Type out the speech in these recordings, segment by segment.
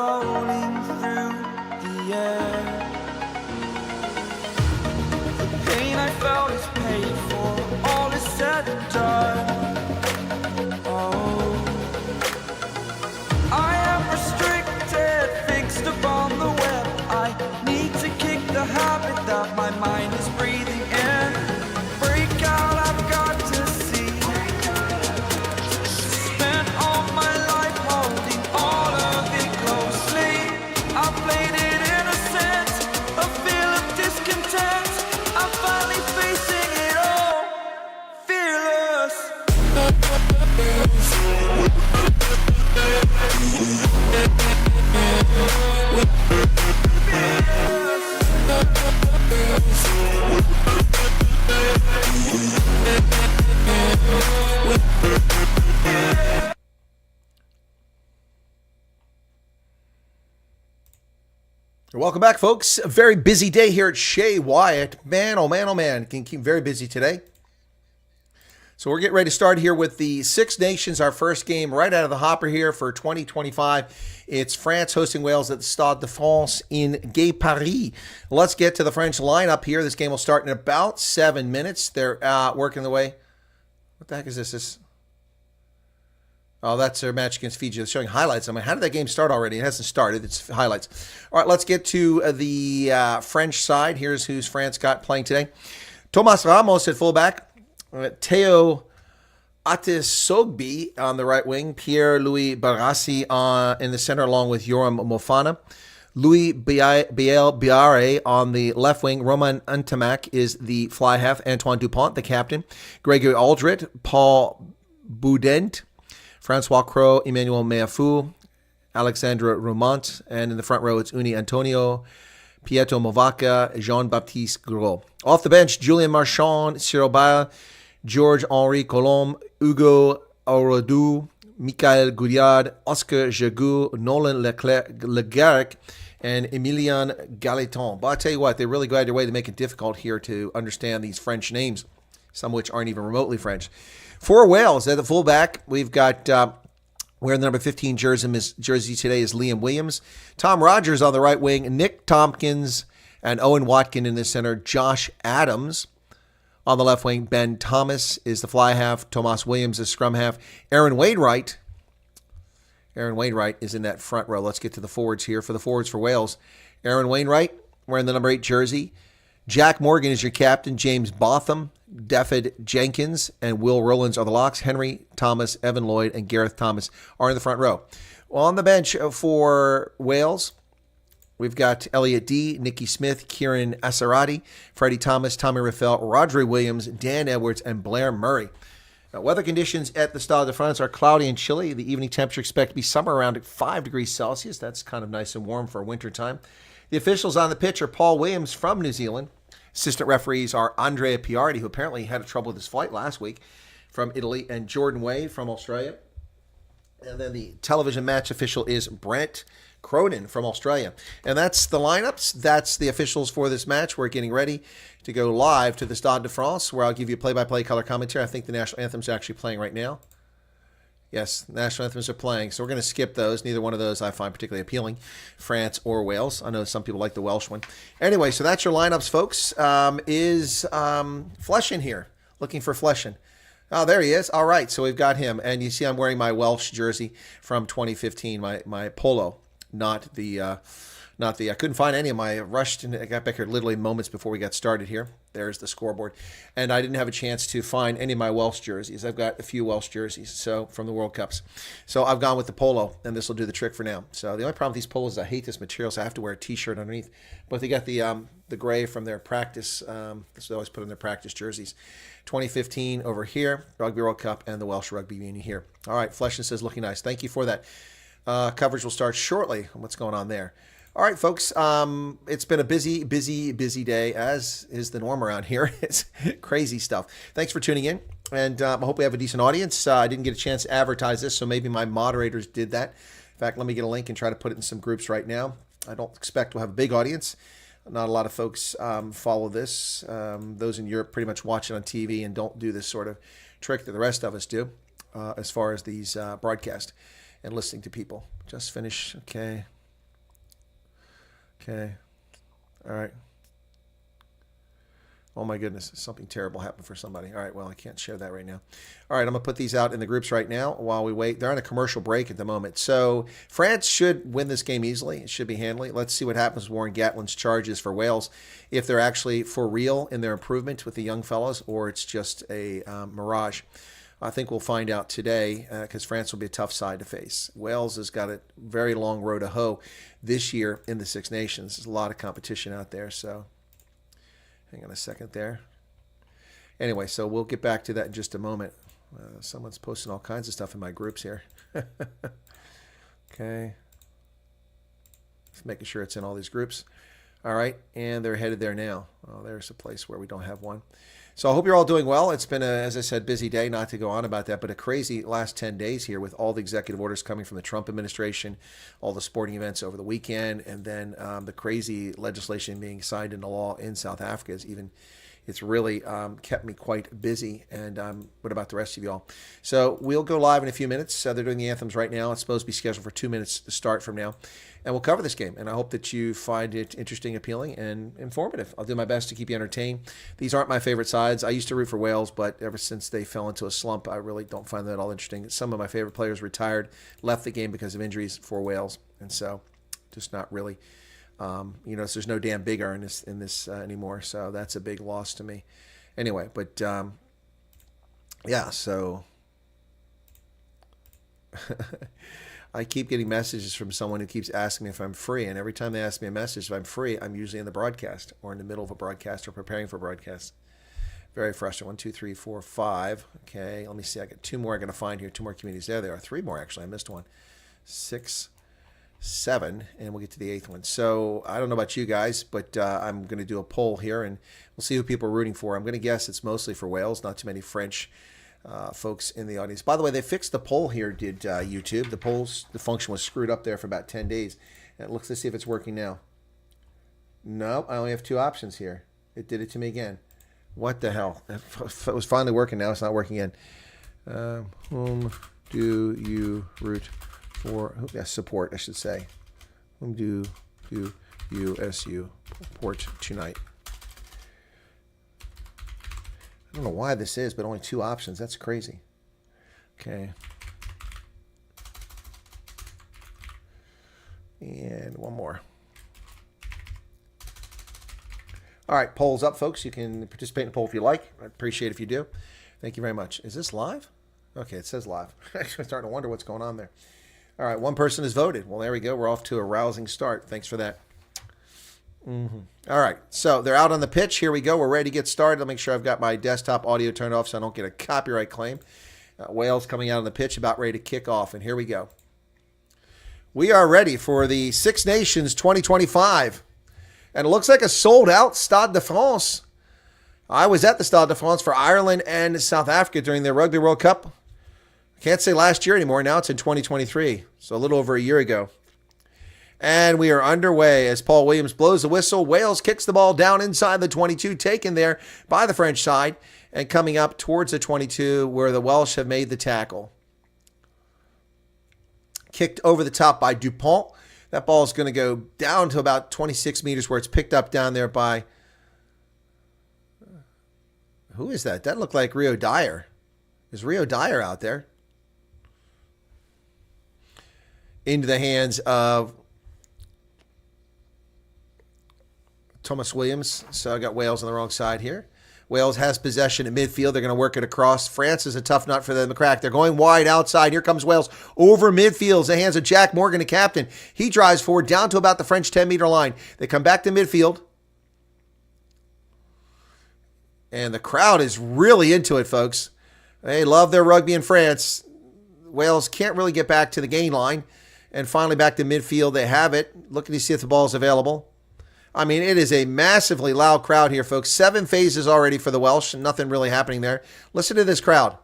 floating through the air. The pain I felt is paid for, all is said and done. Oh, I am restricted, fixed upon the web. I need to kick the habit that my mind is breathing in. Break out, I've got to see. Spent all my life holding all of it closely. I played it innocent, a feel of discontent. I'm finally facing it all, fearless. Welcome back, folks. A very busy day here at Shea Wyatt. Man, oh man, oh man. Can keep very busy today. So we're getting ready to start here with the Six Nations, our first game right out of the hopper here for 2025. It's France hosting Wales at the Stade de France in Gay Paris. Let's get to the French lineup here. This game will start in about 7 minutes. They're working the way. What the heck is this? Oh, that's their match against Fiji. They're showing highlights. I mean, how did that game start already? It hasn't started. It's highlights. All right, let's get to the French side. Here's who's France got playing today. Thomas Ramos at fullback. Theo Atisogbi on the right wing. Pierre-Louis Barassi in the center along with Yoram Mofana. Louis Biare on the left wing. Roman Ntamak is the fly half. Antoine Dupont, the captain. Gregory Aldrit. Paul Boudent. Francois Crow, Emmanuel Meafou, Alexandra Romont, and in the front row it's Uni Antonio, Pietro Movaca, Jean-Baptiste Gros. Off the bench, Julien Marchand, Cyril Bail, Georges-Henri Colombe, Hugo Aurodou, Michael Gouillard, Oscar Jagou, Nolan Legarec, and Emilien Galeton. But I'll tell you what, they really go out of their way to make it difficult here to understand these French names, some of which aren't even remotely French. For Wales, at the fullback, we've got wearing the number 15 jersey today is Liam Williams. Tom Rogers on the right wing, Nick Tompkins and Owen Watkin in the center, Josh Adams on the left wing. Ben Thomas is the fly half, Tomas Williams is scrum half. Aaron Wainwright is in that front row. Let's get to the forwards here. For the forwards for Wales, Aaron Wainwright wearing the number 8 jersey. Jack Morgan is your captain. James Botham, Daffyd Jenkins, and Will Rowlands are the locks. Henry Thomas, Evan Lloyd, and Gareth Thomas are in the front row. On the bench for Wales, we've got Elliot D., Nicky Smith, Kieran Asarati, Freddie Thomas, Tommy Raffel, Rodri Williams, Dan Edwards, and Blair Murray. Now, weather conditions at the Stade de France are cloudy and chilly. The evening temperature expected to be somewhere around 5 degrees Celsius. That's kind of nice and warm for winter time. The officials on the pitch are Paul Williams from New Zealand. Assistant referees are Andrea Piardi, who apparently had trouble with his flight last week, from Italy, and Jordan Wade from Australia. And then the television match official is Brent Cronin from Australia. And that's the lineups. That's the officials for this match. We're getting ready to go live to the Stade de France, where I'll give you a play-by-play color commentary. I think the national anthem's actually playing right now. Yes, national anthems are playing, so we're going to skip those. Neither one of those I find particularly appealing, France or Wales. I know some people like the Welsh one. Anyway, so that's your lineups, folks. Is Fleshin here? Looking for Fleshin. Oh, there he is. All right, so we've got him. And you see I'm wearing my Welsh jersey from 2015, my polo, not the I couldn't find any of my rushed, and I got back here literally moments before we got started here. There's the scoreboard. And I didn't have a chance to find any of my Welsh jerseys. I've got a few Welsh jerseys from the World Cups. So I've gone with the polo, and this will do the trick for now. So the only problem with these polos is I hate this material, so I have to wear a T-shirt underneath. But they got the gray from their practice. This they always put in their practice jerseys. 2015 over here, Rugby World Cup, and the Welsh Rugby Union here. All right, Fleshin says looking nice. Thank you for that. Coverage will start shortly. What's going on there? All right, folks, it's been a busy day, as is the norm around here. It's crazy stuff. Thanks for tuning in, and I hope we have a decent audience. I didn't get a chance to advertise this, so maybe my moderators did that. In fact, let me get a link and try to put it in some groups right now. I don't expect we'll have a big audience. Not a lot of folks follow this. Those in Europe pretty much watch it on TV and don't do this sort of trick that the rest of us do as far as these broadcasts and listening to people. Just finish, okay. Okay. All right. Oh my goodness, something terrible happened for somebody. All right, well, I can't share that right now. All right, I'm going to put these out in the groups right now while we wait. They're on a commercial break at the moment. So France should win this game easily. It should be handily. Let's see what happens with Warren Gatlin's charges for Wales, if they're actually for real in their improvement with the young fellows or it's just a mirage. I think we'll find out today because France will be a tough side to face. Wales has got a very long road to hoe this year in the Six Nations. There's a lot of competition out there, so... Hang on a second there. Anyway, so we'll get back to that in just a moment. Someone's posting all kinds of stuff in my groups here. Okay. Just making sure it's in all these groups. All right, and they're headed there now. Oh, there's a place where we don't have one. So I hope you're all doing well. It's been, as I said, busy day, not to go on about that, but a crazy last 10 days here with all the executive orders coming from the Trump administration, all the sporting events over the weekend, and then the crazy legislation being signed into law in South Africa it's really kept me quite busy. And what about the rest of you all? So we'll go live in a few minutes. They're doing the anthems right now. It's supposed to be scheduled for 2 minutes to start from now. And we'll cover this game. And I hope that you find it interesting, appealing, and informative. I'll do my best to keep you entertained. These aren't my favorite sides. I used to root for Wales, but ever since they fell into a slump, I really don't find that at all interesting. Some of my favorite players retired, left the game because of injuries for Wales. And so just not really... there's no Dan Biggar in this anymore, so that's a big loss to me. Anyway, but yeah, so I keep getting messages from someone who keeps asking me if I'm free, and every time they ask me a message if I'm free, I'm usually in the broadcast or in the middle of a broadcast or preparing for a broadcast. Very frustrating. 1, 2, 3, 4, 5. Okay, let me see. I got 2 more I'm going to find here. 2 more communities. There they are. 3 more, actually. I missed one. 6, 7, and we'll get to the 8th one. So I don't know about you guys, but I'm going to do a poll here, and we'll see who people are rooting for. I'm going to guess it's mostly for Wales, not too many French folks in the audience. By the way, they fixed the poll here, did YouTube. The function was screwed up there for about 10 days. And it looks, let's see if it's working now. No, I only have 2 options here. It did it to me again. What the hell? It was finally working, now it's not working again. Whom do you root for? Support, I should say. Whom do you support tonight? I don't know why this is, but only 2 options. That's crazy. Okay. And one more. All right, poll's up, folks. You can participate in the poll if you like. I'd appreciate it if you do. Thank you very much. Is this live? Okay, it says live. I'm starting to wonder what's going on there. All right, 1 person has voted. Well, there we go. We're off to a rousing start. Thanks for that. All right, so they're out on the pitch. Here we go. We're ready to get started. I'll make sure I've got my desktop audio turned off so I don't get a copyright claim. Wales coming out on the pitch, about ready to kick off, and here we go. We are ready for the Six Nations 2025, and it looks like a sold-out Stade de France. I was at the Stade de France for Ireland and South Africa during the Rugby World Cup. I can't say last year anymore. Now it's in 2023, so a little over a year ago. And we are underway as Paul Williams blows the whistle. Wales kicks the ball down inside the 22, taken there by the French side, and coming up towards the 22 where the Welsh have made the tackle. Kicked over the top by Dupont. That ball is going to go down to about 26 meters where it's picked up down there by... Who is that? That looked like Rio Dyer. Is Rio Dyer out there? Into the hands of Thomas Williams. So I got Wales on the wrong side here. Wales has possession at midfield. They're going to work it across. France is a tough nut for them to crack. They're going wide outside. Here comes Wales over midfield. The hands of Jack Morgan, the captain. He drives forward down to about the French 10-meter line. They come back to midfield. And the crowd is really into it, folks. They love their rugby in France. Wales can't really get back to the gain line. And finally back to midfield. They have it. Looking to see if the ball is available. I mean, it is a massively loud crowd here, folks. 7 phases already for the Welsh, and nothing really happening there. Listen to this crowd.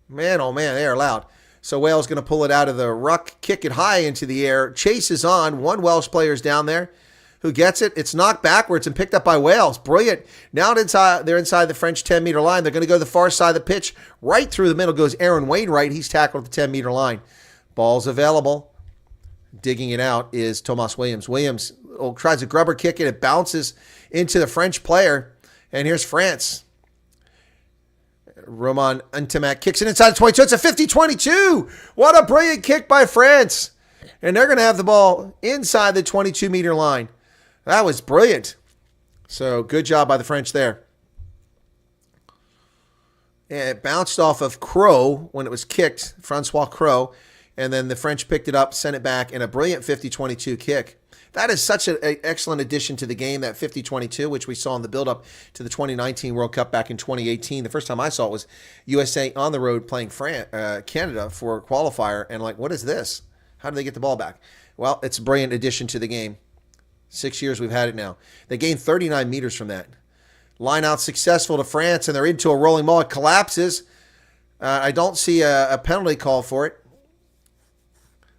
Man, oh man, they are loud. So Wales going to pull it out of the ruck, kick it high into the air. Chase is on. 1 Welsh player's down there who gets it. It's knocked backwards and picked up by Wales. Brilliant. Now they're inside the French 10-meter line. They're going to go to the far side of the pitch. Right through the middle goes Aaron Wainwright. He's tackled at the 10-meter line. Ball's available. digging it out is Thomas Williams. Williams tries a grubber kick and it bounces into the French player. And here's France. Roman Ntimak kicks it inside the 22. It's a 50-22. What a brilliant kick by France. And they're going to have the ball inside the 22-meter line. That was brilliant. So good job by the French there. And it bounced off of Crow when it was kicked, Francois Crow. And then the French picked it up, sent it back, and a brilliant 50-22 kick. That is such an excellent addition to the game, that 50-22, which we saw in the build-up to the 2019 World Cup back in 2018. The first time I saw it was USA on the road playing Canada for a qualifier. And like, what is this? How do they get the ball back? Well, it's a brilliant addition to the game. 6 years we've had it now. They gained 39 meters from that. Line out successful to France, and they're into a rolling maul. It collapses. I don't see a penalty call for it.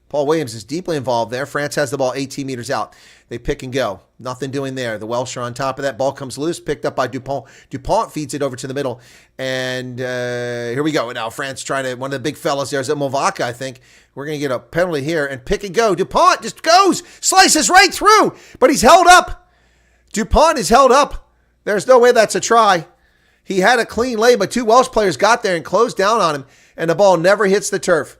Paul Williams is deeply involved there. France has the ball 18 meters out. They pick and go. Nothing doing there. The Welsh are on top of that. Ball comes loose, picked up by Dupont. Dupont feeds it over to the middle. And here we go. Now France trying to, one of the big fellas there is Movaka, I think. We're going to get a penalty here and pick and go. Dupont just goes, slices right through, but he's held up. Dupont is held up. There's no way that's a try. He had a clean lay, but two Welsh players got there and closed down on him, and the ball never hits the turf.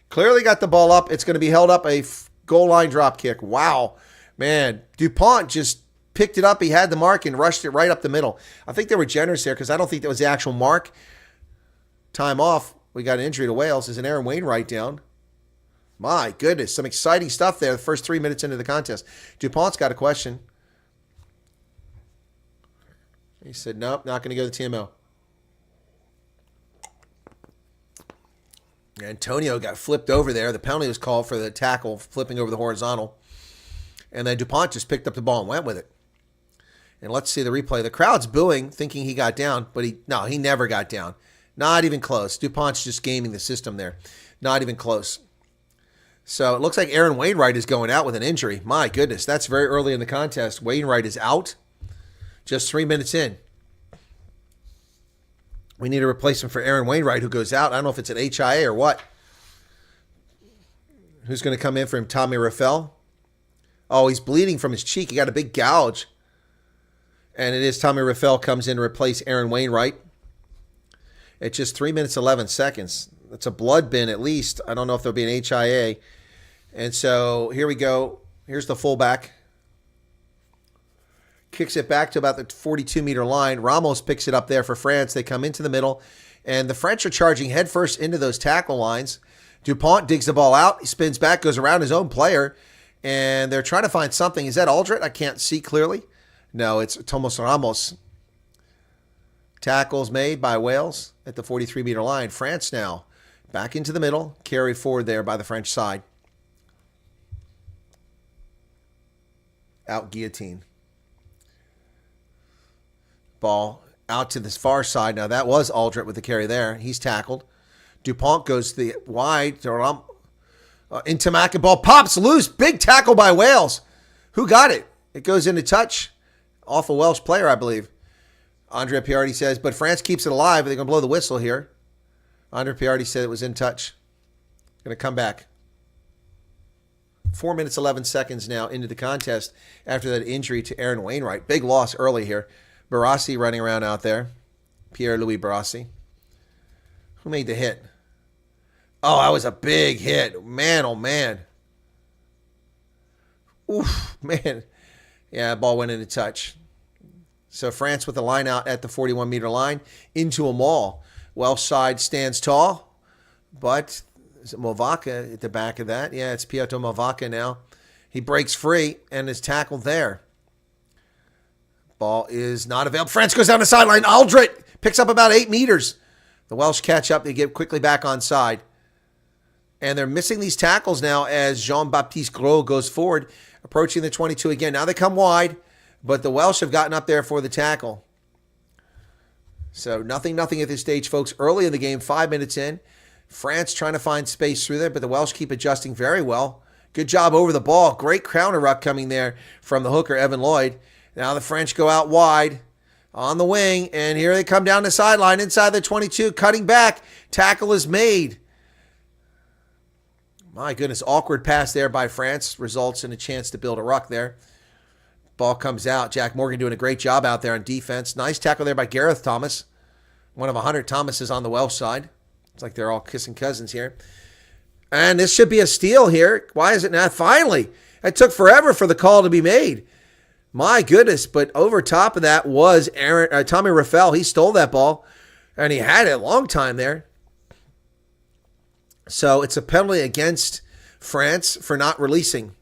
Clearly got the ball up. It's going to be held up, a goal line drop kick. Wow. Man, Dupont just picked it up. He had the mark and rushed it right up the middle. I think they were generous there because I don't think that was the actual mark. Time off. We got an injury to Wales. Is an Aaron Wainwright down. My goodness. Some exciting stuff there the first 3 minutes into the contest. Dupont's got a question. He said, nope, not going to go to the TMO. Antonio got flipped over there. The penalty was called for the tackle, flipping over the horizontal. And then Dupont just picked up the ball and went with it. And let's see the replay. The crowd's booing, thinking he got down, but he never got down. Not even close. Dupont's just gaming the system there. Not even close. So it looks like Aaron Wainwright is going out with an injury. My goodness, that's very early in the contest. Wainwright is out just 3 minutes in. We need a replacement for Aaron Wainwright, who goes out. I don't know if it's an HIA or what. Who's going to come in for him? Tommy Raffel. Oh, he's bleeding from his cheek. He got a big gouge. And it is Tommy Raffel comes in to replace Aaron Wainwright. It's just 3 minutes, 11 seconds. It's a blood bin at least. I don't know if there'll be an HIA. And so here we go. Here's the fullback. Kicks it back to about the 42-meter line. Ramos picks it up there for France. They come into the middle, and the French are charging headfirst into those tackle lines. Dupont digs the ball out. He spins back, goes around his own player, and they're trying to find something. Is that Aldred? I can't see clearly. No, it's Tomas Ramos. Tackles made by Wales at the 43-meter line. France now back into the middle. Carry forward there by the French side. Out guillotine. Ball out to this far side. Now that was Aldred with the carry there. He's tackled. Dupont goes to the wide. Into Mack, ball pops loose. Big tackle by Wales. Who got it? It goes into touch. Off a Welsh player, I believe. Andre Piardi says, but France keeps it alive. They're going to blow the whistle here. Andre Piardi said it was in touch. Going to come back. 4 minutes, 11 seconds now into the contest after that injury to Aaron Wainwright. Big loss early here. Barassi running around out there. Pierre-Louis Barassi. Who made the hit? Oh, that was a big hit. Man, oh, man. Oof, man. Yeah, ball went into touch. So France with the line out at the 41-meter line into a maul. Welsh side stands tall, but is it Movaka at the back of that? Yeah, it's Piotr Movaka now. He breaks free and is tackled there. Ball is not available. France goes down the sideline. Aldred picks up about 8 meters. The Welsh catch up. They get quickly back on side. And they're missing these tackles now as Jean-Baptiste Gros goes forward, approaching the 22 again. Now they come wide, but the Welsh have gotten up there for the tackle. So nothing at this stage, folks. Early in the game, 5 minutes in. France trying to find space through there, but the Welsh keep adjusting very well. Good job over the ball. Great counter ruck coming there from the hooker, Evan Lloyd. Now the French go out wide on the wing, and here they come down the sideline inside the 22, cutting back. Tackle is made. My goodness, awkward pass there by France results in a chance to build a ruck there. Ball comes out. Jack Morgan doing a great job out there on defense. Nice tackle there by Gareth Thomas. One of 100 Thomases on the Welsh side. It's like they're all kissing cousins here. And this should be a steal here. Why is it not? Finally. It took forever for the call to be made. My goodness. But over top of that was Tommy Raffel. He stole that ball. And he had it a long time there. So it's a penalty against France for not releasing.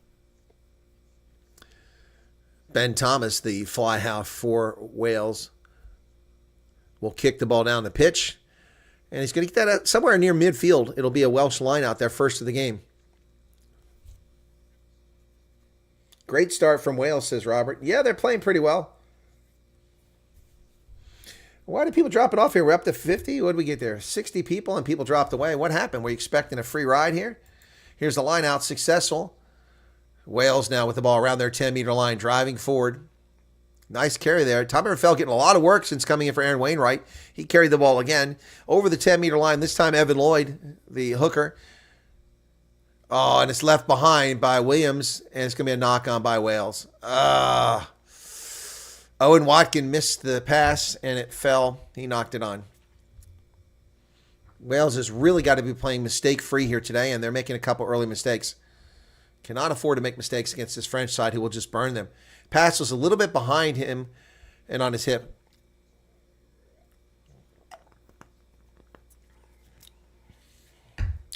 Ben Thomas, the fly half for Wales, will kick the ball down the pitch. And he's going to get that out somewhere near midfield. It'll be a Welsh line out there first of the game. Great start from Wales, says Robert. Yeah, they're playing pretty well. Why did people drop it off here? We're up to 50. What did we get there? 60 people and people dropped away. What happened? Were you expecting a free ride here? Here's the line out, successful. Wales now with the ball around their 10-meter line, driving forward. Nice carry there. Tommy Raffel getting a lot of work since coming in for Aaron Wainwright. He carried the ball again over the 10-meter line. This time Evan Lloyd, the hooker. Oh, and it's left behind by Williams, and it's going to be a knock-on by Wales. Owen Watkin missed the pass, and it fell. He knocked it on. Wales has really got to be playing mistake-free here today, and they're making a couple early mistakes. Cannot afford to make mistakes against this French side who will just burn them. Pass was a little bit behind him and on his hip.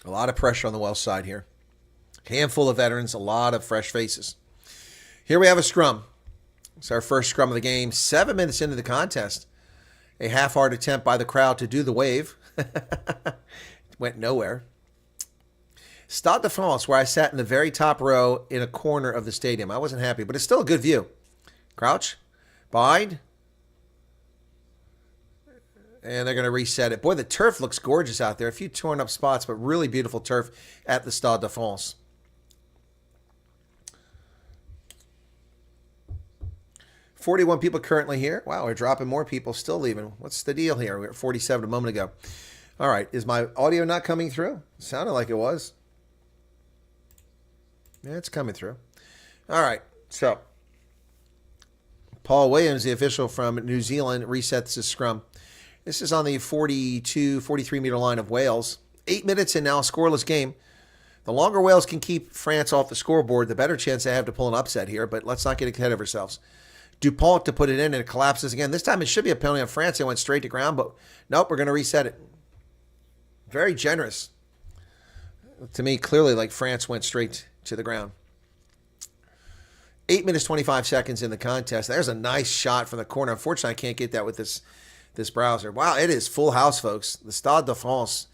A lot of pressure on the Welsh side here. Handful of veterans, a lot of fresh faces. Here we have a scrum. It's our first scrum of the game. 7 minutes into the contest. A half-heart attempt by the crowd to do the wave. Went nowhere. Stade de France, where I sat in the very top row in a corner of the stadium. I wasn't happy, but it's still a good view. Crouch. Bind. And they're going to reset it. Boy, the turf looks gorgeous out there. A few torn up spots, but really beautiful turf at the Stade de France. $41 people currently here. Wow, we're dropping more people, still leaving. What's the deal here? We were at 47 a moment ago. All right, is my audio not coming through? It sounded like it was. Yeah, it's coming through. All right, so Paul Williams, the official from New Zealand, resets the scrum. This is on the 42, 43-meter line of Wales. 8 minutes and now a scoreless game. The longer Wales can keep France off the scoreboard, the better chance they have to pull an upset here, but let's not get ahead of ourselves. Dupont to put it in, and it collapses again. This time it should be a penalty on France. It went straight to ground, but nope, we're going to reset it. Very generous. To me, clearly, like France went straight to the ground. 8 minutes, 25 seconds in the contest. There's a nice shot from the corner. Unfortunately, I can't get that with this browser. Wow, it is full house, folks. The Stade de France.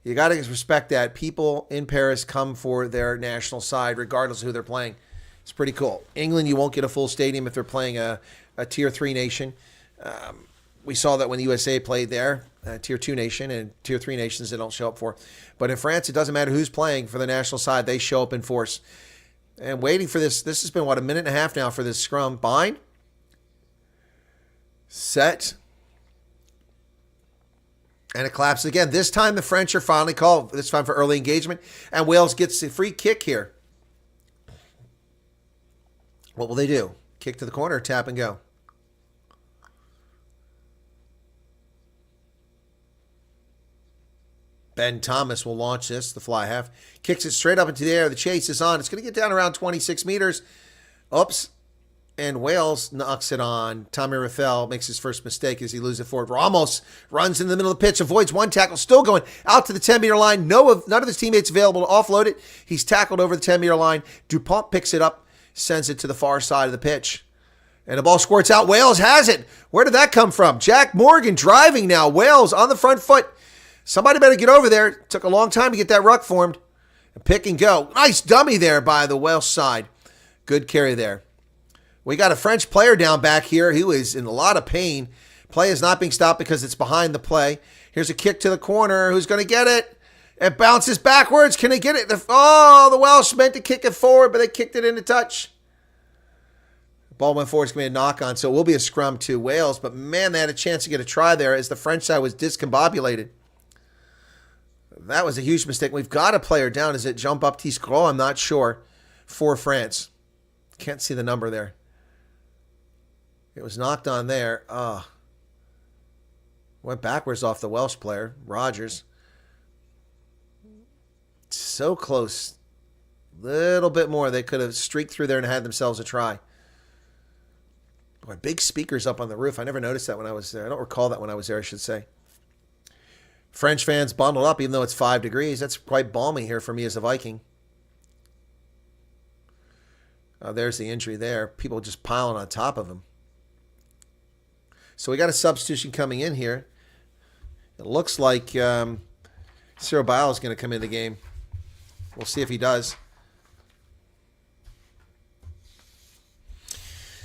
You got to respect that. People in Paris come for their national side, regardless of who they're playing. It's pretty cool. England, you won't get a full stadium if they're playing a Tier 3 nation. We saw that when the USA played there, Tier 2 nation, and Tier 3 nations they don't show up for. But in France, it doesn't matter who's playing for the national side. They show up in force. And waiting for this. This has been, what, a minute and a half now for this scrum. Bind. Set. And it collapses again. This time the French are finally called. This time for early engagement. And Wales gets a free kick here. What will they do? Kick to the corner, tap and go. Ben Thomas will launch this, the fly half. Kicks it straight up into the air. The chase is on. It's going to get down around 26 meters. Oops. And Wales knocks it on. Tommy Raffel makes his first mistake as he loses it forward. Ramos runs in the middle of the pitch, avoids one tackle, still going out to the 10-meter line. None of his teammates available to offload it. He's tackled over the 10-meter line. Dupont picks it up, sends it to the far side of the pitch. And the ball squirts out. Wales has it. Where did that come from? Jack Morgan driving now. Wales on the front foot. Somebody better get over there. Took a long time to get that ruck formed. Pick and go. Nice dummy there by the Welsh side. Good carry there. We got a French player down back here who is in a lot of pain. Play is not being stopped because it's behind the play. Here's a kick to the corner. Who's going to get it? It bounces backwards. Can they get it? The Welsh meant to kick it forward, but they kicked it into touch. Ball went forward. It's going to be a knock-on, so it will be a scrum to Wales. But, man, they had a chance to get a try there as the French side was discombobulated. That was a huge mistake. We've got a player down. Is it Jean-Baptiste Gros? I'm not sure. For France. Can't see the number there. It was knocked on there. Went backwards off the Welsh player, Rogers. So close. Little bit more. They could have streaked through there and had themselves a try. Boy, big speakers up on the roof. I never noticed that when I was there. I don't recall that when I was there, I should say. French fans bundled up, even though it's 5 degrees. That's quite balmy here for me as a Viking. There's the injury there. People just piling on top of him. So we got a substitution coming in here. It looks like Cyril Baal is going to come in the game. We'll see if he does.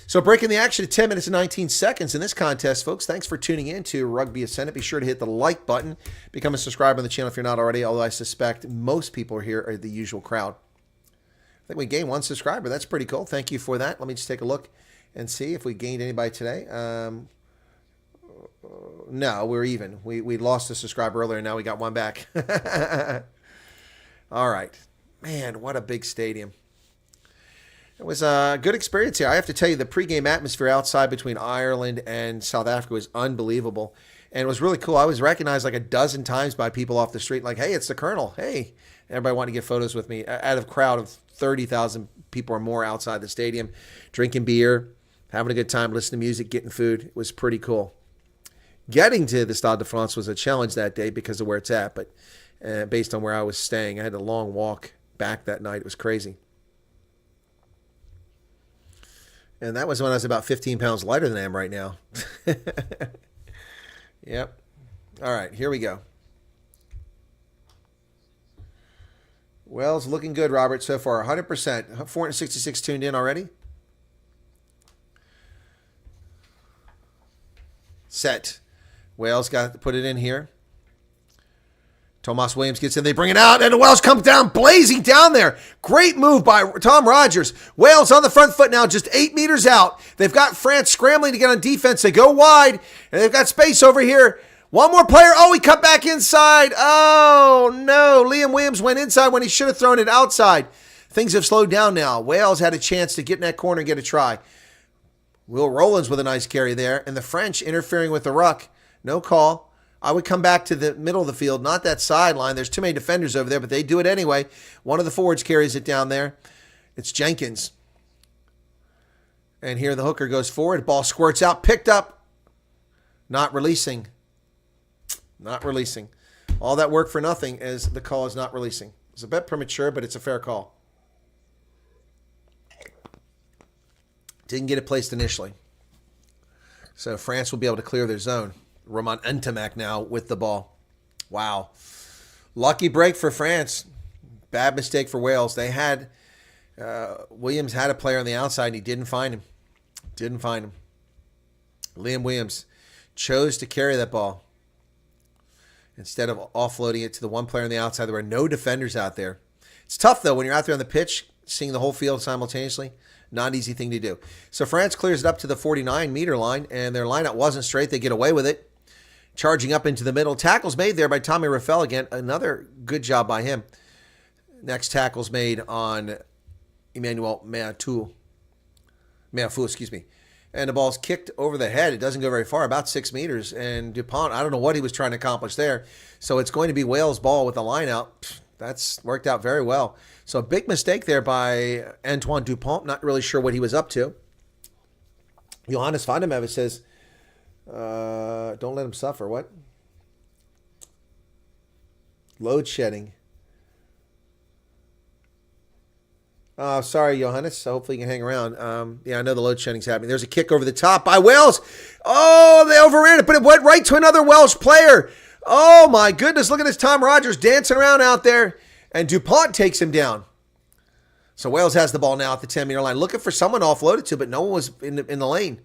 So breaking the action at 10 minutes and 19 seconds in this contest, folks. Thanks for tuning in to Rugby Ascendant. Be sure to hit the like button. Become a subscriber on the channel if you're not already, although I suspect most people here are the usual crowd. I think we gained 1 subscriber. That's pretty cool. Thank you for that. Let me just take a look and see if we gained anybody today. No, we're even. We lost a subscriber earlier, and now we got 1 back. All right. Man, what a big stadium. It was a good experience here. I have to tell you, the pregame atmosphere outside between Ireland and South Africa was unbelievable. And it was really cool. I was recognized like a dozen times by people off the street, like, hey, it's the Colonel. Hey. Everybody wanted to get photos with me out of a crowd of 30,000 people or more outside the stadium, drinking beer, having a good time, listening to music, getting food. It was pretty cool. Getting to the Stade de France was a challenge that day because of where it's at, but based on where I was staying, I had a long walk back that night. It was crazy. And that was when I was about 15 pounds lighter than I am right now. Yep. All right, here we go. Well, it's looking good, Robert, so far. 100%. 466 tuned in already. Set. Wales got to put it in here. Tomas Williams gets in. They bring it out, and the Wales comes down, blazing down there. Great move by Tom Rogers. Wales on the front foot now, just 8 meters out. They've got France scrambling to get on defense. They go wide, and they've got space over here. One more player. Oh, he cut back inside. Oh, no. Liam Williams went inside when he should have thrown it outside. Things have slowed down now. Wales had a chance to get in that corner and get a try. Will Rowlands with a nice carry there, and the French interfering with the ruck. No call. I would come back to the middle of the field, not that sideline. There's too many defenders over there, but they do it anyway. One of the forwards carries it down there. It's Jenkins. And here the hooker goes forward. Ball squirts out, picked up. Not releasing. Not releasing. All that work for nothing as the call is not releasing. It's a bit premature, but it's a fair call. Didn't get it placed initially. So France will be able to clear their zone. Roman Ntamak now with the ball. Wow. Lucky break for France. Bad mistake for Wales. They had, Williams had a player on the outside and he didn't find him. Didn't find him. Liam Williams chose to carry that ball instead of offloading it to the one player on the outside. There were no defenders out there. It's tough, though, when you're out there on the pitch, seeing the whole field simultaneously. Not an easy thing to do. So France clears it up to the 49-meter line, and their lineup wasn't straight. They get away with it. Charging up into the middle. Tackles made there by Tommy Raffel again. Another good job by him. Next tackles made on Emmanuel Meafou, excuse me. And the ball's kicked over the head. It doesn't go very far, about 6 meters. And Dupont, I don't know what he was trying to accomplish there. So it's going to be Wales' ball with the line out. That's worked out very well. So a big mistake there by Antoine Dupont. Not really sure what he was up to. Johannes Vandemev says, don't let him suffer. What? Load shedding. Sorry, Johannes. Hopefully you can hang around. Yeah, I know the load shedding's happening. There's a kick over the top by Wales. Oh, they overran it, but it went right to another Welsh player. Oh, my goodness. Look at this Tom Rogers dancing around out there. And Dupont takes him down. So Wales has the ball now at the 10-meter line. Looking for someone to offload it to, but no one was in the lane.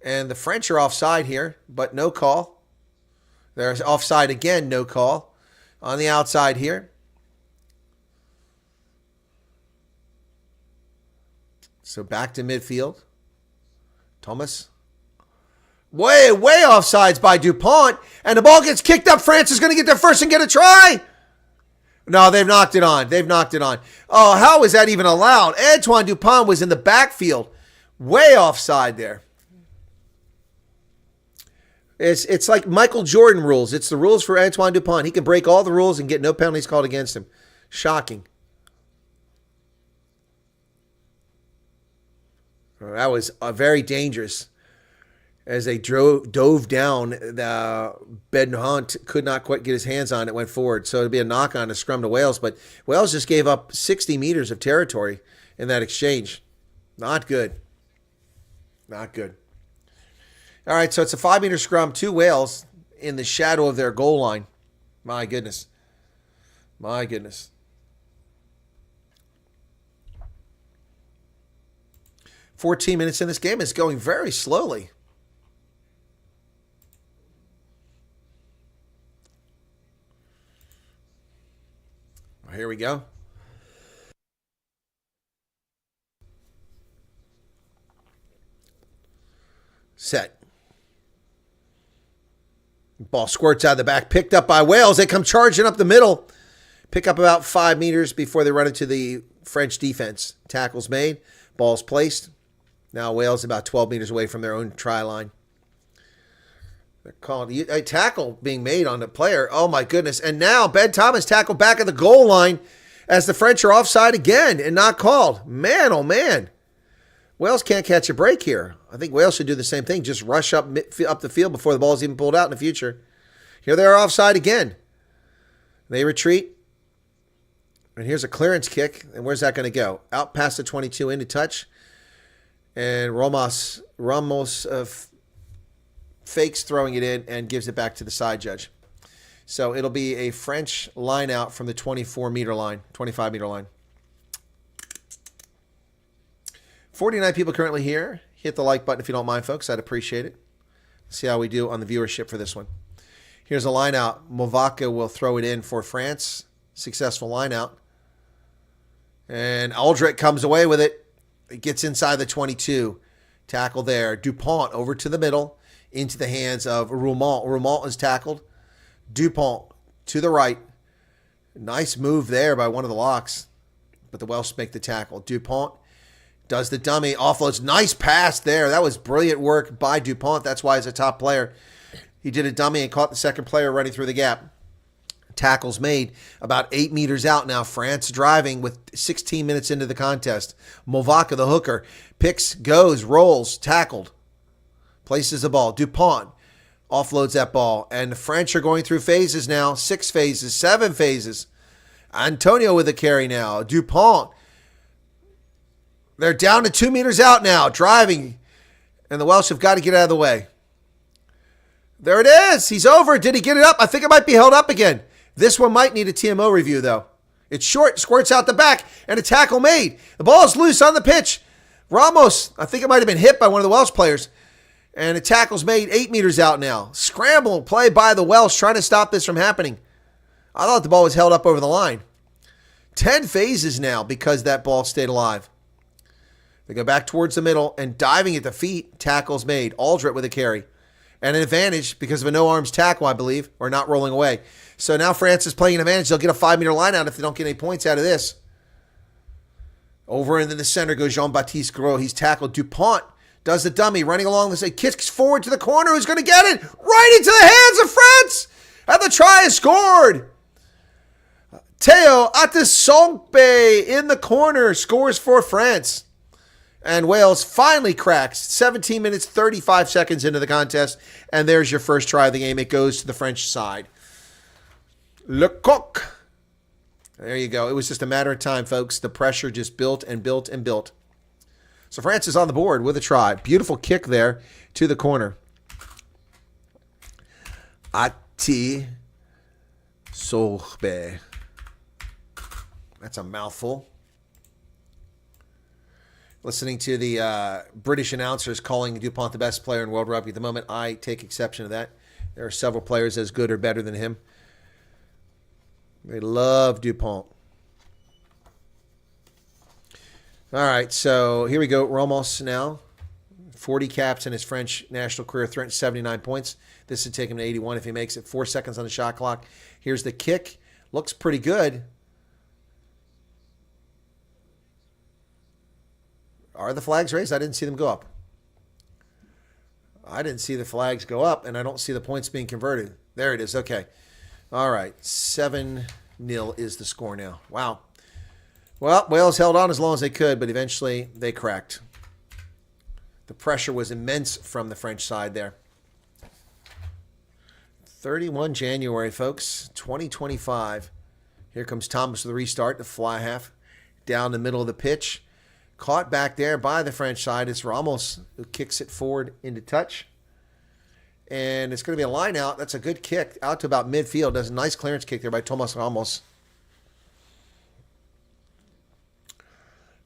And the French are offside here, but no call. There's offside again, no call. On the outside here. So back to midfield. Thomas. Way offsides by Dupont. And the ball gets kicked up. France is going to get there first and get a try. No, they've knocked it on. They've knocked it on. Oh, how was that even allowed? Antoine Dupont was in the backfield. Way offside there. It's like Michael Jordan rules. It's the rules for Antoine Dupont. He can break all the rules and get no penalties called against him. Shocking. That was very dangerous. As they dove down, Bezuidenhout could not quite get his hands on it, went forward. So it'd be a knock on a scrum to Wales. But Wales just gave up 60 meters of territory in that exchange. Not good. Not good. All right, so it's a 5-meter scrum to Wales in the shadow of their goal line. My goodness. My goodness. 14 minutes in this game. Is going very slowly. Here we go. Set. Ball squirts out of the back, picked up by Wales. They come charging up the middle. Pick up about 5 meters before they run into the French defense. Tackle's made. Ball's placed. Now Wales about 12 meters away from their own try line. They're called a tackle being made on the player. Oh, my goodness. And now Ben Thomas tackled back at the goal line as the French are offside again and not called. Man, oh, man. Wales can't catch a break here. I think Wales should do the same thing. Just rush up the field before the ball is even pulled out in the future. Here they are offside again. They retreat. And here's a clearance kick. And where's that going to go? Out past the 22 into touch. And Ramos fakes throwing it in and gives it back to the side judge. So it'll be a French line out from the 24-meter line, 25-meter line. 49 people currently here. Hit the like button if you don't mind, folks. I'd appreciate it. See how we do on the viewership for this one. Here's a line out. Movaka will throw it in for France. Successful line out. And Aldrich comes away with it. It gets inside the 22. Tackle there. Dupont over to the middle. Into the hands of Roumont. Roumont is tackled. Dupont to the right. Nice move there by one of the locks. But the Welsh make the tackle. Dupont does the dummy. Offloads. Nice pass there. That was brilliant work by Dupont. That's why he's a top player. He did a dummy and caught the second player running through the gap. Tackles made about 8 meters out now. France driving with 16 minutes into the contest. Movaka, the hooker, picks, goes, rolls, tackled. Places the ball. Dupont offloads that ball. And the French are going through phases now. 6 phases, 7 phases. Antonio with the carry now. Dupont. They're down to 2 meters out now. Driving. And the Welsh have got to get out of the way. There it is. He's over. Did he get it up? I think it might be held up again. This one might need a TMO review, though. It's short, squirts out the back, and a tackle made. The ball is loose on the pitch. Ramos, I think it might have been hit by one of the Welsh players. And a tackle's made 8 meters out now. Scramble play by the Welsh trying to stop this from happening. I thought the ball was held up over the line. 10 phases now because that ball stayed alive. They go back towards the middle and diving at the feet. Tackle's made. Aldrich with a carry. And an advantage because of a no-arms tackle, I believe, or not rolling away. So now France is playing an advantage. They'll get a 5-meter line out if they don't get any points out of this. Over into the center goes Jean-Baptiste Gros. He's tackled. Dupont does the dummy, running along the side. Kicks forward to the corner. Who's going to get it? Right into the hands of France. And the try is scored. Théo Atisongbe in the corner scores for France. And Wales finally cracks 17 minutes, 35 seconds into the contest. And there's your first try of the game. It goes to the French side. Lecoq. There you go. It was just a matter of time, folks. The pressure just built and built and built. So France is on the board with a try. Beautiful kick there to the corner. Ati Sorbe. That's a mouthful. Listening to the British announcers calling Dupont the best player in World Rugby at the moment, I take exception to that. There are several players as good or better than him. They love Dupont. All right, so here we go. Ramos now. 40 caps in his French national career, 379 points. This would take him to 81 if he makes it. 4 seconds on the shot clock. Here's the kick. Looks pretty good. Are the flags raised? I didn't see them go up. I didn't see the flags go up, and I don't see the points being converted. There it is. Okay. All right. 7-0 is the score now. Wow. Well, Wales held on as long as they could, but eventually they cracked. The pressure was immense from the French side there. 31 January, folks, 2025. Here comes Thomas with the restart, the fly half, down the middle of the pitch. Caught back there by the French side. It's Ramos who kicks it forward into touch. And it's going to be a line out. That's a good kick out to about midfield. Does a nice clearance kick there by Thomas Ramos.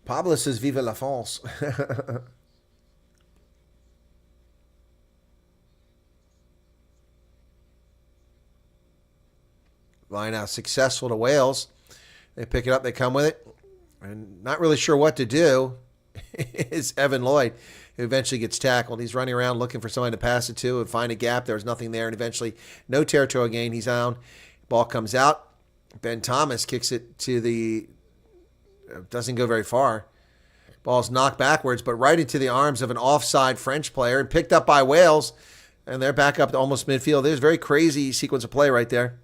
Pablo says, Vive la France. Line out successful to Wales. They pick it up. They come with it. And not really sure what to do is Evan Lloyd, who eventually gets tackled. He's running around looking for somebody to pass it to and find a gap. There's nothing there. And eventually, no territorial gain. He's down. Ball comes out. Ben Thomas kicks it to the... doesn't go very far. Ball's knocked backwards, but right into the arms of an offside French player and picked up by Wales. And they're back up to almost midfield. There's a very crazy sequence of play right there.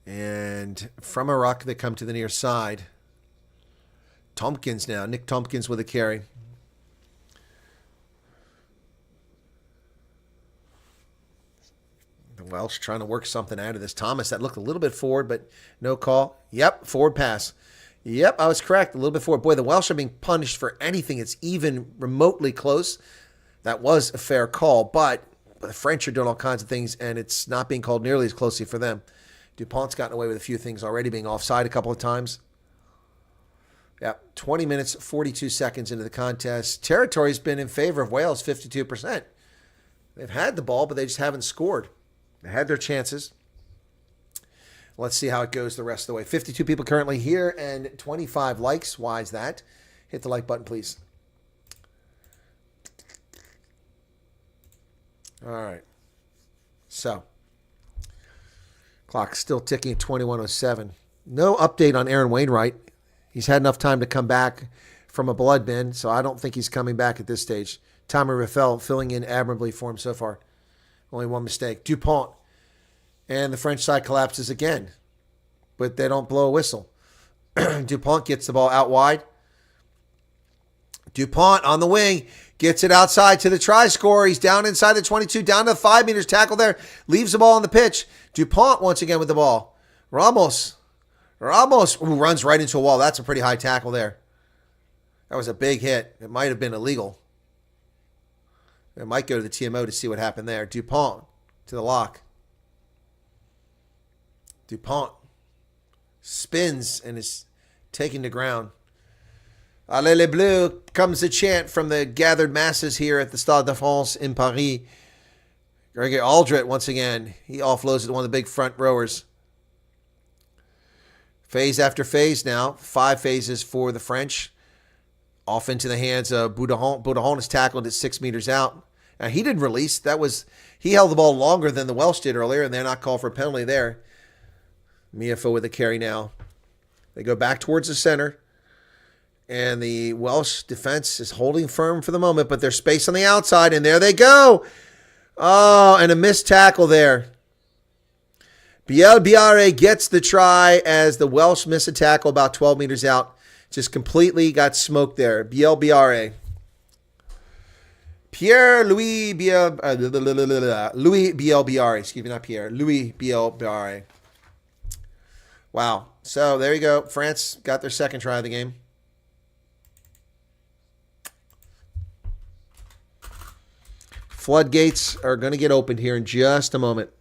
And from a ruck, they come to the near side. Tompkins now. Nick Tompkins with a carry. The Welsh trying to work something out of this. Thomas, that looked a little bit forward, but no call. Yep, forward pass. Yep, I was correct. A little bit forward. Boy, the Welsh are being punished for anything. It's even remotely close. That was a fair call, but the French are doing all kinds of things, and it's not being called nearly as closely for them. DuPont's gotten away with a few things already, being offside a couple of times. Yep, 20 minutes, 42 seconds into the contest. Territory's been in favor of Wales, 52%. They've had the ball, but they just haven't scored. They had their chances. Let's see how it goes the rest of the way. 52 people currently here and 25 likes. Why is that? Hit the like button, please. All right. So, clock's still ticking at 21:07. No update on Aaron Wainwright. He's had enough time to come back from a blood bin, so I don't think he's coming back at this stage. Tommy Raffel filling in admirably for him so far. Only one mistake. Dupont. And the French side collapses again, but they don't blow a whistle. Dupont gets the ball out wide. Dupont on the wing. Gets it outside to the try scorer. He's down inside the 22, down to 5 meters. Tackle there. Leaves the ball on the pitch. Dupont once again with the ball. Ramos, who runs right into a wall. That's a pretty high tackle there. That was a big hit. It might have been illegal. It might go to the TMO to see what happened there. Dupont to the lock. Dupont spins and is taken to ground. Allez les Bleus, comes the chant from the gathered masses here at the Stade de France in Paris. Gregor Aldrit once again. He offloads it to one of the big front rowers. Phase after phase now. 5 phases for the French. Off into the hands of Bezuidenhout. Bezuidenhout is tackled at 6 meters out. Now, he didn't release. He held the ball longer than the Welsh did earlier, and they're not called for a penalty there. Miafo with the carry now. They go back towards the center. And the Welsh defense is holding firm for the moment, but there's space on the outside, and there they go. Oh, and a missed tackle there. Biel Biare gets the try as the Welsh miss a tackle about 12 meters out. Just completely got smoked there. Biel Biare. Louis Biel Biare. Excuse me, not Pierre. Louis Biel Biare. Wow. So there you go. France got their second try of the game. Floodgates are going to get opened here in just a moment.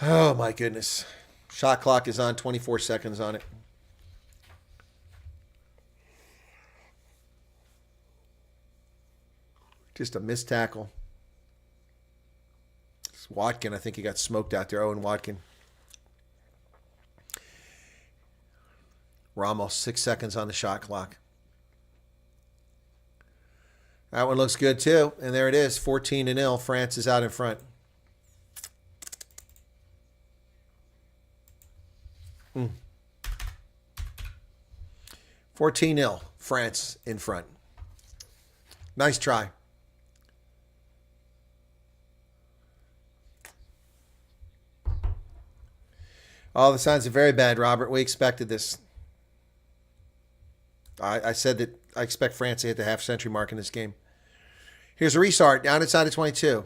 Oh, my goodness. Shot clock is on, 24 seconds on it. Just a missed tackle. It's Watkin, I think he got smoked out there, Owen Watkin. Ramos, 6 seconds on the shot clock. That one looks good too. And there it is, 14-0. France is out in front. 14-0. France in front. Nice try. Oh, the signs are very bad, Robert. We expected this. I said that I expect France to hit the half-century mark in this game. Here's a restart down inside of 22.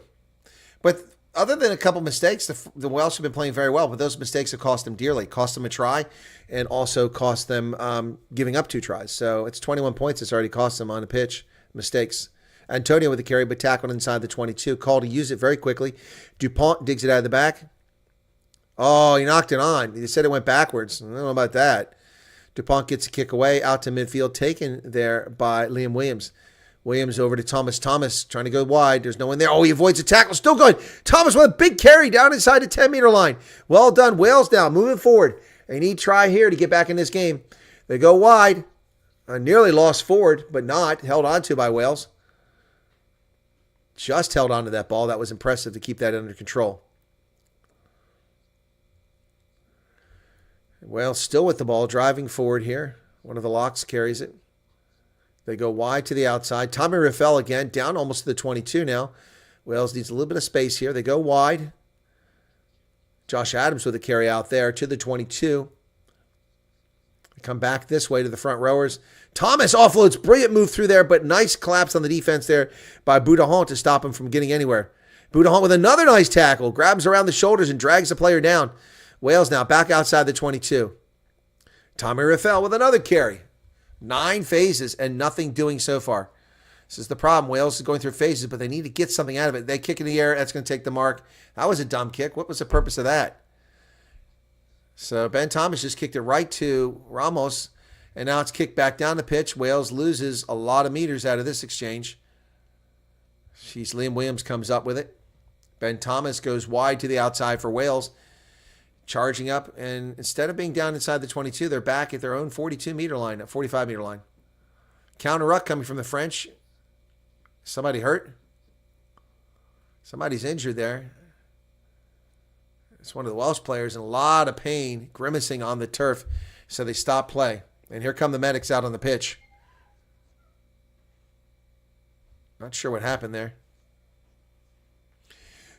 But other than a couple mistakes, the Welsh have been playing very well, but those mistakes have cost them dearly. Cost them a try and also cost them giving up 2 tries. So it's 21 points it's already cost them on the pitch. Mistakes. Antonio with the carry, but tackled inside the 22. Called to use it very quickly. Dupont digs it out of the back. Oh, he knocked it on. He said it went backwards. I don't know about that. Dupont gets a kick away out to midfield, taken there by Liam Williams. Williams over to Thomas. Thomas trying to go wide. There's no one there. Oh, he avoids a tackle. Still going. Thomas with a big carry down inside the 10-meter line. Well done. Wales now moving forward. They need try here to get back in this game. They go wide. Nearly lost forward, but not. Held on to by Wales. Just held on to that ball. That was impressive to keep that under control. Wales still with the ball, driving forward here. One of the locks carries it. They go wide to the outside. Tommy Raffel again, down almost to the 22 now. Wales needs a little bit of space here. They go wide. Josh Adams with a carry out there to the 22. They come back this way to the front rowers. Thomas offloads. Brilliant move through there, but nice collapse on the defense there by Bezuidenhout to stop him from getting anywhere. Bezuidenhout with another nice tackle. Grabs around the shoulders and drags the player down. Wales now back outside the 22. Tommy Raffel with another carry. 9 phases and nothing doing so far. This is the problem. Wales is going through phases, but they need to get something out of it. They kick in the air. That's going to take the mark. That was a dumb kick. What was the purpose of that? So Ben Thomas just kicked it right to Ramos, and now it's kicked back down the pitch. Wales loses a lot of meters out of this exchange. Liam Williams comes up with it. Ben Thomas goes wide to the outside for Wales. Charging up, and instead of being down inside the 22, they're back at their own 42-meter line, 45-meter line. Counter ruck coming from the French. Somebody hurt? Somebody's injured there. It's one of the Welsh players in a lot of pain, grimacing on the turf, so they stop play. And here come the medics out on the pitch. Not sure what happened there.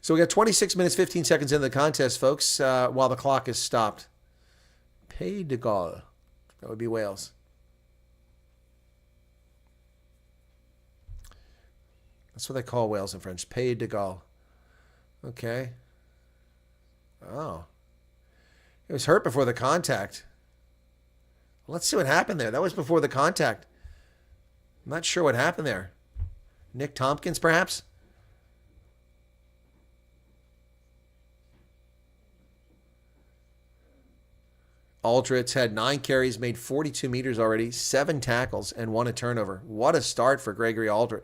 So we got 26 minutes, 15 seconds into the contest, folks, while the clock is stopped. Pays de Galles. That would be Wales. That's what they call Wales in French. Pays de Galles. Okay. Oh. It was hurt before the contact. Let's see what happened there. That was before the contact. I'm not sure what happened there. Nick Tompkins, perhaps? Aldritz had 9 carries, made 42 meters already, 7 tackles, and 1 a turnover. What a start for Gregory Aldrit.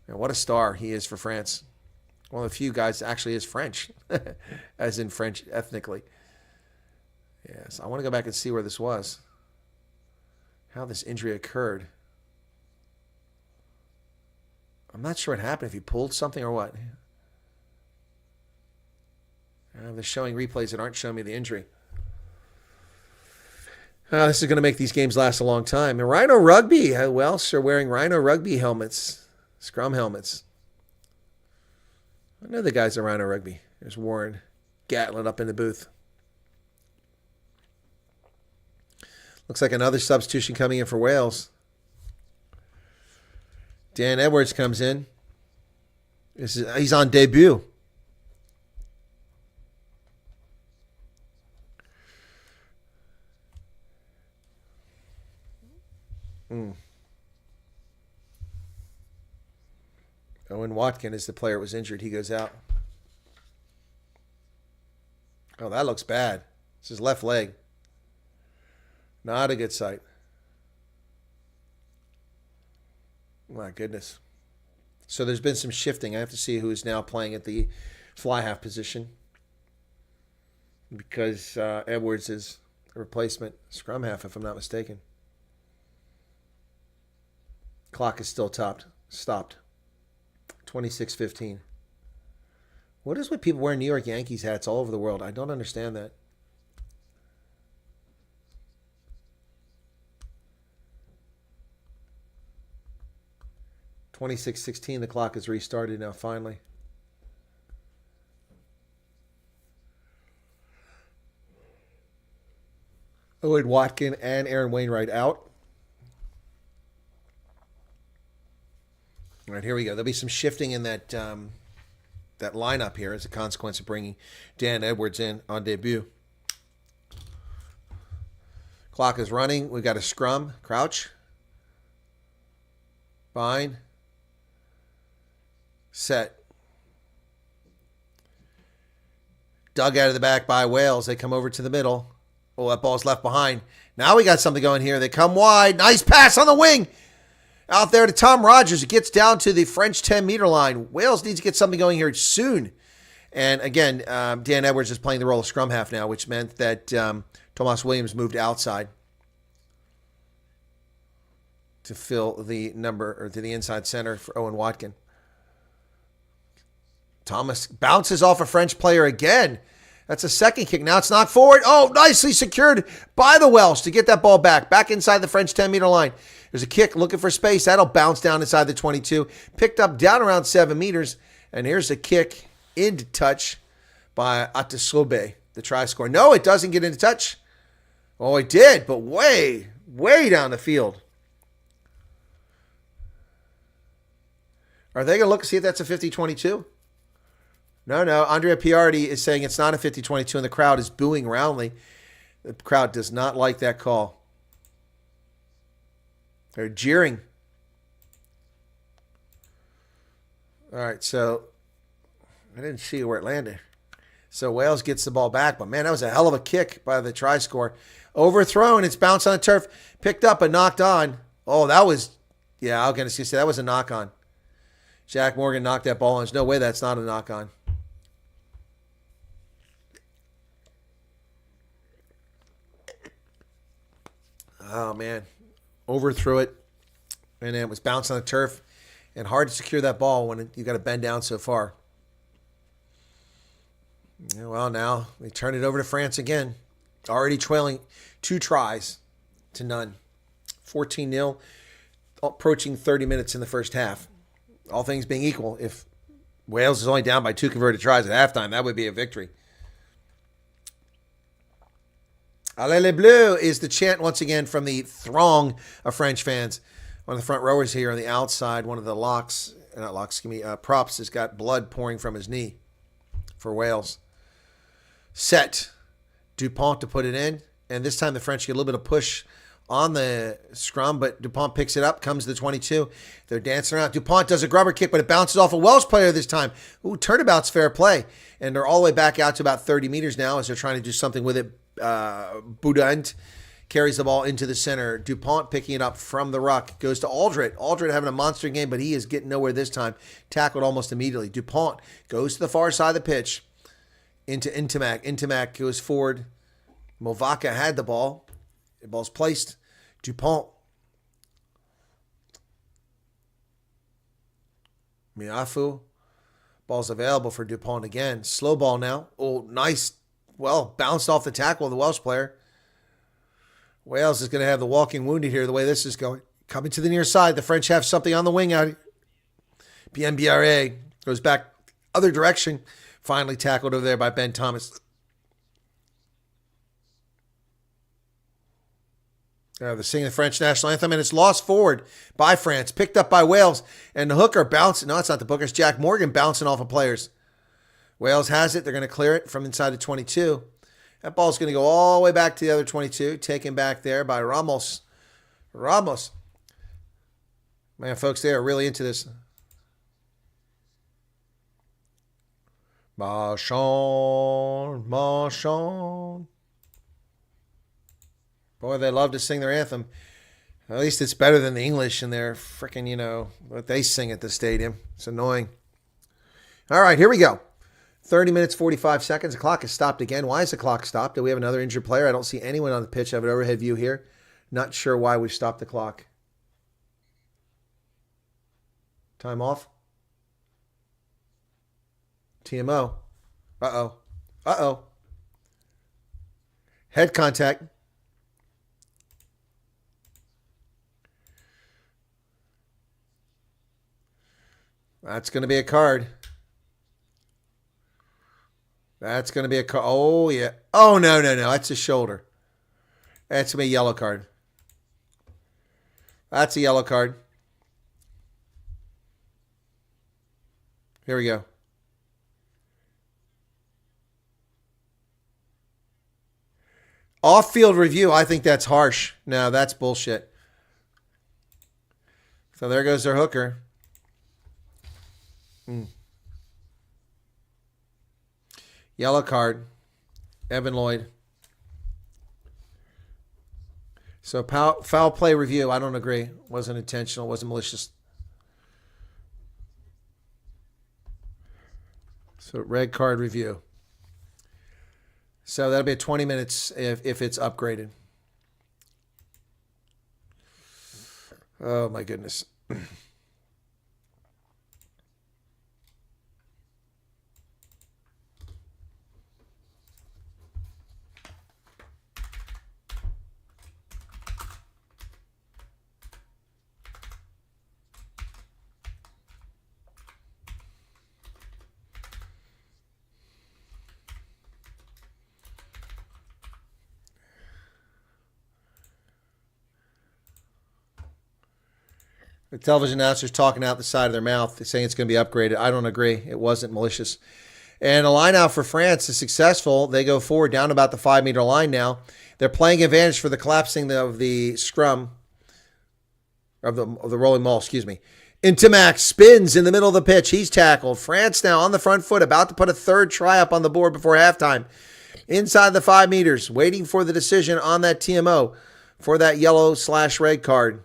And what a star he is for France. One of the few guys that actually is French, as in French ethnically. Yes, I want to go back and see where this was, how this injury occurred. I'm not sure what happened, if he pulled something or what. They're showing replays that aren't showing me the injury. This is going to make these games last a long time. And Rhino Rugby, Welsh are wearing Rhino Rugby helmets, scrum helmets. I know the guys at Rhino Rugby. There's Warren Gatlin up in the booth. Looks like another substitution coming in for Wales. Dan Edwards comes in. He's on debut. Owen Watkin is the player that was injured. He goes out. Oh, that looks bad. It's his left leg. Not a good sight. My goodness. So there's been some shifting. I have to see who is now playing at the fly half position, because Edwards is a replacement scrum half, if I'm not mistaken. Clock is still stopped. Stopped. 26-15. What is with people wearing New York Yankees hats all over the world? I don't understand that. (26-16). The clock is restarted now. Finally. Owen Watkin and Aaron Wainwright out. All right, here we go. There'll be some shifting in that that lineup here as a consequence of bringing Dan Edwards in on debut. Clock is running. We've got a scrum. Crouch. Bind. Set. Dug out of the back by Wales. They come over to the middle. Oh, that ball's left behind. Now we got something going here. They come wide. Nice pass on the wing. Out there to Tom Rogers. It gets down to the French 10-meter line. Wales needs to get something going here soon. And again, Dan Edwards is playing the role of scrum half now, which meant that Tomas Williams moved outside to fill the number, or to the inside center for Owen Watkin. Thomas bounces off a French player again. That's a second kick. Now it's knocked forward. Oh, nicely secured by the Welsh to get that ball back. Back inside the French 10-meter line. There's a kick looking for space. That'll bounce down inside the 22. Picked up down around 7 meters. And here's a kick into touch by Atasobe, the try scorer. No, it doesn't get into touch. Oh, it did, but way, way down the field. Are they going to look and see if that's a 50-22? No. Andrea Piardi is saying it's not a 50-22, and the crowd is booing roundly. The crowd does not like that call. They're jeering. All right, so I didn't see where it landed. So Wales gets the ball back, but man, that was a hell of a kick by the try scorer. Overthrown, it's bounced on the turf, picked up and knocked on. Oh, that was, yeah, I was going to say that was a knock on. Jack Morgan knocked that ball on. There's no way that's not a knock on. Oh, man. Overthrew it, and it was bounced on the turf, and hard to secure that ball when you got to bend down so far. Yeah, well, now they turn it over to France again. Already trailing 2 tries to none. 14-0, approaching 30 minutes in the first half. All things being equal, if Wales is only down by 2 converted tries at halftime, that would be a victory. Allez les Bleus is the chant once again from the throng of French fans. One of the front rowers here on the outside, one of the props has got blood pouring from his knee for Wales. Set. Dupont to put it in. And this time the French get a little bit of push on the scrum, but Dupont picks it up, comes to the 22. They're dancing around. Dupont does a grubber kick, but it bounces off a Welsh player this time. Ooh, turnabout's fair play. And they're all the way back out to about 30 meters now as they're trying to do something with it. Boudin carries the ball into the center. Dupont picking it up from the ruck. Goes to Aldred. Aldred having a monster game, but he is getting nowhere this time. Tackled almost immediately. Dupont goes to the far side of the pitch. Into Intimac. Intimac goes forward. Movaka had the ball. The ball's placed. Dupont. Miafu. Ball's available for Dupont again. Slow ball now. Oh, nice. Well, bounced off the tackle of the Welsh player. Wales is going to have the walking wounded here the way this is going. Coming to the near side. The French have something on the wing out. BNBRA goes back other direction. Finally tackled over there by Ben Thomas. They're singing the French national anthem, and it's lost forward by France. Picked up by Wales. And the hooker bouncing. No, it's not the booker. It's Jack Morgan bouncing off of players. Wales has it. They're going to clear it from inside the 22. That ball's going to go all the way back to the other 22. Taken back there by Ramos. Ramos. Man, folks, they are really into this. Marchand, Marchand. Boy, they love to sing their anthem. At least it's better than the English and their freaking, what they sing at the stadium. It's annoying. All right, here we go. 30 minutes, 45 seconds. The clock has stopped again. Why is the clock stopped? Do we have another injured player? I don't see anyone on the pitch. I have an overhead view here. Not sure why we've stopped the clock. Time off. TMO. Uh-oh. Uh-oh. Head contact. That's going to be a card. That's going to be a card. Oh, yeah. Oh, no. That's a shoulder. That's going to be a yellow card. That's a yellow card. Here we go. Off-field review, I think that's harsh. No, that's bullshit. So there goes their hooker. Yellow card. Evan Lloyd. So foul play review, I don't agree. Wasn't intentional, wasn't malicious. So red card review. So that'll be 20 minutes if it's upgraded. Oh, my goodness. The television announcer's talking out the side of their mouth, saying it's going to be upgraded. I don't agree. It wasn't malicious. And a line out for France is successful. They go forward down about the 5-meter line now. They're playing advantage for the collapsing of the scrum, of the rolling maul, excuse me. Intimac spins in the middle of the pitch. He's tackled. France now on the front foot, about to put a third try up on the board before halftime. Inside the 5 meters, waiting for the decision on that TMO for that yellow/red card.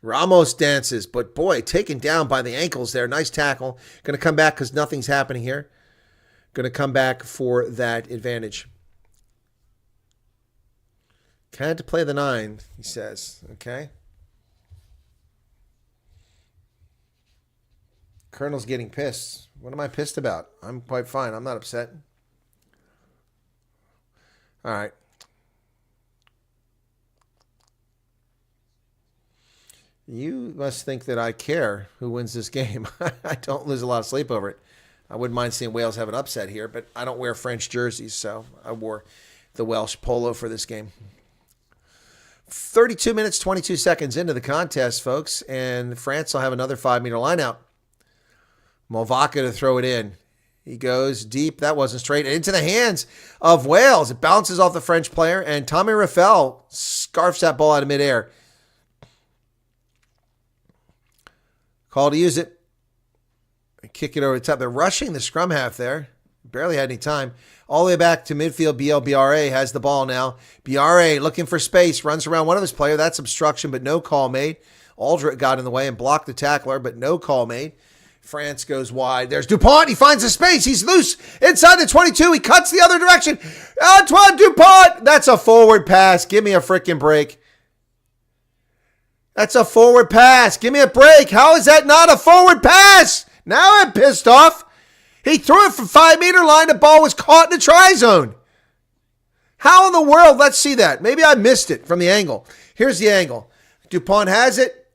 Ramos dances, but boy, taken down by the ankles there. Nice tackle. Going to come back because nothing's happening here. Going to come back for that advantage. Can't play the 9, he says. Okay. Colonel's getting pissed. What am I pissed about? I'm quite fine. I'm not upset. All right. You must think that I care who wins this game. I don't lose a lot of sleep over it. I wouldn't mind seeing Wales have an upset here, but I don't wear French jerseys, so I wore the Welsh polo for this game. 32 minutes, 22 seconds into the contest, folks, and France will have another 5-meter line out. Movaka to throw it in. He goes deep. That wasn't straight. Into the hands of Wales. It bounces off the French player, and Tommy Raffel scarfs that ball out of midair. Call to use it. Kick it over the top. They're rushing the scrum half there. Barely had any time. All the way back to midfield. BRA has the ball now. BRA looking for space. Runs around one of his players. That's obstruction, but no call made. Aldrich got in the way and blocked the tackler, but no call made. France goes wide. There's Dupont. He finds a space. He's loose inside the 22. He cuts the other direction. Antoine Dupont. That's a forward pass. Give me a freaking break. That's a forward pass. Give me a break. How is that not a forward pass? Now I'm pissed off. He threw it from 5-meter line. The ball was caught in the try zone. How in the world? Let's see that. Maybe I missed it from the angle. Here's the angle. Dupont has it.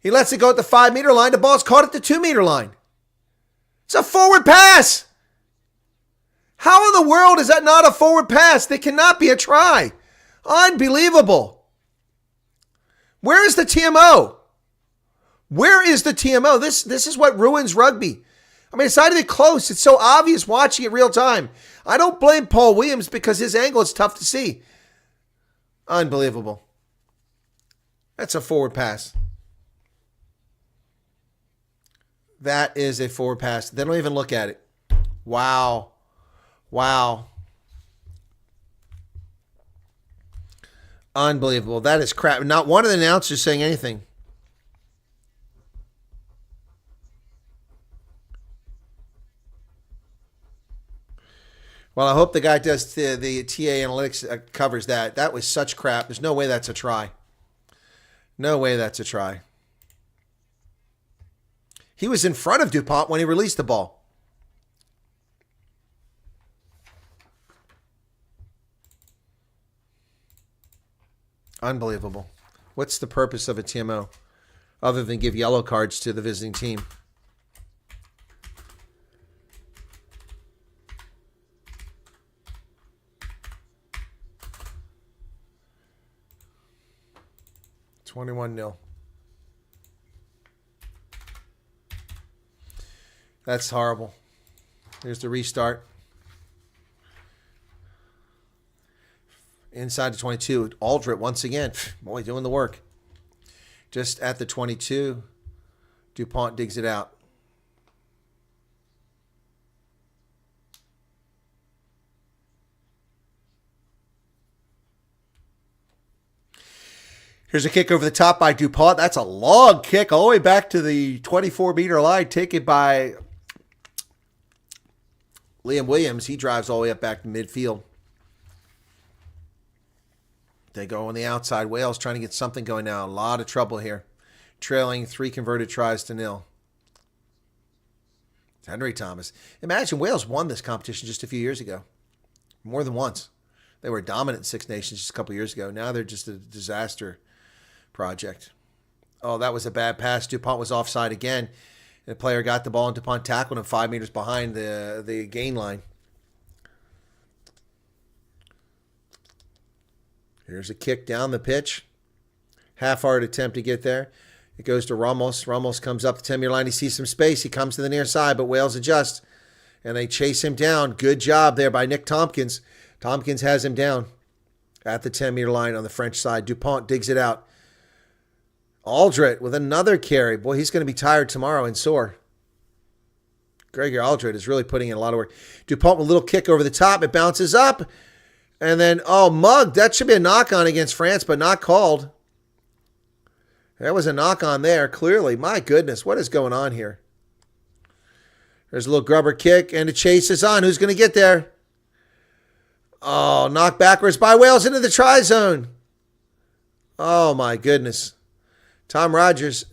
He lets it go at the 5-meter line. The ball's caught at the 2-meter line. It's a forward pass. How in the world is that not a forward pass? That cannot be a try. Unbelievable. Where is the TMO? Where is the TMO? This is what ruins rugby. I mean, it's not even close. It's so obvious watching it real time. I don't blame Paul Williams because his angle is tough to see. Unbelievable. That's a forward pass. That is a forward pass. They don't even look at it. Wow. Wow. Unbelievable. That is crap. Not one of the announcers saying anything. Well, I hope the guy does the TA analytics covers that. That was such crap. There's no way that's a try. No way that's a try. He was in front of DuPont when he released the ball. Unbelievable. What's the purpose of a TMO other than give yellow cards to the visiting team? $21-0. That's horrible. Here's the restart. Inside the 22. Aldrit once again. Boy, doing the work. Just at the 22. DuPont digs it out. Here's a kick over the top by DuPont. That's a long kick all the way back to the 24-meter line, taken by Liam Williams. He drives all the way up back to midfield. They go on the outside. Wales trying to get something going now. A lot of trouble here. Trailing 3 converted tries to 0. Henry Thomas. Imagine Wales won this competition just a few years ago. More than once. They were dominant in Six Nations just a couple years ago. Now they're just a disaster project. Oh, that was a bad pass. DuPont was offside again. And the player got the ball, and DuPont tackled him 5 meters behind the gain line. Here's a kick down the pitch. Half-hearted attempt to get there. It goes to Ramos. Ramos comes up the 10-meter line. He sees some space. He comes to the near side, but Wales adjusts. And they chase him down. Good job there by Nick Tompkins. Tompkins has him down at the 10-meter line on the French side. DuPont digs it out. Aldrit with another carry. Boy, he's going to be tired tomorrow and sore. Gregor Aldrit is really putting in a lot of work. DuPont with a little kick over the top. It bounces up. And then, mugged. That should be a knock-on against France, but not called. There was a knock-on there, clearly. My goodness, what is going on here? There's a little grubber kick, and the chase is on. Who's going to get there? Oh, knocked backwards by Wales into the try zone. Oh, my goodness. Tom Rogers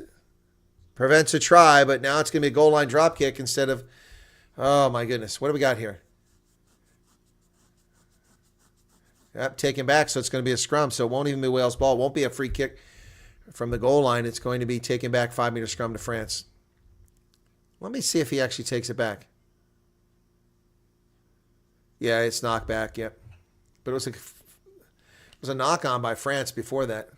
prevents a try, but now it's going to be a goal line drop kick instead of... Oh, my goodness. What do we got here? Yep, taken back, so it's going to be a scrum, so it won't even be Wales' ball. It won't be a free kick from the goal line. It's going to be taken back 5-meter scrum to France. Let me see if he actually takes it back. Yeah, it's knocked back, yep. But it was a knock-on by France before that.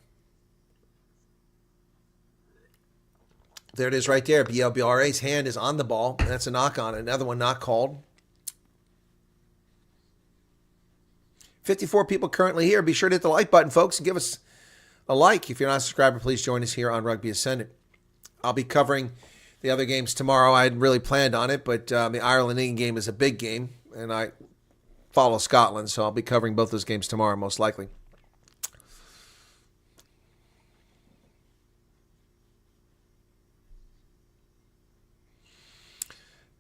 There it is right there. BLBRA's hand is on the ball. That's a knock-on. Another one not called. 54 people currently here. Be sure to hit the like button, folks, and give us a like. If you're not a subscriber, please join us here on Rugby Ascendant. I'll be covering the other games tomorrow. I hadn't really planned on it, but the Ireland-England game is a big game, and I follow Scotland, so I'll be covering both those games tomorrow, most likely.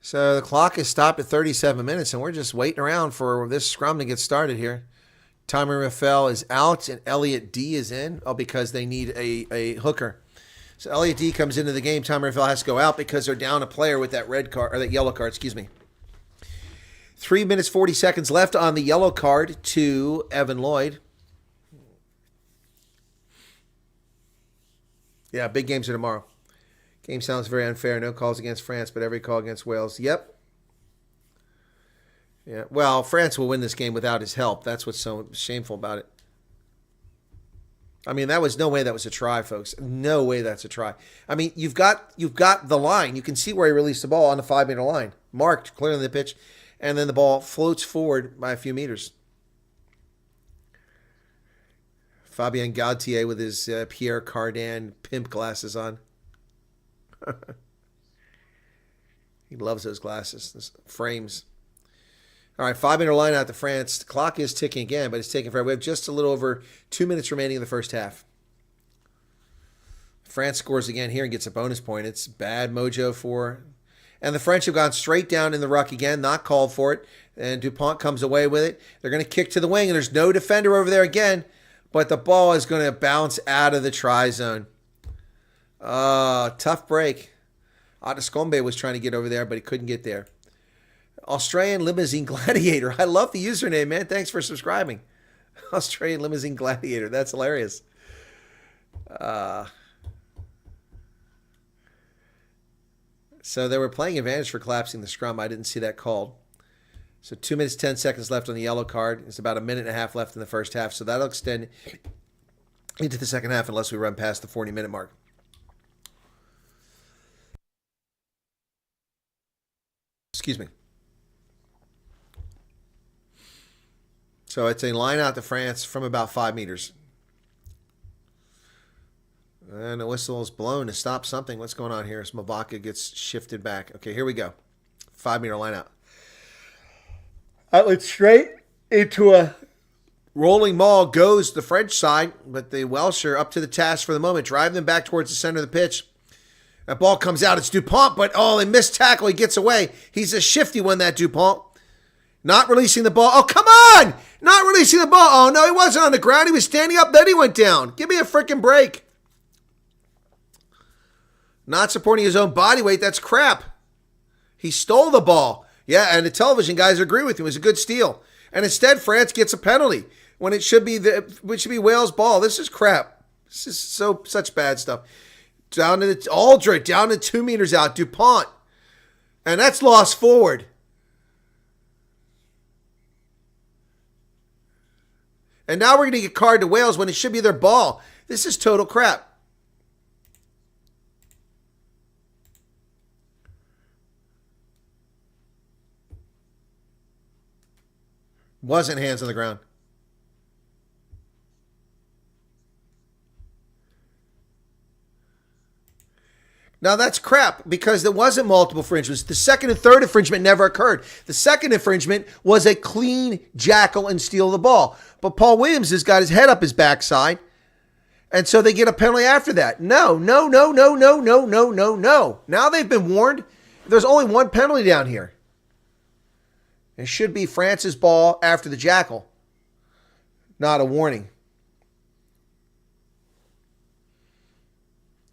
So the clock is stopped at 37 minutes, and we're just waiting around for this scrum to get started here. Tommy Raffel is out, and Elliot D is in. Oh, because they need a hooker. So Elliot D comes into the game. Tommy Raffel has to go out because they're down a player with that red card, or that yellow card, excuse me. 3 minutes, 40 seconds left on the yellow card to Evan Lloyd. Yeah, big games are tomorrow. Game sounds very unfair. No calls against France, but every call against Wales. Yep. Yeah. Well, France will win this game without his help. That's what's so shameful about it. I mean, that was no way that was a try, folks. No way that's a try. I mean, you've got the line. You can see where he released the ball on the 5-meter line, marked clearly the pitch, and then the ball floats forward by a few meters. Fabien Gaultier with his Pierre Cardin pimp glasses on. He loves those glasses, those frames. All right, 5-meter line out to France. The clock is ticking again, but it's taking forever. We have just a little over 2 minutes remaining in the first half. France scores again here and gets a bonus point. It's bad mojo for... And the French have gone straight down in the ruck again, not called for it. And DuPont comes away with it. They're going to kick to the wing, and there's no defender over there again. But the ball is going to bounce out of the try zone. Tough break. Atascombe was trying to get over there, but he couldn't get there. Australian Limousine Gladiator. I love the username, man. Thanks for subscribing. Australian Limousine Gladiator. That's hilarious. So they were playing advantage for collapsing the scrum. I didn't see that called. So 2 minutes, 10 seconds left on the yellow card. It's about a minute and a half left in the first half. So that'll extend into the second half unless we run past the 40-minute mark. Excuse me. So it's a line out to France from about 5 meters. And the whistle is blown to stop something. What's going on here? As Mavaka gets shifted back. Okay, here we go. 5-meter line out. Outlet straight into a rolling maul goes the French side, but the Welsh are up to the task for the moment, driving them back towards the center of the pitch. That ball comes out. It's Dupont, but they missed tackle. He gets away. He's a shifty one, that Dupont. Not releasing the ball. Oh, come on! Not releasing the ball. Oh, no, he wasn't on the ground. He was standing up, then he went down. Give me a freaking break. Not supporting his own body weight. That's crap. He stole the ball. Yeah, and the television guys agree with him. It was a good steal. And instead, France gets a penalty when it should be Wales' ball. This is crap. This is such bad stuff. Down to the Aldred, down to 2 meters out. Dupont. And that's lost forward. And now we're going to get carded to Wales when it should be their ball. This is total crap. Wasn't hands on the ground. Now that's crap because there wasn't multiple infringements. The second and third infringement never occurred. The second infringement was a clean jackal and steal the ball. But Paul Williams has got his head up his backside. And so they get a penalty after that. No. Now they've been warned. There's only one penalty down here. It should be France's ball after the jackal. Not a warning.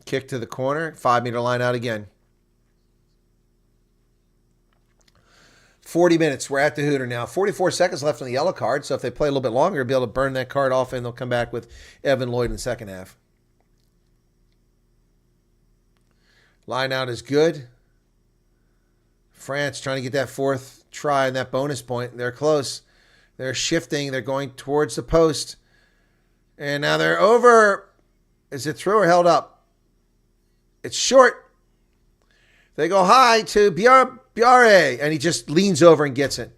Kick to the corner. 5-meter line out again. 40 minutes. We're at the Hooter now. 44 seconds left on the yellow card. So if they play a little bit longer, they'll be able to burn that card off and they'll come back with Evan Lloyd in the second half. Line out is good. France trying to get that fourth try and that bonus point. They're close. They're shifting. They're going towards the post. And now they're over. Is it through or held up? It's short. They go high to Biarre, and he just leans over and gets it.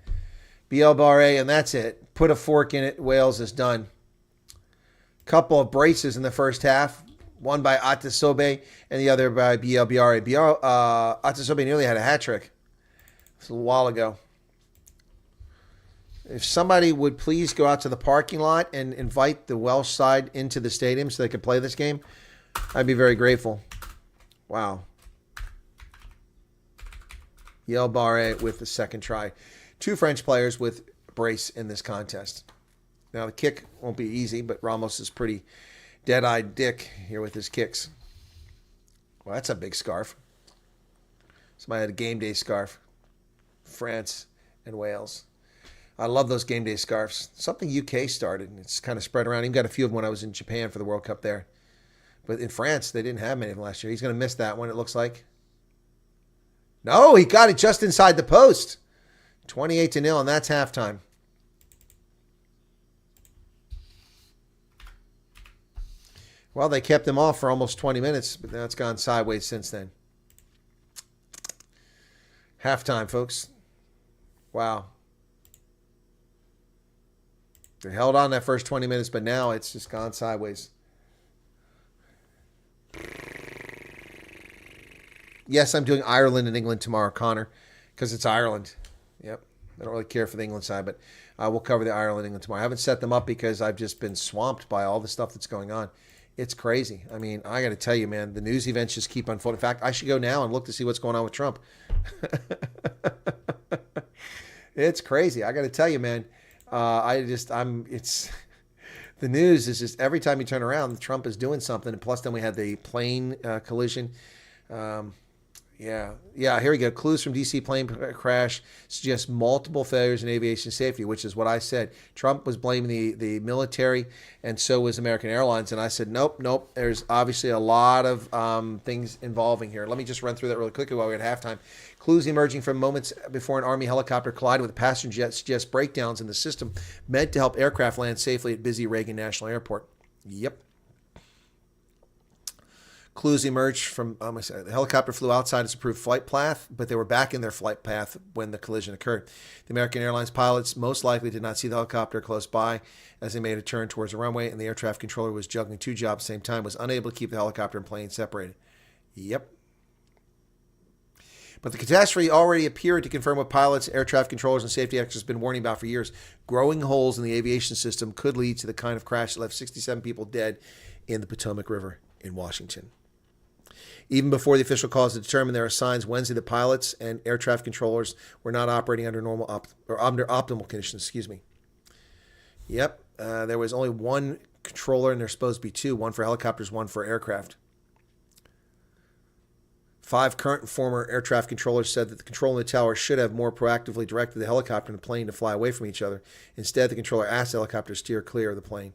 Biarre, and that's it. Put a fork in it. Wales is done. Couple of braces in the first half. One by Atasobe and the other by Biarre. Atasobe nearly had a hat trick. It's a little while ago. If somebody would please go out to the parking lot and invite the Welsh side into the stadium so they could play this game, I'd be very grateful. Wow. Yel Barre with the second try. 2 French players with brace in this contest. Now the kick won't be easy, but Ramos is pretty dead-eyed dick here with his kicks. Well, that's a big scarf. Somebody had a game day scarf. France and Wales. I love those game day scarves. Something UK started. It's kind of spread around. Even got a few of them when I was in Japan for the World Cup there. But in France, they didn't have many of them last year. He's going to miss that one, it looks like. No, he got it just inside the post. 28-0, and that's halftime. Well, they kept him off for almost 20 minutes, but that's gone sideways since then. Halftime, folks. Wow. They held on that first 20 minutes, but now it's just gone sideways. Yes, I'm doing Ireland and England tomorrow, Connor, because it's Ireland. Yep. I don't really care for the England side, but we'll cover the Ireland and England tomorrow. I haven't set them up because I've just been swamped by all the stuff that's going on. It's crazy. I mean, I got to tell you, man, the news events just keep unfolding. In fact, I should go now and look to see what's going on with Trump. It's crazy. I got to tell you, man. The news is just every time you turn around, Trump is doing something. And plus, then we had the plane collision. Um, yeah. Here we go. Clues from D.C. plane crash suggest multiple failures in aviation safety, which is what I said. Trump was blaming the military, and so was American Airlines. And I said, nope. There's obviously a lot of things involving here. Let me just run through that really quickly while we're at halftime. Clues emerging from moments before an Army helicopter collided with a passenger jet suggest breakdowns in the system meant to help aircraft land safely at busy Reagan National Airport. Yep. Clues emerged from the helicopter flew outside its approved flight path, but they were back in their flight path when the collision occurred. The American Airlines pilots most likely did not see the helicopter close by as they made a turn towards the runway, and the air traffic controller was juggling two jobs at the same time, was unable to keep the helicopter and plane separated. Yep. But the catastrophe already appeared to confirm what pilots, air traffic controllers, and safety experts have been warning about for years. Growing holes in the aviation system could lead to the kind of crash that left 67 people dead in the Potomac River in Washington. Even before the official cause was determined, there are signs Wednesday that pilots and air traffic controllers were not operating under under optimal conditions. Yep, there was only one controller, and there's supposed to be two: one for helicopters, one for aircraft. 5 current and former air traffic controllers said that the control in the tower should have more proactively directed the helicopter and the plane to fly away from each other. Instead, the controller asked the helicopter to steer clear of the plane.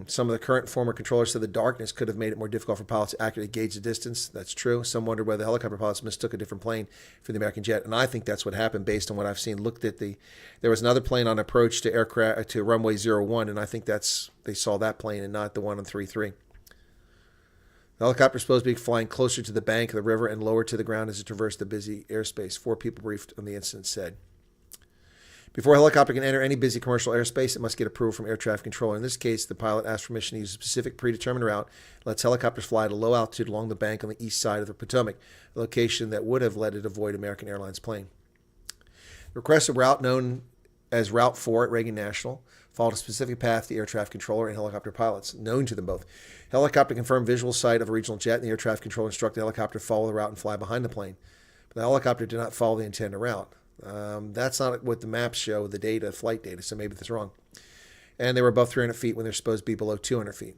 Some of the current and former controllers said the darkness could have made it more difficult for pilots to accurately gauge the distance. That's true. Some wondered whether the helicopter pilots mistook a different plane for the American jet, and I think that's what happened based on what I've seen. There was another plane on approach to runway 01, and I think they saw that plane and not the one on 33. The helicopter is supposed to be flying closer to the bank of the river and lower to the ground as it traversed the busy airspace. 4 people briefed on the incident said. Before a helicopter can enter any busy commercial airspace, it must get approval from air traffic controller. In this case, the pilot asked permission to use a specific predetermined route, lets helicopters fly at a low altitude along the bank on the east side of the Potomac, a location that would have let it avoid American Airlines plane. The requested route, known as Route 4 at Reagan National, followed a specific path to the air traffic controller and helicopter pilots, known to them both. Helicopter confirmed visual sight of a regional jet, and the air traffic controller instructed the helicopter to follow the route and fly behind the plane. But the helicopter did not follow the intended route. That's not what the maps show, the data, flight data, so maybe that's wrong. And they were above 300 feet when they're supposed to be below 200 feet.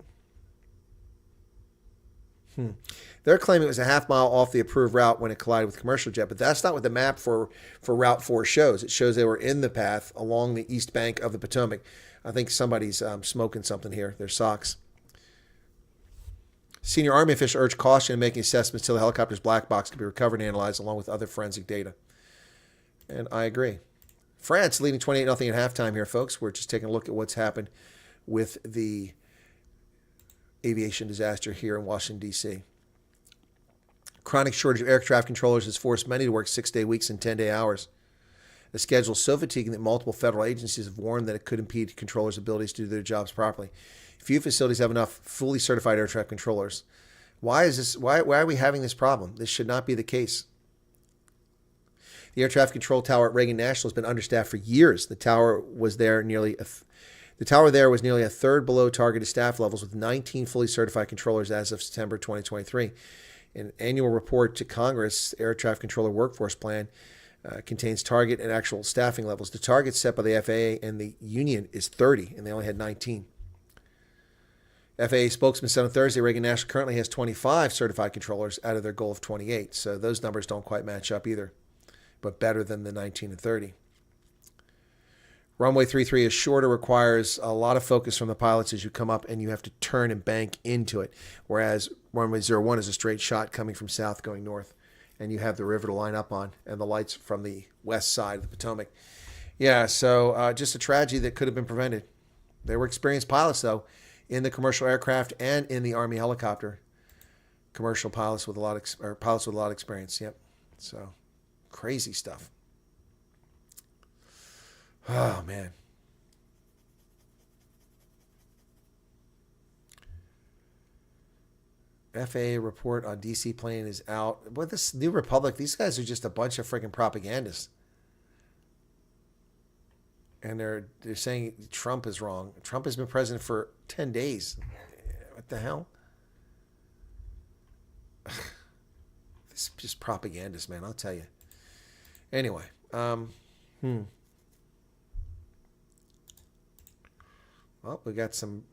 They're claiming it was a half mile off the approved route when it collided with a commercial jet, but that's not what the map for Route 4 shows. It shows they were in the path along the east bank of the Potomac. I think somebody's smoking something here, their socks. Senior Army official urged caution in making assessments until the helicopter's black box could be recovered and analyzed along with other forensic data. And I agree. France leading 28-0 at halftime here, folks. We're just taking a look at what's happened with the aviation disaster here in Washington, D.C. Chronic shortage of air traffic controllers has forced many to work 6-day weeks and 10-day hours. A schedule so fatiguing that multiple federal agencies have warned that it could impede controllers' abilities to do their jobs properly. Few facilities have enough fully certified air traffic controllers. Why is this? Why are we having this problem? This should not be the case. The air traffic control tower at Reagan National has been understaffed for years. The tower was nearly a third below targeted staff levels, with 19 fully certified controllers as of September 2023. An annual report to Congress, the Air Traffic Controller Workforce Plan, contains target and actual staffing levels. The target set by the FAA and the union is 30, and they only had 19. FAA spokesman said on Thursday, Reagan National currently has 25 certified controllers out of their goal of 28. So those numbers don't quite match up either, but better than the 19 and 30. Runway 33 is shorter, requires a lot of focus from the pilots as you come up, and you have to turn and bank into it, whereas runway 01 is a straight shot coming from south going north, and you have the river to line up on and the lights from the west side of the Potomac. Yeah, so just a tragedy that could have been prevented. They were experienced pilots, though, in the commercial aircraft and in the Army helicopter. Commercial pilots with a lot of experience. Yep. So crazy stuff. Oh man. FAA report on DC plane is out. What this New Republic? These guys are just a bunch of freaking propagandists. And they're saying Trump is wrong. Trump has been president for 10 days. What the hell? This is just propagandist, man. I'll tell you. Anyway, Well, we got some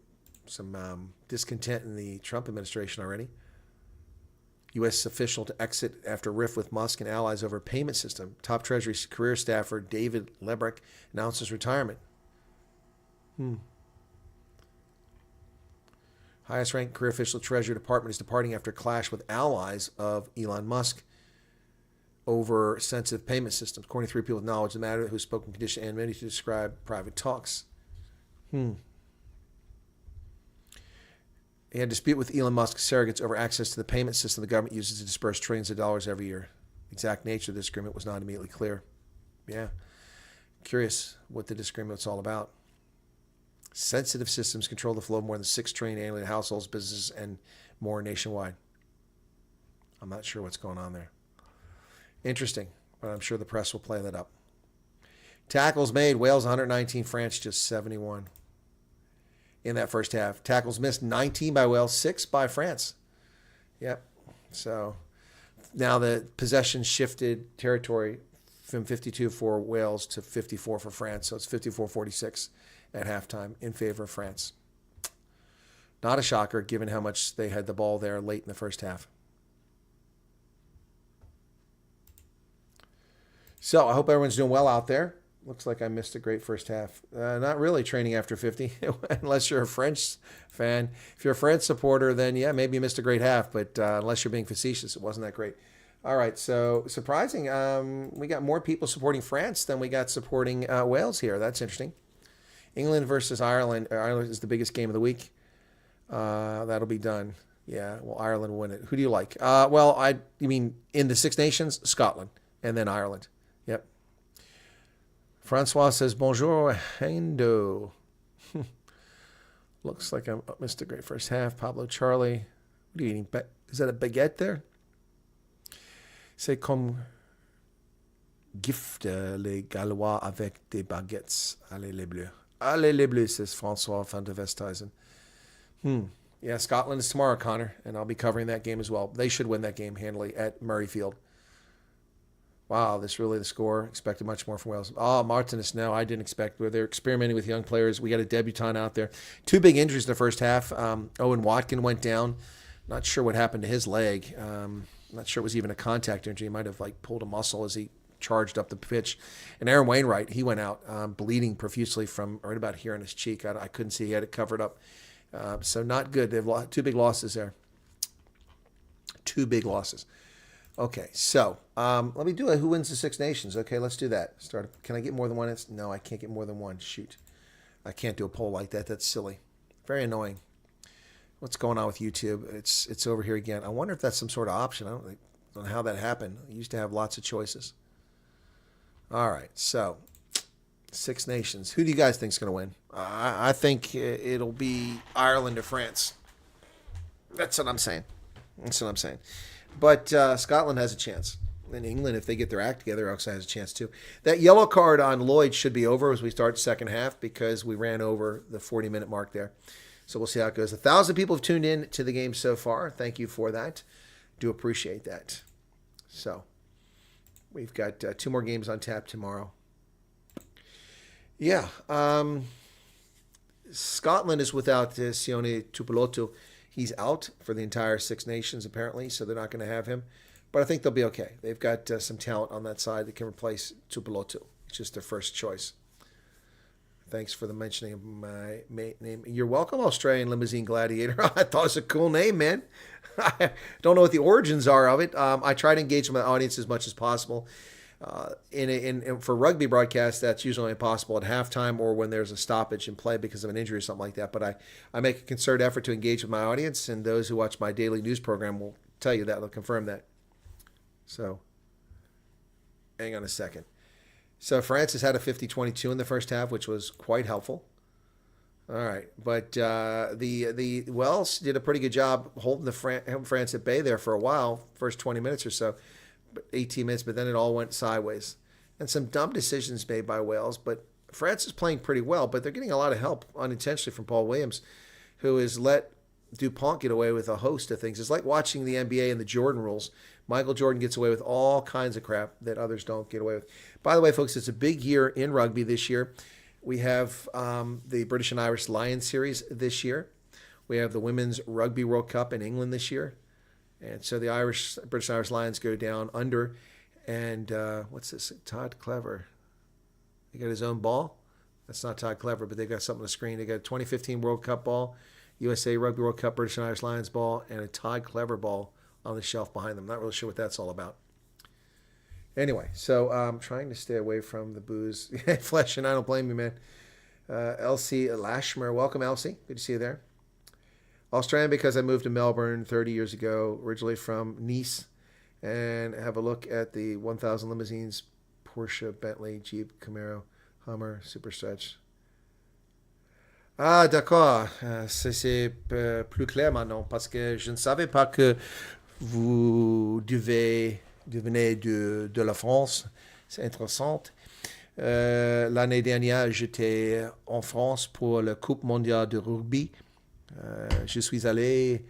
discontent in the Trump administration already. U.S. official to exit after rift with Musk and allies over payment system. Top Treasury career staffer David Lebrick announces retirement. Highest ranked career official Treasury Department is departing after clash with allies of Elon Musk over sensitive payment systems. According to 3 people with knowledge of the matter who spoke in condition and many to describe private talks. He had a dispute with Elon Musk's surrogates over access to the payment system the government uses to disperse trillions of dollars every year. The exact nature of this agreement was not immediately clear. Yeah. Curious what the disagreement was all about. Sensitive systems control the flow of more than $6 trillion annually to households, businesses, and more nationwide. I'm not sure what's going on there. Interesting, but I'm sure the press will play that up. Tackles made, Wales 119, France just 71 in that first half. Tackles missed, 19 by Wales, 6 by France. Yep. So now the possession shifted territory from 52 for Wales to 54 for France. So it's 54-46 at halftime in favor of France. Not a shocker given how much they had the ball there late in the first half. So I hope everyone's doing well out there. Looks like I missed a great first half. Not really training after 50, unless you're a French fan. If you're a French supporter, then yeah, maybe you missed a great half. But unless you're being facetious, it wasn't that great. All right, so surprising. We got more people supporting France than we got supporting Wales here. That's interesting. England versus Ireland. Ireland is the biggest game of the week. That'll be done. Yeah, well, Ireland will win it. Who do you like? You mean in the Six Nations? Scotland, and then Ireland. Yep. Francois says, bonjour, Hendo. Looks like I missed a great first half. Pablo Charlie. What are you eating? Is that a baguette there? C'est comme gift les Gallois avec des baguettes. Allez les bleus. Allez les bleus, says Francois van der Westhuizen. Yeah, Scotland is tomorrow, Connor, and I'll be covering that game as well. They should win that game handily at Murrayfield. Wow, this really the score. Expected much more from Wales. Oh, Martinez, no, I didn't expect. They're experimenting with young players. We got a debutant out there. 2 big injuries in the first half. Owen Watkin went down. Not sure what happened to his leg. Not sure it was even a contact injury. He might have pulled a muscle as he charged up the pitch. And Aaron Wainwright, he went out bleeding profusely from right about here in his cheek. I couldn't see. He had it covered up. So not good. They've lost 2 big losses there. 2 big losses. Okay, so let me do a Who Wins the Six Nations. Okay, let's do that. Can I get more than one? No, I can't get more than one. Shoot. I can't do a poll like that. That's silly. Very annoying. What's going on with YouTube? It's over here again. I wonder if that's some sort of option. I don't know how that happened. I used to have lots of choices. All right, so Six Nations. Who do you guys think is going to win? I think it'll be Ireland or France. That's what I'm saying. But Scotland has a chance. And England, if they get their act together, also has a chance too. That yellow card on Lloyd should be over as we start second half because we ran over the 40-minute mark there. So we'll see how it goes. 1,000 people have tuned in to the game so far. Thank you for that. Do appreciate that. So we've got 2 more games on tap tomorrow. Yeah. Scotland is without Sione Tupulotu. He's out for the entire Six Nations, apparently, so they're not going to have him. But I think they'll be okay. They've got some talent on that side that can replace Tupulotu. It's just their first choice. Thanks for the mentioning of my name. You're welcome, Australian Limousine Gladiator. I thought it was a cool name, man. I don't know what the origins are of it. I try to engage with my audience as much as possible. For rugby broadcasts, that's usually impossible at halftime or when there's a stoppage in play because of an injury or something like that. But I make a concerted effort to engage with my audience, and those who watch my daily news program will tell you that. They'll confirm that. So, hang on a second. So, France has had a 50-22 in the first half, which was quite helpful. All right. But the Welsh did a pretty good job holding France at bay there for a while, first 20 minutes or so. 18 minutes, but then it all went sideways. And some dumb decisions made by Wales, but France is playing pretty well, but they're getting a lot of help unintentionally from Paul Williams, who has let DuPont get away with a host of things. It's like watching the NBA and the Jordan rules. Michael Jordan gets away with all kinds of crap that others don't get away with. By the way, folks, it's a big year in rugby this year. We have the British and Irish Lions series this year. We have the Women's Rugby World Cup in England this year. And so the British and Irish Lions go down under. And what's this? Todd Clever. He got his own ball. That's not Todd Clever, but they got something on the screen. They got a 2015 World Cup ball, USA Rugby World Cup, British and Irish Lions ball, and a Todd Clever ball on the shelf behind them. Not really sure what that's all about. Anyway, so I'm trying to stay away from the booze. Flesh, and I don't blame you, man. Elsie Lashmer. Welcome, Elsie. Good to see you there. Australian because I moved to Melbourne 30 years ago, originally from Nice, and have a look at the 1000 limousines, Porsche, Bentley, Jeep, Camaro, Hummer, Super Stretch. Ah, d'accord. C'est plus clair maintenant parce que je ne savais pas que vous devenez de la France. C'est intéressant. L'année dernière, j'étais en France pour la Coupe mondiale de rugby. Je suis allé,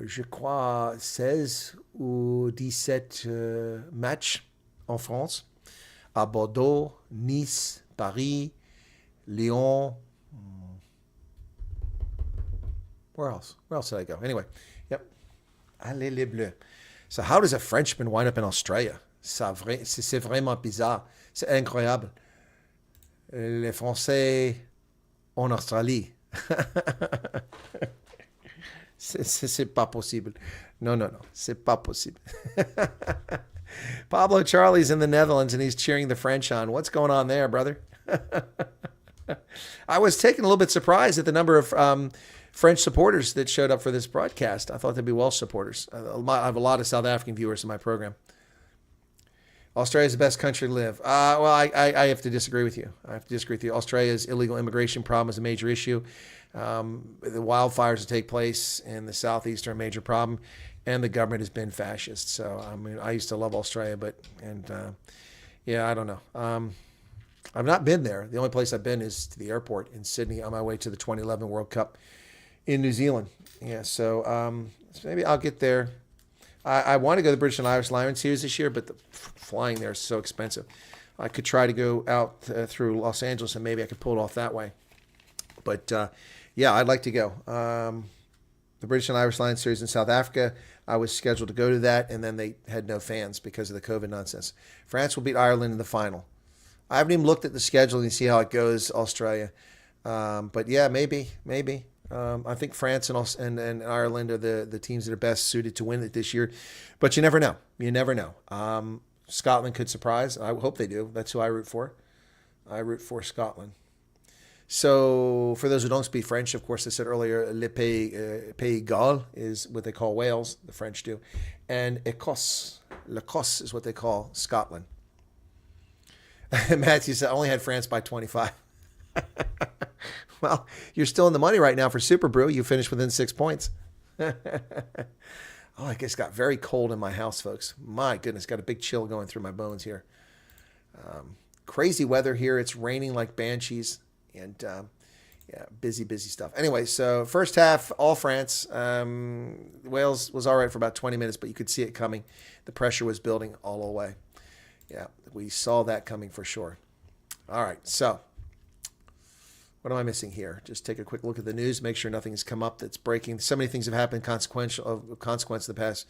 je crois, 16 ou 17 matchs en France, à Bordeaux, Nice, Paris, Lyon. Where else? Where else did I go? Anyway, yep. Allez les Bleus. So how does a Frenchman wind up in Australia? C'est vraiment bizarre. C'est incroyable. Les Français en Australie. c'est pas possible. No. C'est pas possible. Pablo Charlie's in the Netherlands and he's cheering the French on. What's going on there, brother? I was taken a little bit surprised at the number of French supporters that showed up for this broadcast. I thought there'd be Welsh supporters. I have a lot of South African viewers in my program. Australia's the best country to live. Well, I have to disagree with you. Australia's illegal immigration problem is a major issue. The wildfires that take place in the southeast are a major problem, and the government has been fascist. So, I mean, I used to love Australia, yeah, I don't know. I've not been there. The only place I've been is to the airport in Sydney on my way to the 2011 World Cup in New Zealand. Yeah, so maybe I'll get there. I want to go to the British and Irish Lions series this year, but the flying there is so expensive. I could try to go out through Los Angeles, and maybe I could pull it off that way. But, yeah, I'd like to go. The British and Irish Lions series in South Africa, I was scheduled to go to that, and then they had no fans because of the COVID nonsense. France will beat Ireland in the final. I haven't even looked at the schedule and see how it goes, Australia. But, yeah, maybe. I think France and Ireland are the teams that are best suited to win it this year. But you never know. Scotland could surprise. I hope they do. That's who I root for. I root for Scotland. So for those who don't speak French, of course, I said earlier, Le Pays Galles is what they call Wales. The French do. And l'Écosse is what they call Scotland. Matthew said, I only had France by 25. Well, you're still in the money right now for Super Brew. You finished within 6 points. Oh, I guess it got very cold in my house, folks. My goodness, got a big chill going through my bones here. Crazy weather here. It's raining like banshees. And, yeah, busy stuff. Anyway, so first half, all France. Wales was all right for about 20 minutes, but you could see it coming. The pressure was building all the way. Yeah, we saw that coming for sure. All right, so what am I missing here? Just take a quick look at the news, make sure nothing's come up that's breaking. So many things have happened consequence the past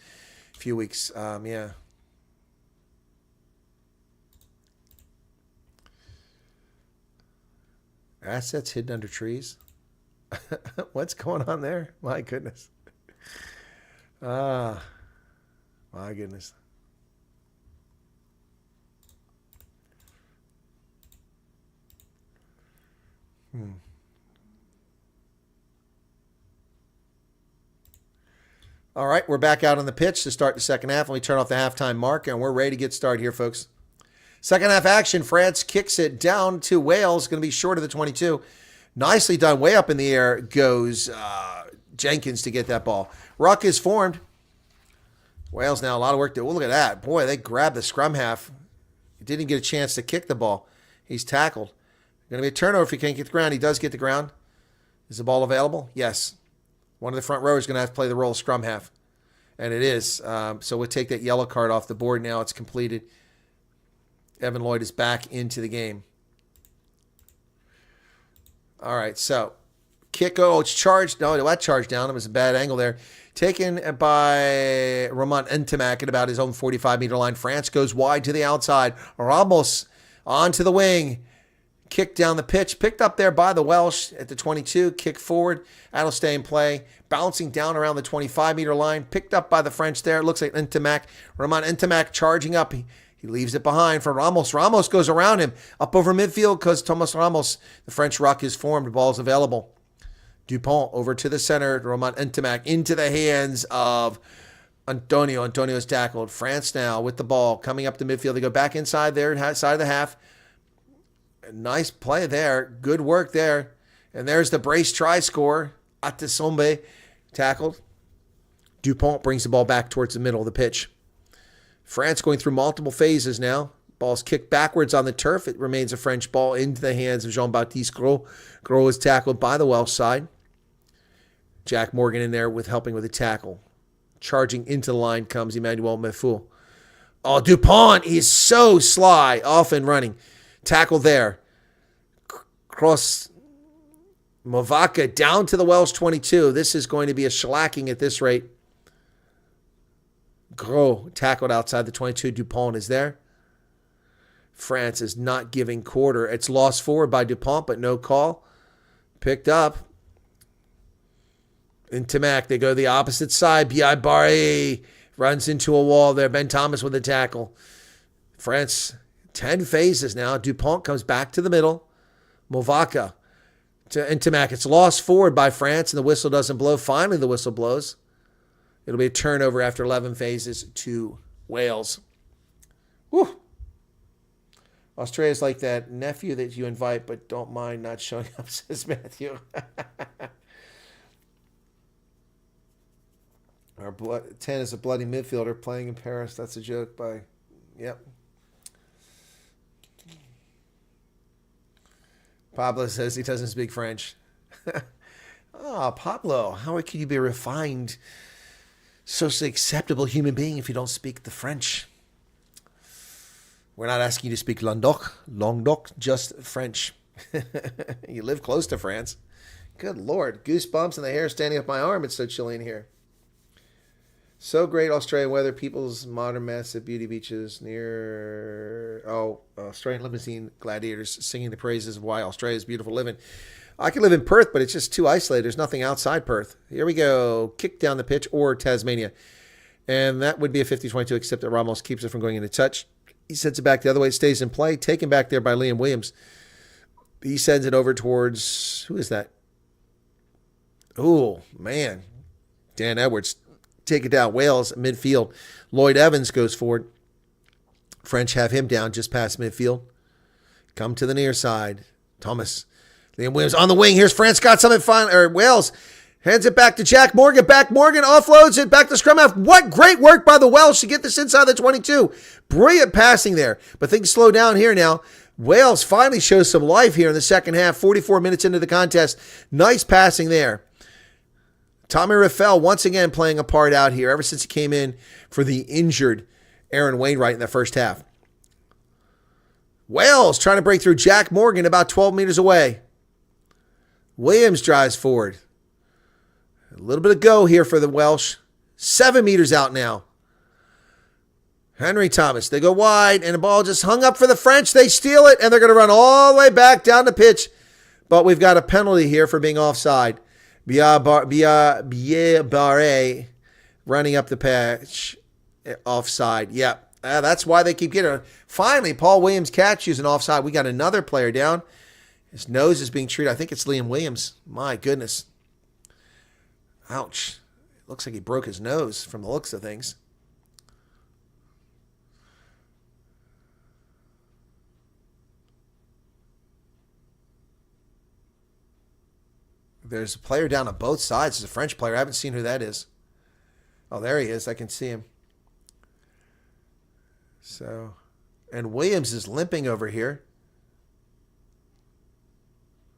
few weeks. Yeah. Assets hidden under trees. What's going on there? My goodness. My goodness. All right, we're back out on the pitch to start the second half. Let me turn off the halftime marker, and we're ready to get started here, folks. Second half action. France kicks it down to Wales. Going to be short of the 22. Nicely done. Way up in the air goes Jenkins to get that ball. Ruck is formed. Wales now a lot of work to do. Oh, look at that. Boy, they grabbed the scrum half. He didn't get a chance to kick the ball. He's tackled. Going to be a turnover if he can't get the ground. He does get the ground. Is the ball available? Yes. One of the front rowers is going to have to play the role of scrum half. And it is. So we'll take that yellow card off the board now. It's completed. Evan Lloyd is back into the game. All right, so kick. Oh, it's charged. No, that charged down. It was a bad angle there. Taken by Roman Ntimak at about his own 45-meter line. France goes wide to the outside. Ramos onto the wing. Kick down the pitch. Picked up there by the Welsh at the 22. Kick forward. That'll stay in play. Bouncing down around the 25-meter line. Picked up by the French there. It looks like Ntimak. Roman Ntimak charging up. He leaves it behind for Ramos. Ramos goes around him. Up over midfield because Thomas Ramos. The French ruck is formed. The ball's available. Dupont over to the center. Roman Ntimak into the hands of Antonio. Antonio's tackled. France now with the ball coming up the midfield. They go back inside their side of the half. Nice play there. Good work there. And there's the brace try score. Atisombe tackled. Dupont brings the ball back towards the middle of the pitch. France going through multiple phases now. Ball's kicked backwards on the turf. It remains a French ball into the hands of Jean-Baptiste Gros. Gros is tackled by the Welsh side. Jack Morgan in there with helping with the tackle. Charging into the line comes Emmanuel Mefou. Oh, Dupont, he's so sly, off and running. Tackle there. Cross Movaka down to the Welsh 22. This is going to be a shellacking at this rate. Gros tackled outside the 22. Dupont is there. France is not giving quarter. It's lost forward by Dupont, but no call. Picked up. Ntimak, they go the opposite side. Biabare runs into a wall there. Ben Thomas with a tackle. France, 10 phases now. Dupont comes back to the middle. Movaka to Ntimak. It's lost forward by France, and the whistle doesn't blow. Finally, the whistle blows. It'll be a turnover after 11 phases to Wales. Whew. Australia's like that nephew that you invite but don't mind not showing up, says Matthew. Our 10 is a bloody midfielder playing in Paris. That's a joke by... Yep. Pablo says he doesn't speak French. Pablo, how can you be a refined, socially acceptable human being if you don't speak the French? We're not asking you to speak Languedoc, just French. You live close to France. Good Lord. Goosebumps and the hair standing up my arm. It's so chilly in here. So great Australian weather. People's modern mess at beauty beaches near... Australian limousine gladiators singing the praises of why Australia is beautiful living. I can live in Perth, but it's just too isolated. There's nothing outside Perth. Here we go. Kick down the pitch or Tasmania. And that would be a 50-22, except that Ramos keeps it from going into touch. He sends it back the other way. It stays in play. Taken back there by Liam Williams. He sends it over towards... Who is that? Oh, man. Dan Edwards. Take it down. Wales midfield. Lloyd Evans goes forward. French have him down just past midfield. Come to the near side. Thomas. Liam Williams on the wing. Here's France. Got something fine. Or Wales. Hands it back to Jack Morgan. Back Morgan offloads it back to scrum half. What great work by the Welsh to get this inside the 22. Brilliant passing there. But things slow down here now. Wales finally shows some life here in the second half. 44 minutes into the contest. Nice passing there. Tommy Raffel once again playing a part out here ever since he came in for the injured Aaron Wainwright in the first half. Wales trying to break through. Jack Morgan about 12 meters away. Williams drives forward. A little bit of go here for the Welsh. 7 meters out now. Henry Thomas. They go wide, and the ball just hung up for the French. They steal it, and they're going to run all the way back down the pitch. But we've got a penalty here for being offside. Biabare running up the pitch. Offside. Yep. That's why they keep getting it. Finally, Paul Williams catches an offside. We got another player down. His nose is being treated. I think it's Liam Williams. My goodness. Ouch. Looks like he broke his nose from the looks of things. There's a player down on both sides. There's a French player. I haven't seen who that is. Oh, there he is. I can see him. So, and Williams is limping over here.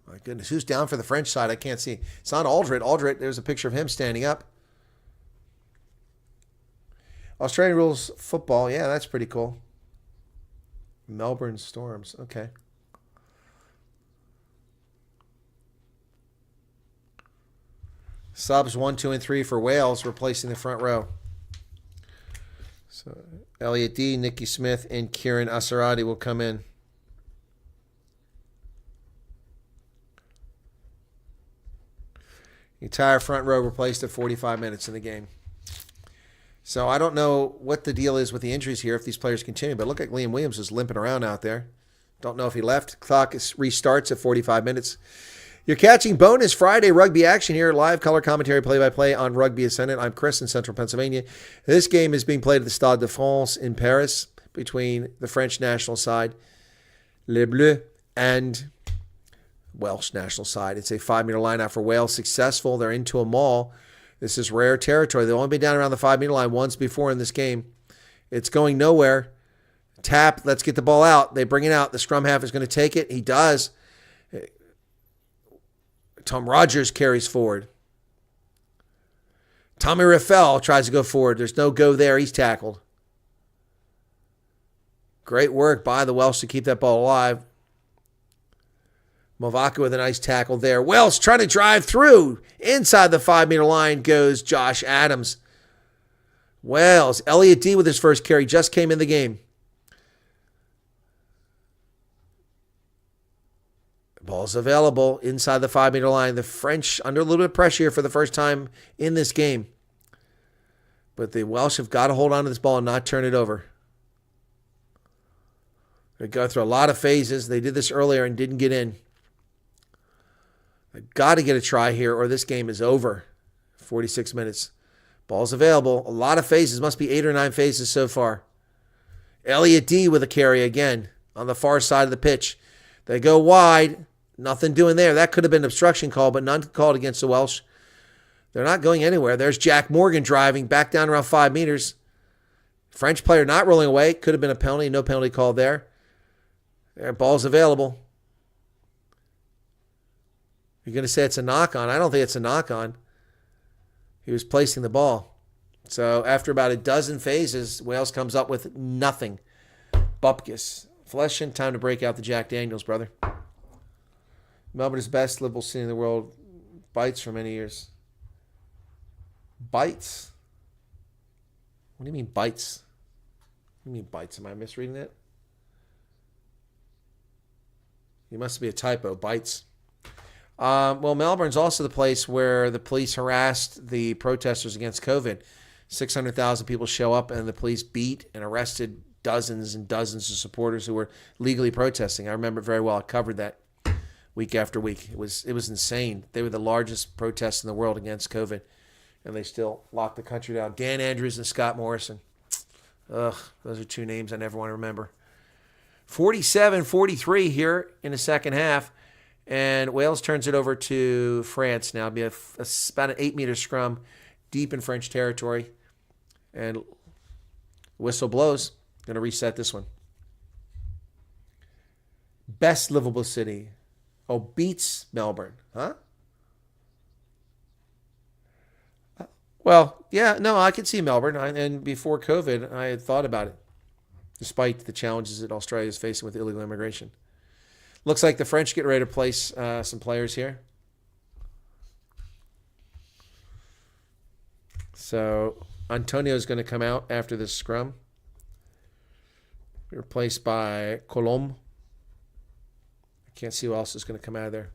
My goodness. Who's down for the French side? I can't see. It's not Aldred. Aldred, there's a picture of him standing up. Australian rules football. Yeah, that's pretty cool. Melbourne Storms. Okay. Subs 1, 2, and 3 for Wales, replacing the front row. So Elliot D, Nicky Smith, and Kieran Asarati will come in. The entire front row replaced at 45 minutes in the game. So I don't know what the deal is with the injuries here if these players continue, but look like Liam Williams is limping around out there. Don't know if he left. Clock restarts at 45 minutes. You're catching bonus Friday rugby action here. Live color commentary play-by-play on Rugby Ascendant. I'm Chris in Central Pennsylvania. This game is being played at the Stade de France in Paris between the French national side, Les Bleus, and Welsh national side. It's a 5-meter line out for Wales. Successful. They're into a maul. This is rare territory. They've only been down around the 5-meter line once before in this game. It's going nowhere. Tap. Let's get the ball out. They bring it out. The scrum half is going to take it. He does. Tom Rogers carries forward. Tommy Raffel tries to go forward. There's no go there. He's tackled. Great work by the Welsh to keep that ball alive. Movaka with a nice tackle there. Welsh trying to drive through. Inside the 5-meter line goes Josh Adams. Wales. Elliot D with his first carry just came in the game. Ball's available inside the 5-meter line. The French under a little bit of pressure here for the first time in this game. But the Welsh have got to hold on to this ball and not turn it over. They go through a lot of phases. They did this earlier and didn't get in. They've got to get a try here or this game is over. 46 minutes. Ball's available. A lot of phases. Must be 8 or 9 phases so far. Elliot D with a carry again on the far side of the pitch. They go wide. Nothing doing there. That could have been an obstruction call, but none called against the Welsh. They're not going anywhere. There's Jack Morgan driving back down around 5 meters. French player not rolling away. Could have been a penalty. No penalty called there. Ball's available. You're going to say it's a knock-on. I don't think it's a knock-on. He was placing the ball. So after about a dozen phases, Wales comes up with nothing. Bupkis. Fleschen, time to break out the Jack Daniels, brother. Melbourne's best livable city in the world. Bites for many years. Bites? What do you mean bites? What do you mean bites? Am I misreading it? It must be a typo. Bites. Well, Melbourne's also the place where the police harassed the protesters against COVID. 600,000 people show up and the police beat and arrested dozens and dozens of supporters who were legally protesting. I remember it very well. I covered that week after week. It was insane. They were the largest protests in the world against COVID, and they still locked the country down. Dan Andrews and Scott Morrison. Ugh, those are two names I never want to remember. 47-43 here in the second half, and Wales turns it over to France now. It'll be about an 8-meter scrum deep in French territory, and whistle blows. Going to reset this one. Best livable city. Oh, beats Melbourne, huh? Well, yeah, no, I could see Melbourne. And before COVID, I had thought about it, despite the challenges that Australia is facing with illegal immigration. Looks like the French get ready to place some players here. So Antonio's going to come out after this scrum. Replaced by Colombe. I can't see who else is going to come out of there.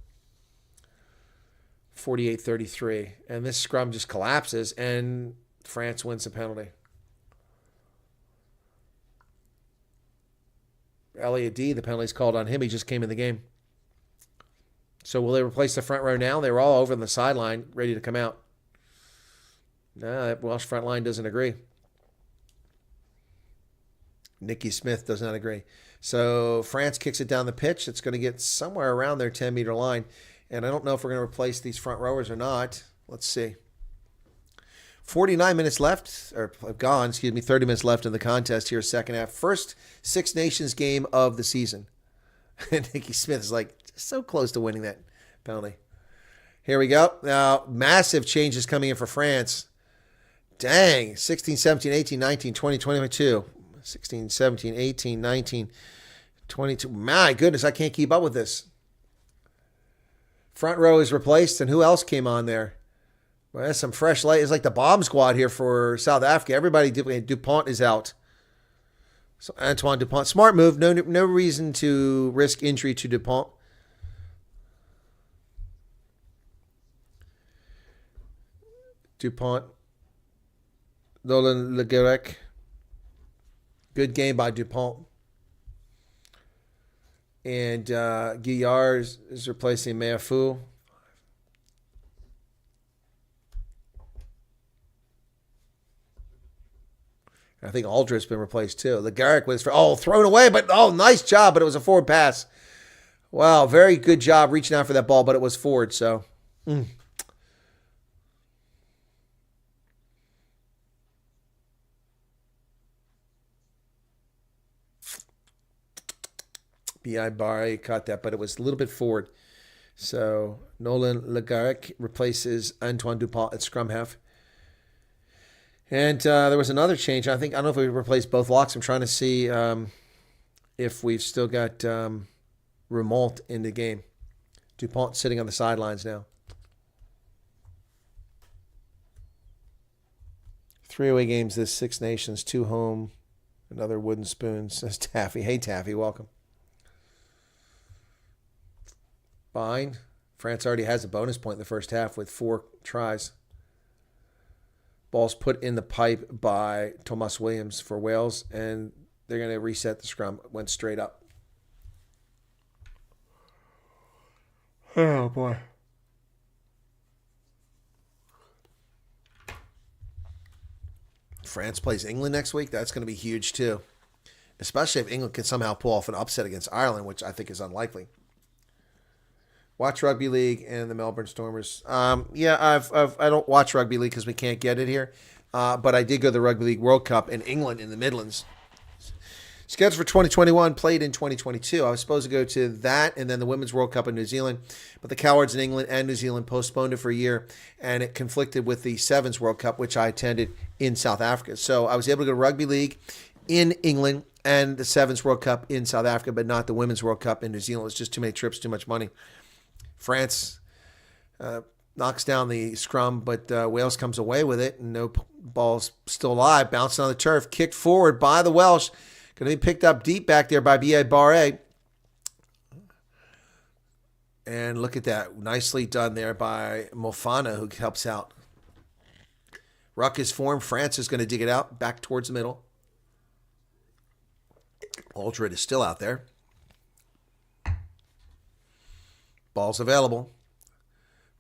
48-33. And this scrum just collapses, and France wins the penalty. Elliot D, the penalty's called on him. He just came in the game. So will they replace the front row now? They were all over on the sideline, ready to come out. No, that Welsh front line doesn't agree. Nicky Smith does not agree. So France kicks it down the pitch. It's going to get somewhere around their 10-meter line. And I don't know if we're going to replace these front rowers or not. Let's see. 49 minutes left, or gone, 30 minutes left in the contest here, second half. First Six Nations game of the season. And Nicky Smith is like so close to winning that penalty. Here we go. Now, massive changes coming in for France. Dang. 16, 17, 18, 19, 20, 22. 16, 17, 18, 19, 22. My goodness, I can't keep up with this. Front row is replaced, and who else came on there? Well, that's some fresh light. It's like the bomb squad here for South Africa. Everybody, Dupont is out. So Antoine Dupont, smart move. No reason to risk injury to Dupont. Dupont, Nolan Legarec. Good game by Dupont. And Guillard is replacing Meafu. I think Aldridge's been replaced too. Legarec was thrown away, but nice job, but it was a forward pass. Wow, very good job reaching out for that ball, but it was forward, so. B.I. Barre caught that, but it was a little bit forward. So Nolan Legarec replaces Antoine Dupont at scrum half. And there was another change. I don't know if we replaced both locks. I'm trying to see if we've still got Remonte in the game. Dupont sitting on the sidelines now. 3 away games this Six Nations, 2 home, another wooden spoon, says Taffy. Hey, Taffy, welcome. Fine. France already has a bonus point in the first half with 4 tries. Ball's put in the pipe by Thomas Williams for Wales, and they're going to reset the scrum. It went straight up. Oh, boy. France plays England next week. That's going to be huge, too. Especially if England can somehow pull off an upset against Ireland, which I think is unlikely. Watch Rugby League and the Melbourne Stormers. I don't watch Rugby League because we can't get it here. But I did go to the Rugby League World Cup in England in the Midlands. Scheduled for 2021, played in 2022. I was supposed to go to that and then the Women's World Cup in New Zealand. But the cowards in England and New Zealand postponed it for a year. And it conflicted with the Sevens World Cup, which I attended in South Africa. So I was able to go to Rugby League in England and the Sevens World Cup in South Africa, but not the Women's World Cup in New Zealand. It was just too many trips, too much money. France knocks down the scrum, but Wales comes away with it, and no ball's still alive. Bouncing on the turf, kicked forward by the Welsh. Going to be picked up deep back there by B.A. Barre. And look at that. Nicely done there by Mofana, who helps out. Ruck is formed. France is going to dig it out back towards the middle. Aldred is still out there. Ball's available.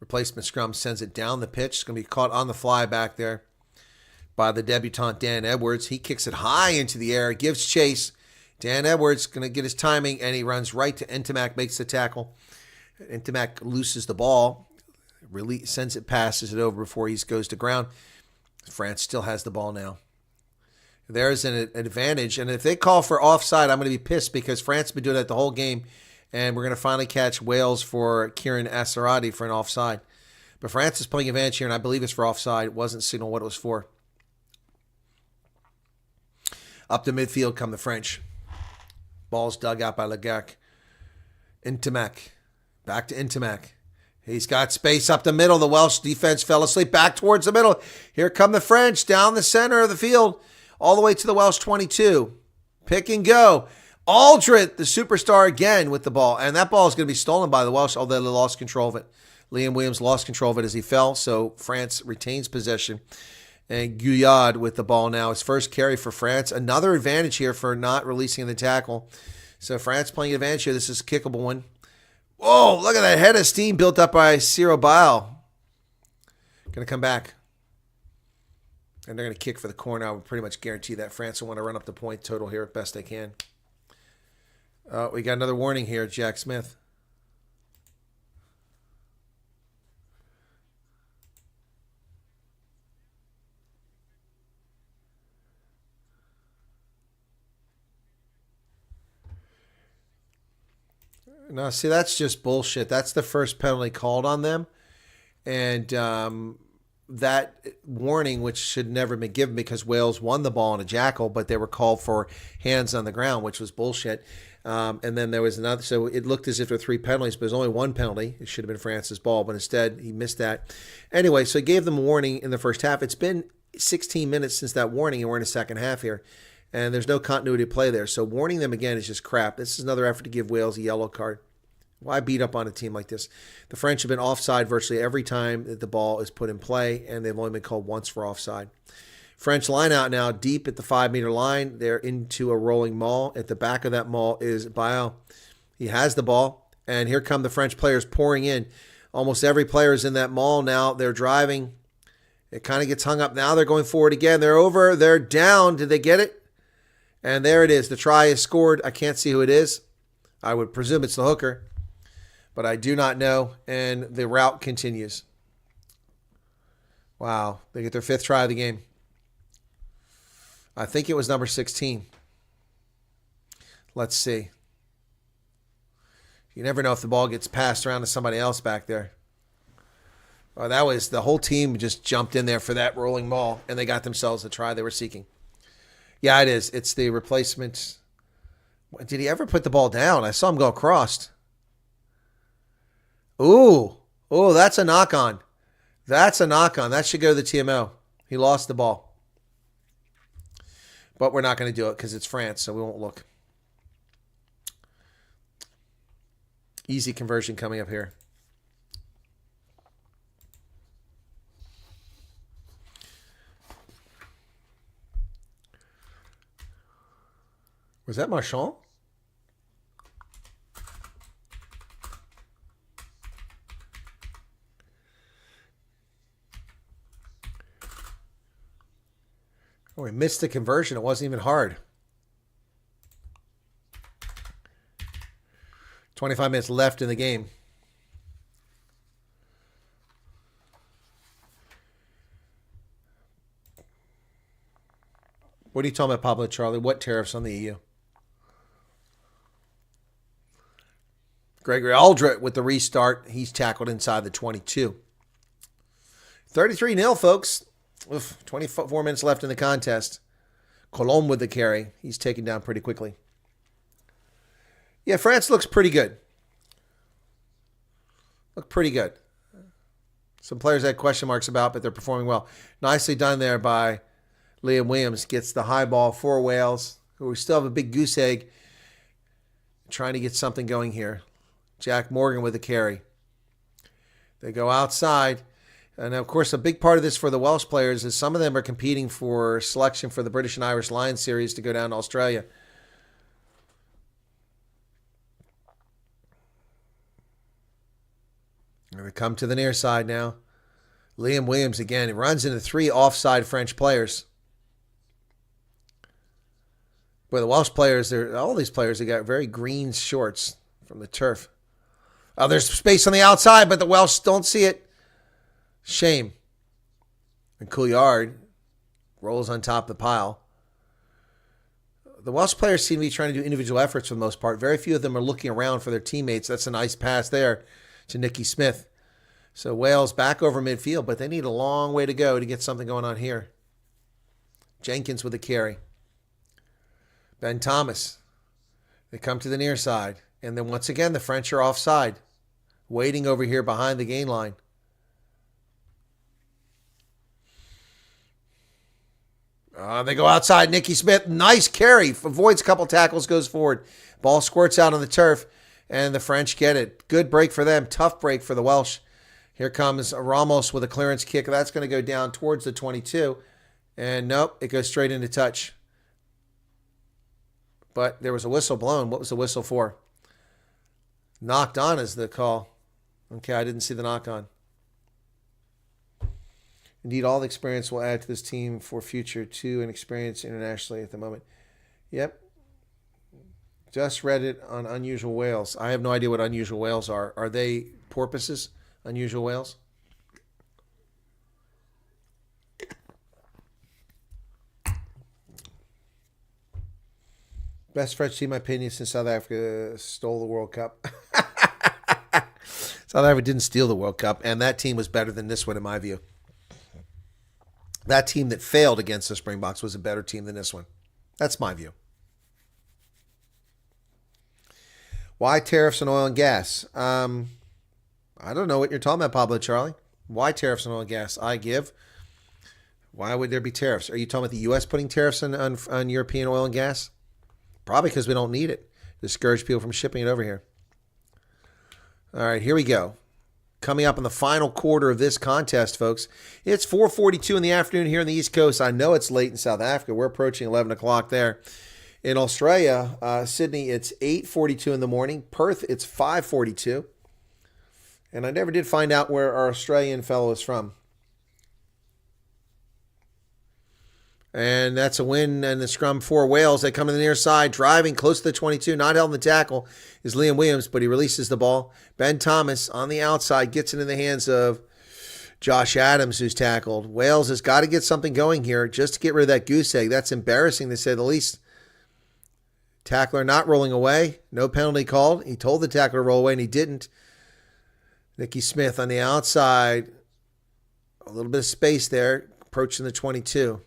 Replacement scrum sends it down the pitch. It's going to be caught on the fly back there by the debutant Dan Edwards. He kicks it high into the air, gives chase. Dan Edwards going to get his timing, and he runs right to Ntamak, makes the tackle. Ntamak loses the ball, really sends it, passes it over before he goes to ground. France still has the ball now. There's an advantage, and if they call for offside, I'm going to be pissed because France has been doing that the whole game. And we're going to finally catch Wales for Kieran Asarati for an offside. But France is playing advantage here, and I believe it's for offside. It wasn't signal what it was for. Up the midfield come the French. Ball's dug out by Legarec. Ntamak. Back to Ntamak. He's got space up the middle. The Welsh defense fell asleep. Back towards the middle. Here come the French down the center of the field. All the way to the Welsh 22. Pick and go. Aldred, the superstar, again with the ball. And that ball is going to be stolen by the Welsh, although they lost control of it. Liam Williams lost control of it as he fell, so France retains possession. And Guillard with the ball now. His first carry for France. Another advantage here for not releasing the tackle. So France playing advantage here. This is a kickable one. Whoa, look at that head of steam built up by Ciro Bile. Going to come back. And they're going to kick for the corner. I would pretty much guarantee that France will want to run up the point total here as best they can. We got another warning here, Jack Smith. No, see, that's just bullshit. That's the first penalty called on them. And that warning, which should never have been given because Wales won the ball on a jackal, but they were called for hands on the ground, which was bullshit. And then there was another. So it looked as if there were 3 penalties, but there's only 1 penalty. It should have been France's ball, but instead he missed that. Anyway, so he gave them a warning in the first half. It's been 16 minutes since that warning, and we're in the second half here. And there's no continuity of play there. So warning them again is just crap. This is another effort to give Wales a yellow card. Why beat up on a team like this? The French have been offside virtually every time that the ball is put in play, and they've only been called once for offside. French line out now deep at the 5-meter line. They're into a rolling maul. At the back of that maul is Bayo. He has the ball, and here come the French players pouring in. Almost every player is in that maul now. They're driving. It kind of gets hung up. Now they're going forward again. They're over. They're down. Did they get it? And there it is. The try is scored. I can't see who it is. I would presume it's the hooker, but I do not know. And the rout continues. Wow. They get their 5th try of the game. I think it was number 16. Let's see. You never know if the ball gets passed around to somebody else back there. Oh, that was the whole team just jumped in there for that rolling maul, and they got themselves the try they were seeking. Yeah, it is. It's the replacement. Did he ever put the ball down? I saw him go across. Ooh, that's a knock-on. That's a knock-on. That should go to the TMO. He lost the ball. But we're not going to do it because it's France, so we won't look. Easy conversion coming up here. Was that Marchand? Oh, we missed the conversion. It wasn't even hard. 25 minutes left in the game. What are you talking about, Pablo Charlie? What tariffs on the EU? Gregory Aldrit with the restart. He's tackled inside the 22. 33-0, folks. 24 minutes left in the contest. Colombe with the carry. He's taken down pretty quickly. Yeah, France looks pretty good. Look pretty good. Some players I had question marks about, but they're performing well. Nicely done there by Liam Williams. Gets the high ball for Wales, who still have a big goose egg. Trying to get something going here. Jack Morgan with the carry. They go outside. And, of course, a big part of this for the Welsh players is some of them are competing for selection for the British and Irish Lions series to go down to Australia. And they come to the near side now. Liam Williams again. He runs into 3 offside French players. Boy, the Welsh players, all these players, they got very green shorts from the turf. Oh, there's space on the outside, but the Welsh don't see it. Shame. And Couillard rolls on top of the pile. The Welsh players seem to be trying to do individual efforts for the most part. Very few of them are looking around for their teammates. That's a nice pass there to Nicky Smith. So Wales back over midfield, but they need a long way to go to get something going on here. Jenkins with the carry. Ben Thomas. They come to the near side. And then once again, the French are offside. Waiting over here behind the gain line. They go outside. Nicky Smith, nice carry. Avoids a couple tackles, goes forward. Ball squirts out on the turf, and the French get it. Good break for them. Tough break for the Welsh. Here comes Ramos with a clearance kick. That's going to go down towards the 22. And nope, it goes straight into touch. But there was a whistle blown. What was the whistle for? Knocked on is the call. Okay, I didn't see the knock on. Indeed, all the experience will add to this team for future too, and experience internationally at the moment. Yep. Just read it on unusual whales. I have no idea what unusual whales are. Are they porpoises? Unusual whales? Best French team, in my opinion, since South Africa stole the World Cup. South Africa didn't steal the World Cup, and that team was better than this one, in my view. that team that failed against the Springboks was a better team than this one. That's my view. Why tariffs on oil and gas? I don't know what you're talking about, Pablo Charlie. Why tariffs on oil and gas? I give. Why would there be tariffs? Are you talking about the U.S. putting tariffs on European oil and gas? Probably because we don't need it. Discourage people from shipping it over here. All right, here we go. Coming up in the final quarter of this contest, folks. It's 4:42 in the afternoon here on the East Coast. I know it's late in South Africa. We're approaching 11 o'clock there. In Australia, Sydney, it's 8:42 in the morning. Perth, it's 5:42. And I never did find out where our Australian fellow is from. And that's a win in the scrum for Wales. They come to the near side, driving close to the 22. Not held in the tackle is Liam Williams, but he releases the ball. Ben Thomas on the outside gets it in the hands of Josh Adams, who's tackled. Wales has got to get something going here just to get rid of that goose egg. That's embarrassing, to say the least. Tackler not rolling away. No penalty called. He told the tackler to roll away, and he didn't. Nicky Smith on the outside. A little bit of space there, approaching the 22.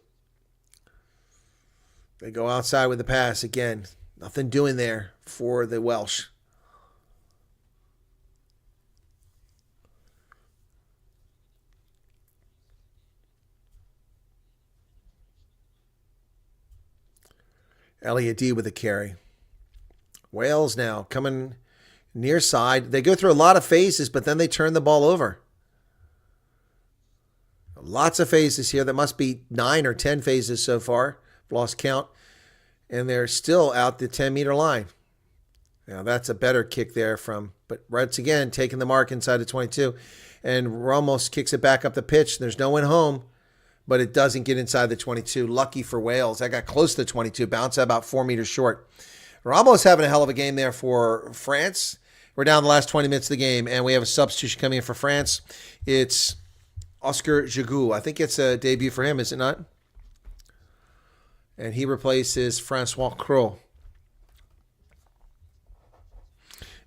They go outside with the pass again. Nothing doing there for the Welsh. Elliot D with the carry. Wales now coming near side. They go through a lot of phases, but then they turn the ball over. Lots of phases here. There must be 9 or 10 phases so far. Lost count. And they're still out the 10-meter line. Now that's a better kick there but once again, taking the mark inside the 22. And Ramos kicks it back up the pitch. There's no one home, but it doesn't get inside the 22. Lucky for Wales. That got close to the 22. Bounced out about 4 meters short. Ramos having a hell of a game there for France. We're down the last 20 minutes of the game, and we have a substitution coming in for France. It's Oscar Giroud. I think it's a debut for him, is it not? And he replaces Francois Croix.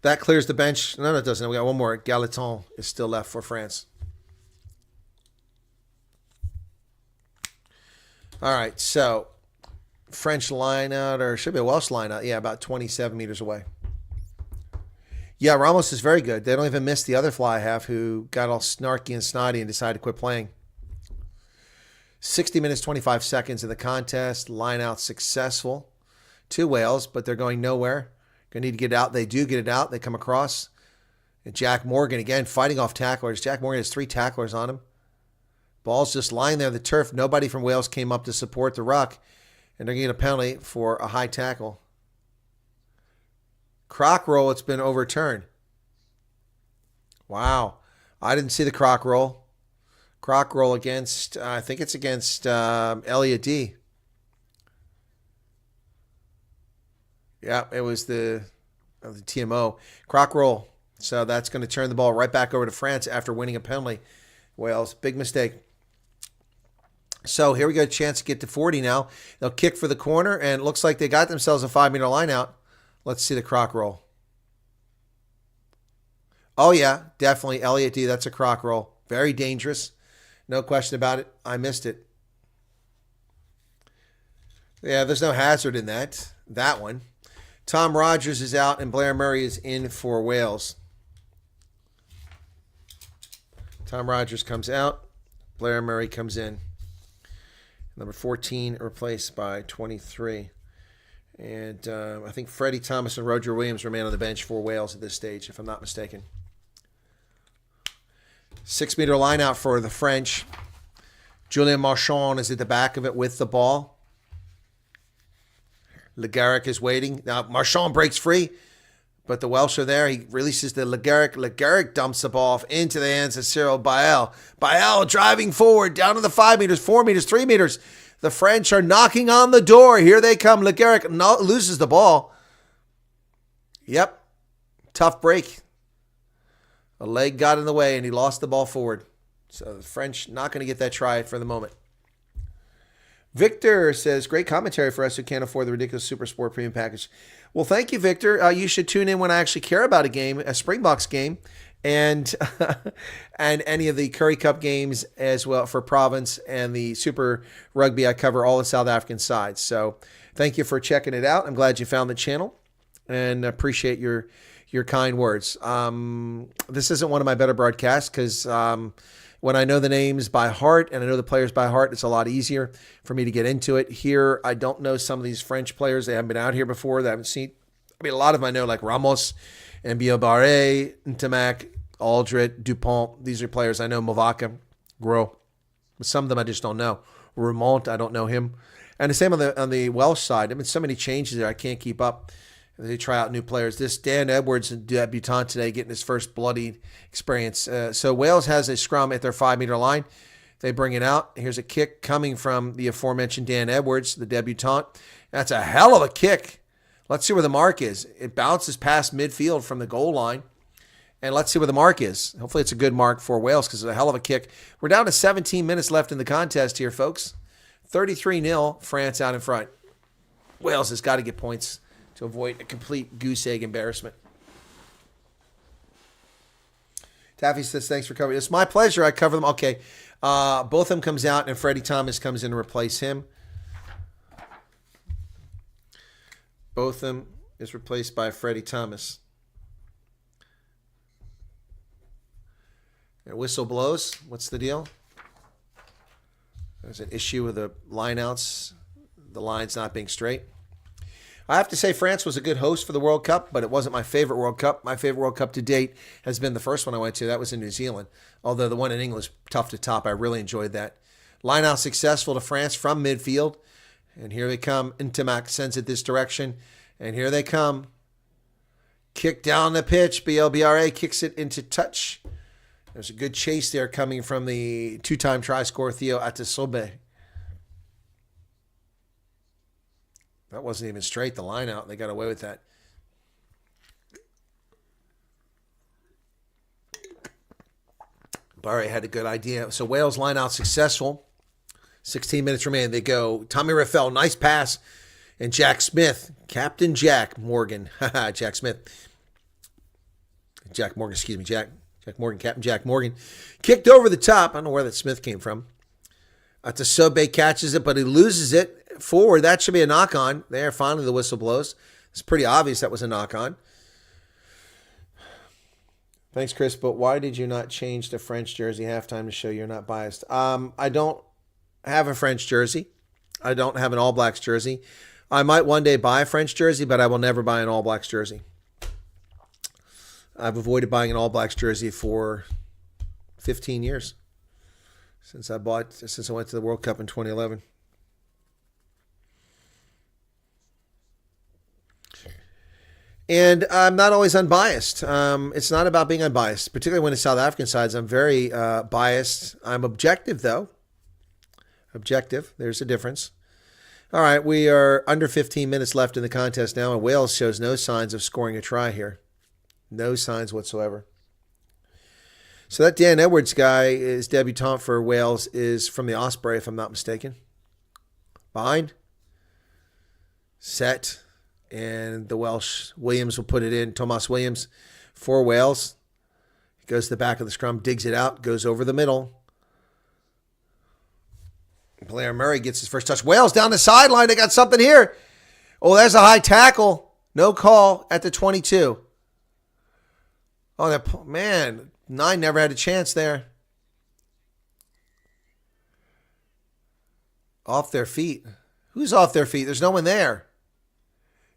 That clears the bench. No, it doesn't. We got one more. Gallatin is still left for France. All right, so French line out, or should be a Welsh line out. Yeah, about 27 meters away. Yeah, Ramos is very good. They don't even miss the other fly half who got all snarky and snotty and decided to quit playing. 60 minutes, 25 seconds in the contest. Line out successful to Wales, but they're going nowhere. Going to need to get it out. They do get it out. They come across. And Jack Morgan, again, fighting off tacklers. Jack Morgan has 3 tacklers on him. Ball's just lying there on the turf. Nobody from Wales came up to support the ruck. And they're going to get a penalty for a high tackle. Croc roll, it's been overturned. Wow. I didn't see the croc roll. Croc roll against, I think it's against Elliot D. Yeah, it was the TMO. Croc roll. So that's going to turn the ball right back over to France after winning a penalty. Wales, big mistake. So here we go, chance to get to 40 now. They'll kick for the corner, and it looks like they got themselves a 5-meter line out. Let's see the croc roll. Oh, yeah, definitely. Elliot D, that's a croc roll. Very dangerous. No question about it. I missed it. Yeah, there's no hazard in that one. Tom Rogers is out, and Blair Murray is in for Wales. Tom Rogers comes out. Blair Murray comes in. Number 14 replaced by 23. And I think Freddie Thomas and Roger Williams remain on the bench for Wales at this stage, if I'm not mistaken. 6-meter line out for the French. Julien Marchand is at the back of it with the ball. Le Garrick is waiting. Now Marchand breaks free, but the Welsh are there. He releases the Le Garrick. Le Garrick dumps the ball off into the hands of Cyril Bael. Bael driving forward, down to the 5 meters, 4 meters, 3 meters. The French are knocking on the door. Here they come. Le Garrick loses the ball. Yep. Tough break. A leg got in the way, and he lost the ball forward. So the French not going to get that try for the moment. Victor says, great commentary for us who can't afford the ridiculous Super Sport Premium package. Well, thank you, Victor. You should tune in when I actually care about a game, a Springboks game, and and any of the Curry Cup games as well for Province and the Super Rugby. I cover all the South African sides. So thank you for checking it out. I'm glad you found the channel and appreciate your kind words. This isn't one of my better broadcasts because when I know the names by heart and I know the players by heart, it's a lot easier for me to get into it. Here, I don't know some of these French players. They haven't been out here before. They haven't seen. I mean, a lot of them I know, like Ramos and Biobare, Ntamak, Aldrit, Dupont. These are players I know. Movaka, Gros. But some of them I just don't know. Roumont, I don't know him. And the same on the Welsh side. I mean, so many changes there. I can't keep up. They try out new players. This Dan Edwards, debutant today, getting his first bloody experience. So Wales has a scrum at their 5-meter line. They bring it out. Here's a kick coming from the aforementioned Dan Edwards, the debutant. That's a hell of a kick. Let's see where the mark is. It bounces past midfield from the goal line. And let's see where the mark is. Hopefully it's a good mark for Wales because it's a hell of a kick. We're down to 17 minutes left in the contest here, folks. 33-0, France out in front. Wales has got to get points to avoid a complete goose egg embarrassment. Taffy says, thanks for covering. It's my pleasure. I cover them. Okay. Both of them comes out, and Freddie Thomas comes in to replace him. Both of them is replaced by Freddie Thomas. And whistle blows. What's the deal? There's an issue with the lineouts. The lines not being straight. I have to say France was a good host for the World Cup, but it wasn't my favorite World Cup. My favorite World Cup to date has been the first one I went to. That was in New Zealand. Although the one in England was tough to top. I really enjoyed that. Line out successful to France from midfield. And here they come. Ntamak sends it this direction. And here they come. Kick down the pitch. BLBRA kicks it into touch. There's a good chase there coming from the two-time try scorer Theo Atasobe. That wasn't even straight, the line out. They got away with that. Barre had a good idea. So Wales line out successful. 16 minutes remaining. They go. Tommy Raffel, nice pass. And Jack Smith, Captain Jack Morgan. Jack Smith. Jack Morgan, excuse me, Jack Morgan, Captain Jack Morgan. Kicked over the top. I don't know where that Smith came from. Atasobe catches it, but he loses it. Forward, that should be a knock-on. There, finally the whistle blows. It's pretty obvious that was a knock-on. Thanks, Chris, but why did you not change the French jersey halftime to show you're not biased? I don't have a French jersey. I don't have an All Blacks jersey. I might one day buy a French jersey, but I will never buy an All Blacks jersey. I've avoided buying an All Blacks jersey for 15 years since I went to the World Cup in 2011. And I'm not always unbiased. It's not about being unbiased, particularly when it's South African sides. I'm very biased. I'm objective, though. Objective. There's a difference. All right, we are under 15 minutes left in the contest now, and Wales shows no signs of scoring a try here. No signs whatsoever. So that Dan Edwards guy, is debutant for Wales, is from the Osprey, if I'm not mistaken. Behind. Set. And the Welsh, Williams will put it in. Thomas Williams for Wales. He goes to the back of the scrum, digs it out, goes over the middle. Blair Murray gets his first touch. Wales down the sideline. They got something here. Oh, there's a high tackle. No call at the 22. Oh, that man, 9 never had a chance there. Off their feet. Who's off their feet? There's no one there.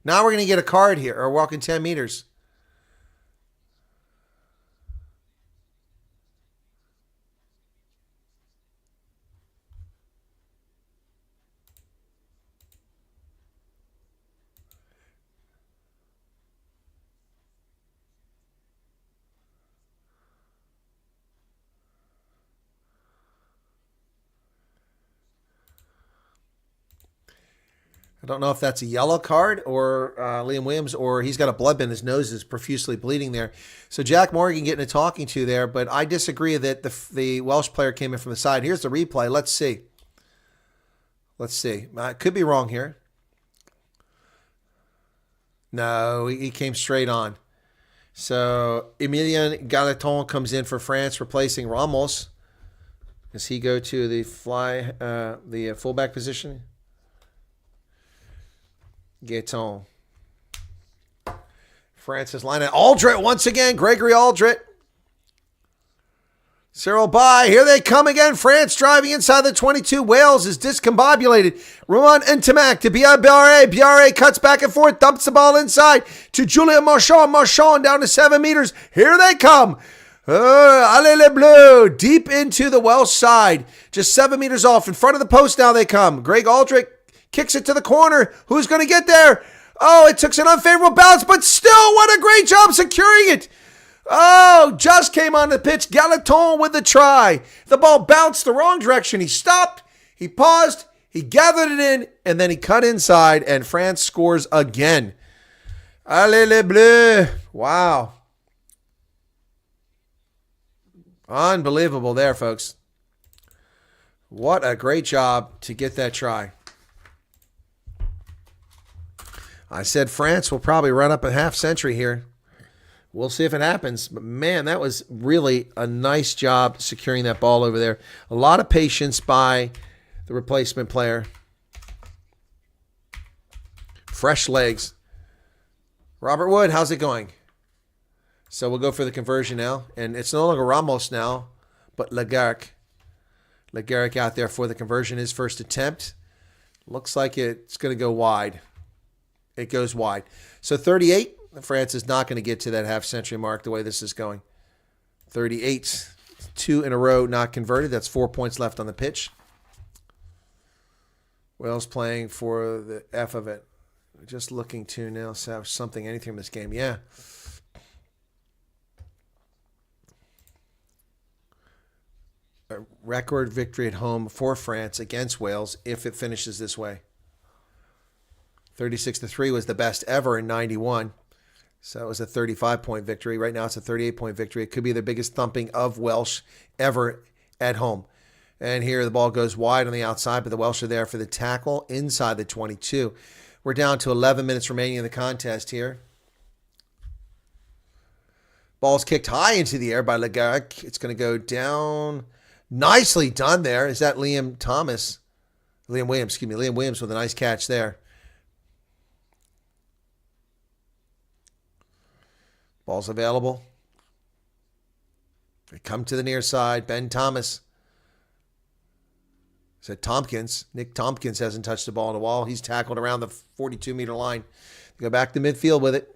Now we're going to get a card here, or walking 10 meters. I don't know if that's a yellow card or Liam Williams, or he's got a blood in his nose is profusely bleeding there. So Jack Morgan getting a talking to there, but I disagree that the Welsh player came in from the side. Here's the replay. Let's see. Let's see. I could be wrong here. No, he came straight on. So Emilien Galeton comes in for France, replacing Ramos. Does he go to the fullback position? Gaeton. France's line at Aldrit once again. Gregory Aldrit. Cyril Bay. Here they come again. France driving inside the 22. Wales is discombobulated. Romain Ntamak to Biarre. Biarre cuts back and forth. Dumps the ball inside to Julien Marchand. Marchand down to 7 meters. Here they come. Allez les Bleus. Deep into the Welsh side. Just 7 meters off. In front of the post now they come. Greg Aldrit kicks it to the corner. Who's going to get there? Oh, it took an unfavorable bounce, but still, what a great job securing it. Oh, just came on the pitch. Galeton with the try. The ball bounced the wrong direction. He stopped, he paused, he gathered it in, and then he cut inside, and France scores again. Allez les Bleus. Wow. Unbelievable there, folks. What a great job to get that try. I said France will probably run up a half century here. We'll see if it happens. But, man, that was really a nice job securing that ball over there. A lot of patience by the replacement player. Fresh legs. Robert Wood, how's it going? So we'll go for the conversion now. And it's no longer Ramos now, but Lagarque. Lagarque out there for the conversion. His first attempt. Looks like it's going to go wide. It goes wide. So 38, France is not going to get to that half-century mark the way this is going. 38, 2 in a row not converted. That's 4 points left on the pitch. Wales playing for the F of it. Just looking to now have something, anything in this game. Yeah. A record victory at home for France against Wales if it finishes this way. 36-3 was the best ever in 91. So it was a 35-point victory. Right now it's a 38-point victory. It could be the biggest thumping of Welsh ever at home. And here the ball goes wide on the outside, but the Welsh are there for the tackle inside the 22. We're down to 11 minutes remaining in the contest here. Ball's kicked high into the air by Lagarque. It's going to go down. Nicely done there. Is that Liam Williams, Liam Williams with a nice catch there. Ball's available. They come to the near side. Ben Thomas. Said Tompkins. Nick Tompkins hasn't touched the ball in a while. He's tackled around the 42-meter line. They go back to midfield with it.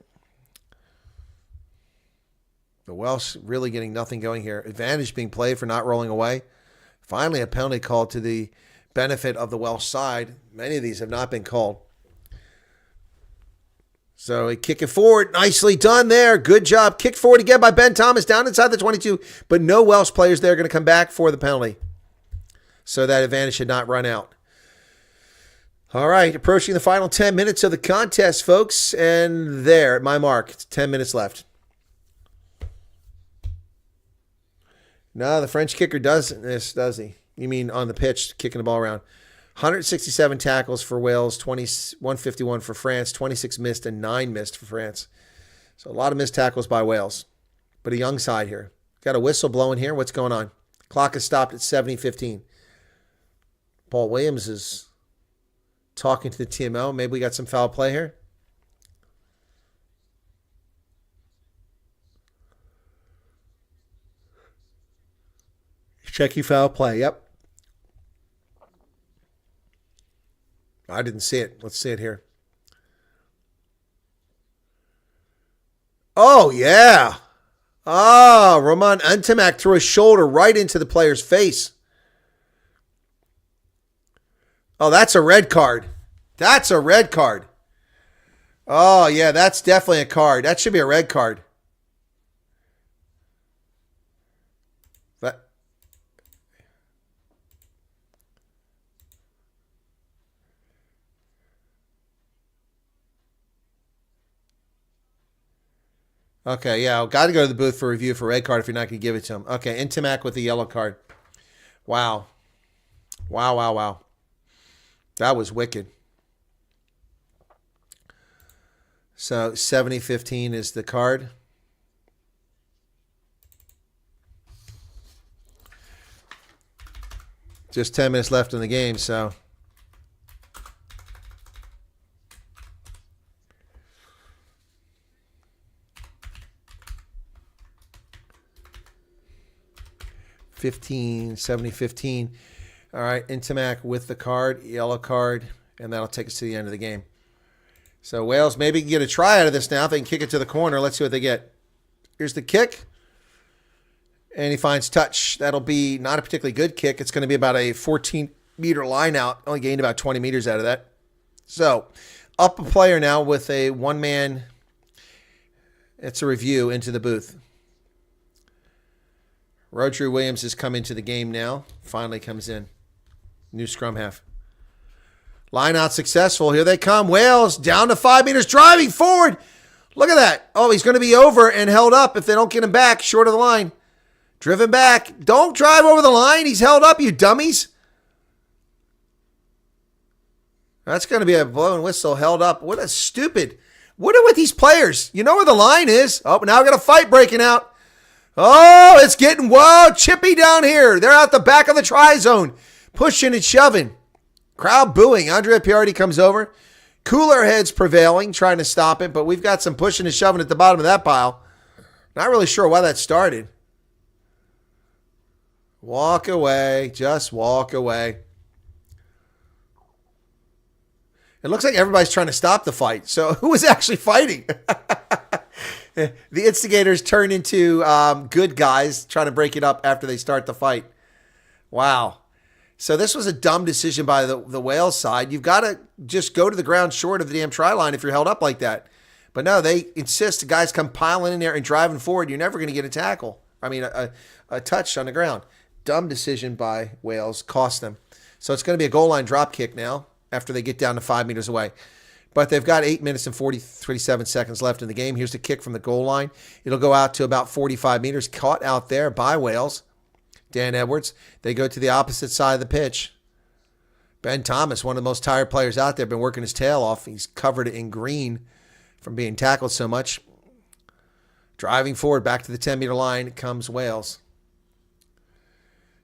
The Welsh really getting nothing going here. Advantage being played for not rolling away. Finally, a penalty called to the benefit of the Welsh side. Many of these have not been called. So he kick it forward. Nicely done there. Good job. Kicked forward again by Ben Thomas down inside the 22. But no Welsh players there going to come back for the penalty. So that advantage should not run out. All right. Approaching the final 10 minutes of the contest, folks. And there, at my mark, it's 10 minutes left. No, the French kicker doesn't this, does he? You mean on the pitch, kicking the ball around. 167 tackles for Wales, 151 for France, 26 missed and 9 missed for France. So a lot of missed tackles by Wales. But a young side here. Got a whistle blowing here. What's going on? Clock is stopped at 70:15. Paul Williams is talking to the TMO. Maybe we got some foul play here. Checking foul play. Yep. I didn't see it. Let's see it here. Oh, yeah. Oh, Romain Ntamak threw his shoulder right into the player's face. Oh, that's a red card. That's a red card. Oh, yeah, that's definitely a card. That should be a red card. Okay, yeah, got to go to the booth for review for red card if you're not going to give it to him. Okay, Ntamak with the yellow card. Wow. Wow, wow, wow. That was wicked. So 70-15 is the card. Just 10 minutes left in the game, so. $15.70-15. All right, Intimac with the card, yellow card, and that'll take us to the end of the game. So Wales maybe can get a try out of this now. If they can kick it to the corner, let's see what they get. Here's the kick. And he finds touch. That'll be not a particularly good kick. It's going to be about a 14-meter line out. Only gained about 20 meters out of that. So up a player now with a one-man. It's a review into the booth. Rodri Williams has come into the game now. Finally comes in. New scrum half. Line out successful. Here they come. Wales down to 5 meters. Driving forward. Look at that. Oh, he's going to be over and held up if they don't get him back. Short of the line. Driven back. Don't drive over the line. He's held up, you dummies. That's going to be a blown whistle held up. What a stupid. What are with these players? You know where the line is. Oh, now we got a fight breaking out. Oh, it's getting, whoa, chippy down here. They're out the back of the try zone. Pushing and shoving. Crowd booing. Andrea Piardi comes over. Cooler heads prevailing, trying to stop it, but we've got some pushing and shoving at the bottom of that pile. Not really sure why that started. Walk away. Just walk away. It looks like everybody's trying to stop the fight. So who was actually fighting? The instigators turn into good guys trying to break it up after they start the fight. Wow. So this was a dumb decision by the Wales side. You've got to just go to the ground short of the damn try line if you're held up like that. But no, they insist the guys come piling in there and driving forward. You're never going to get a tackle. I mean, a touch on the ground. Dumb decision by Wales. Cost them. So it's going to be a goal line drop kick now after they get down to 5 meters away. But they've got 8 minutes and 47 seconds left in the game. Here's the kick from the goal line. It'll go out to about 45 meters. Caught out there by Wales. Dan Edwards. They go to the opposite side of the pitch. Ben Thomas, one of the most tired players out there, been working his tail off. He's covered in green from being tackled so much. Driving forward back to the 10-meter line comes Wales.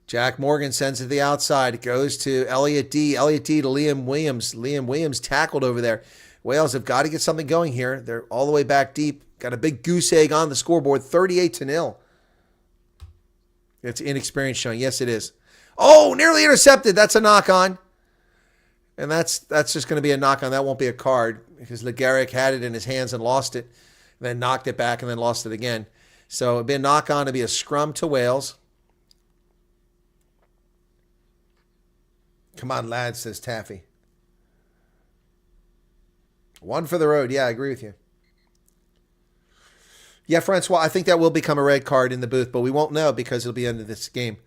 Jack Morgan sends it to the outside. It goes to Elliot D. Elliot D to Liam Williams. Liam Williams tackled over there. Wales have got to get something going here. They're all the way back deep. Got a big goose egg on the scoreboard, 38-0. It's inexperience showing. Yes, it is. Oh, nearly intercepted. That's a knock-on. And that's just going to be a knock-on. That won't be a card because Legaric had it in his hands and lost it, then knocked it back and then lost it again. So it'd be a knock-on. It'd be a scrum to Wales. Come on, lads, says Taffy. One for the road. Yeah, I agree with you. Yeah, Francois, I think that will become a red card in the booth, but we won't know because it'll be the end of this game.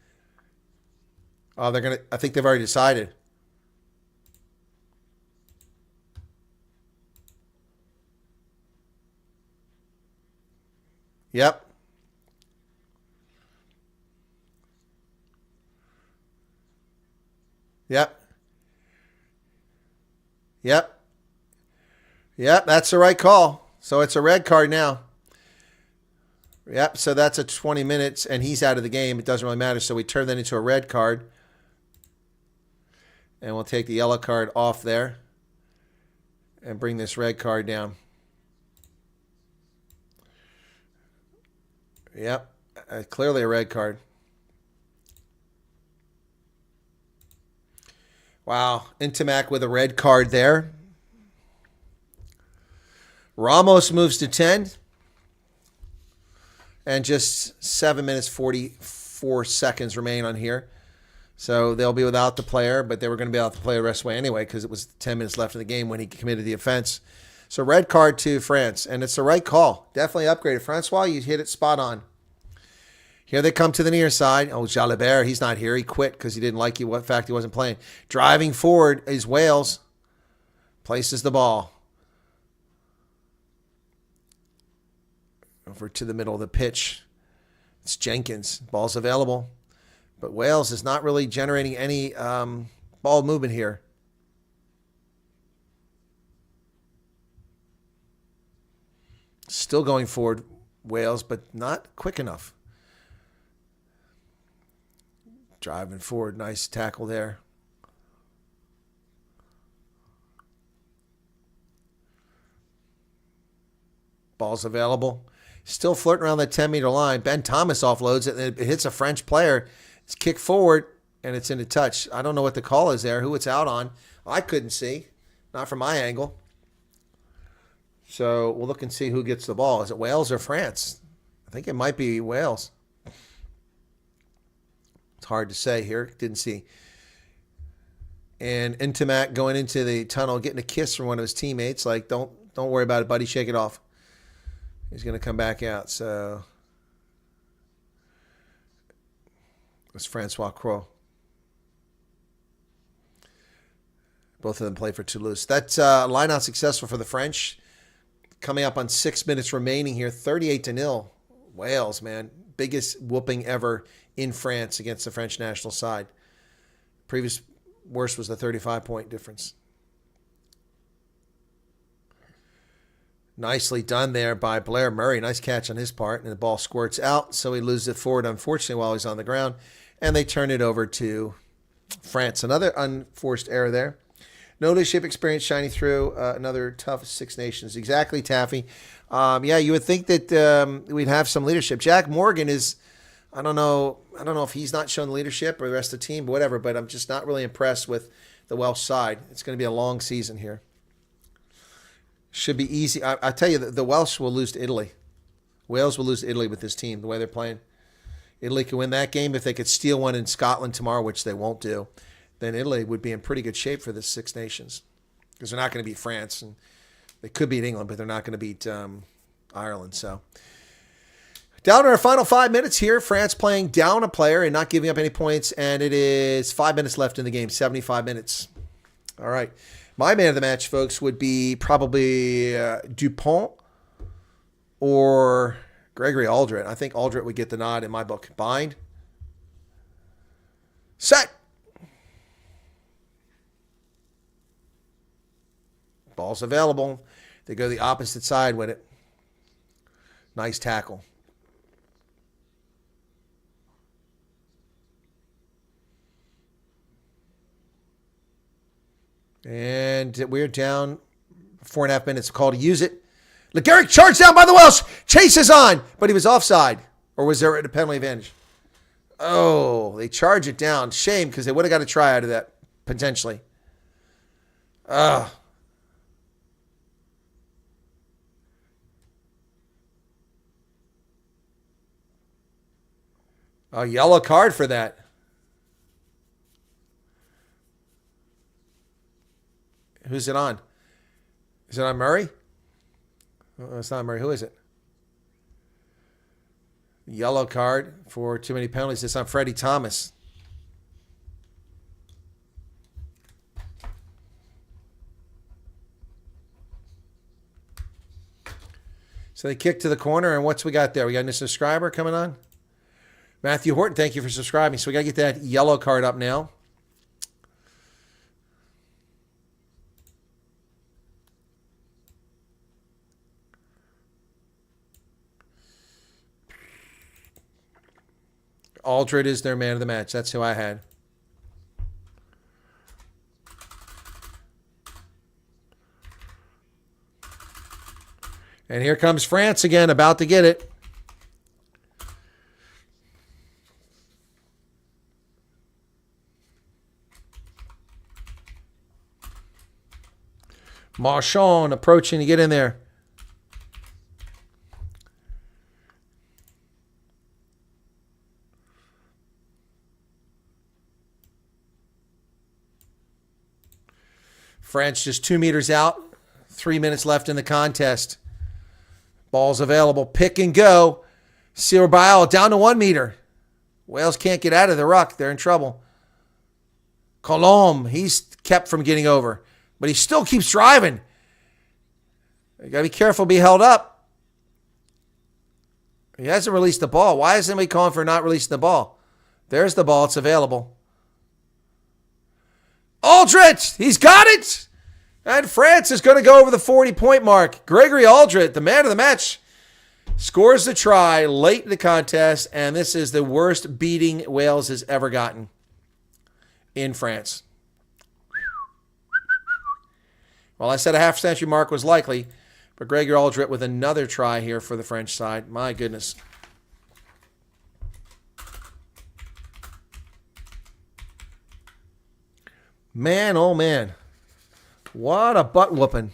Oh, I think they've already decided. Yep. Yep. Yep. Yep, that's the right call. So it's a red card now. Yep, so that's a 20 minutes, and he's out of the game. It doesn't really matter, so we turn that into a red card. And we'll take the yellow card off there and bring this red card down. Yep, clearly a red card. Wow, Intimac with a red card there. Ramos moves to 10. And just 7 minutes, 44 seconds remain on here. So they'll be without the player, but they were going to be without the player the rest of the way anyway because it was 10 minutes left in the game when he committed the offense. So red card to France, and it's the right call. Definitely upgraded. Francois, you hit it spot on. Here they come to the near side. Oh, Jalibert, he's not here. He quit because he didn't like you. What fact he wasn't playing. Driving forward is Wales. Places the ball. Over to the middle of the pitch. It's Jenkins. Ball's available. But Wales is not really generating any ball movement here. Still going forward, Wales, but not quick enough. Driving forward. Nice tackle there. Ball's available. Still flirting around that 10-meter line. Ben Thomas offloads it, and it hits a French player. It's kicked forward, and it's into touch. I don't know what the call is there, who it's out on. I couldn't see. Not from my angle. So we'll look and see who gets the ball. Is it Wales or France? I think it might be Wales. It's hard to say here. Didn't see. And Intimac going into the tunnel, getting a kiss from one of his teammates. Like, don't worry about it, buddy. Shake it off. He's going to come back out. So it's Francois Croix. Both of them play for Toulouse. That line out successful for the French. Coming up on 6 minutes remaining here. 38-0. Wales, man. Biggest whooping ever in France against the French national side. Previous worst was the 35-point difference. Nicely done there by Blair Murray. Nice catch on his part. And the ball squirts out, so he loses it forward, unfortunately, while he's on the ground. And they turn it over to France. Another unforced error there. No leadership experience shining through. Another tough Six Nations. Exactly, Taffy. Yeah, you would think that we'd have some leadership. Jack Morgan is, I don't know if he's not shown leadership or the rest of the team, but whatever. But I'm just not really impressed with the Welsh side. It's going to be a long season here. Should be easy. I tell you, the Welsh will lose to Italy. Wales will lose to Italy with this team, the way they're playing. Italy can win that game if they could steal one in Scotland tomorrow, which they won't do. Then Italy would be in pretty good shape for this Six Nations because they're not going to beat France. And they could beat England, but they're not going to beat Ireland. So down to our final 5 minutes here. France playing down a player and not giving up any points. And it is 5 minutes left in the game, 75 minutes. All right. My man of the match, folks, would be probably Dupont or Gregory Aldred. I think Aldred would get the nod in my book. Bind. Set. Ball's available. They go the opposite side with it. Nice tackle. And we're down 4.5 minutes. Call to use it. LeGarrick charged down by the Welsh. Chase is on, but he was offside. Or was there a penalty advantage? Oh, they charge it down. Shame, because they would have got a try out of that, potentially. Ugh. A yellow card for that. Who's it on? Is it on Murray? Oh, it's not Murray. Who is it? Yellow card for too many penalties. It's on Freddie Thomas. So they kick to the corner, and what's we got there? We got a new subscriber coming on. Matthew Horton, thank you for subscribing. So we got to get that yellow card up now. Aldred is their man of the match. That's who I had. And here comes France again, about to get it. Marchand approaching to get in there. France just 2 meters out. 3 minutes left in the contest. Ball's available. Pick and go. Sirbaal down to 1 meter. Wales can't get out of the ruck. They're in trouble. Colombe, he's kept from getting over. But he still keeps driving. You got to be careful, be held up. He hasn't released the ball. Why is anybody calling for not releasing the ball? There's the ball. It's available. Aldred, he's got it. And France is going to go over the 40-point mark. Gregory Aldred, the man of the match. Scores the try late in the contest, and this is the worst beating Wales has ever gotten in France. Well, I said a half-century mark was likely, but Gregory Aldrit with another try here for the French side. My goodness. Man, oh man. What a butt whooping.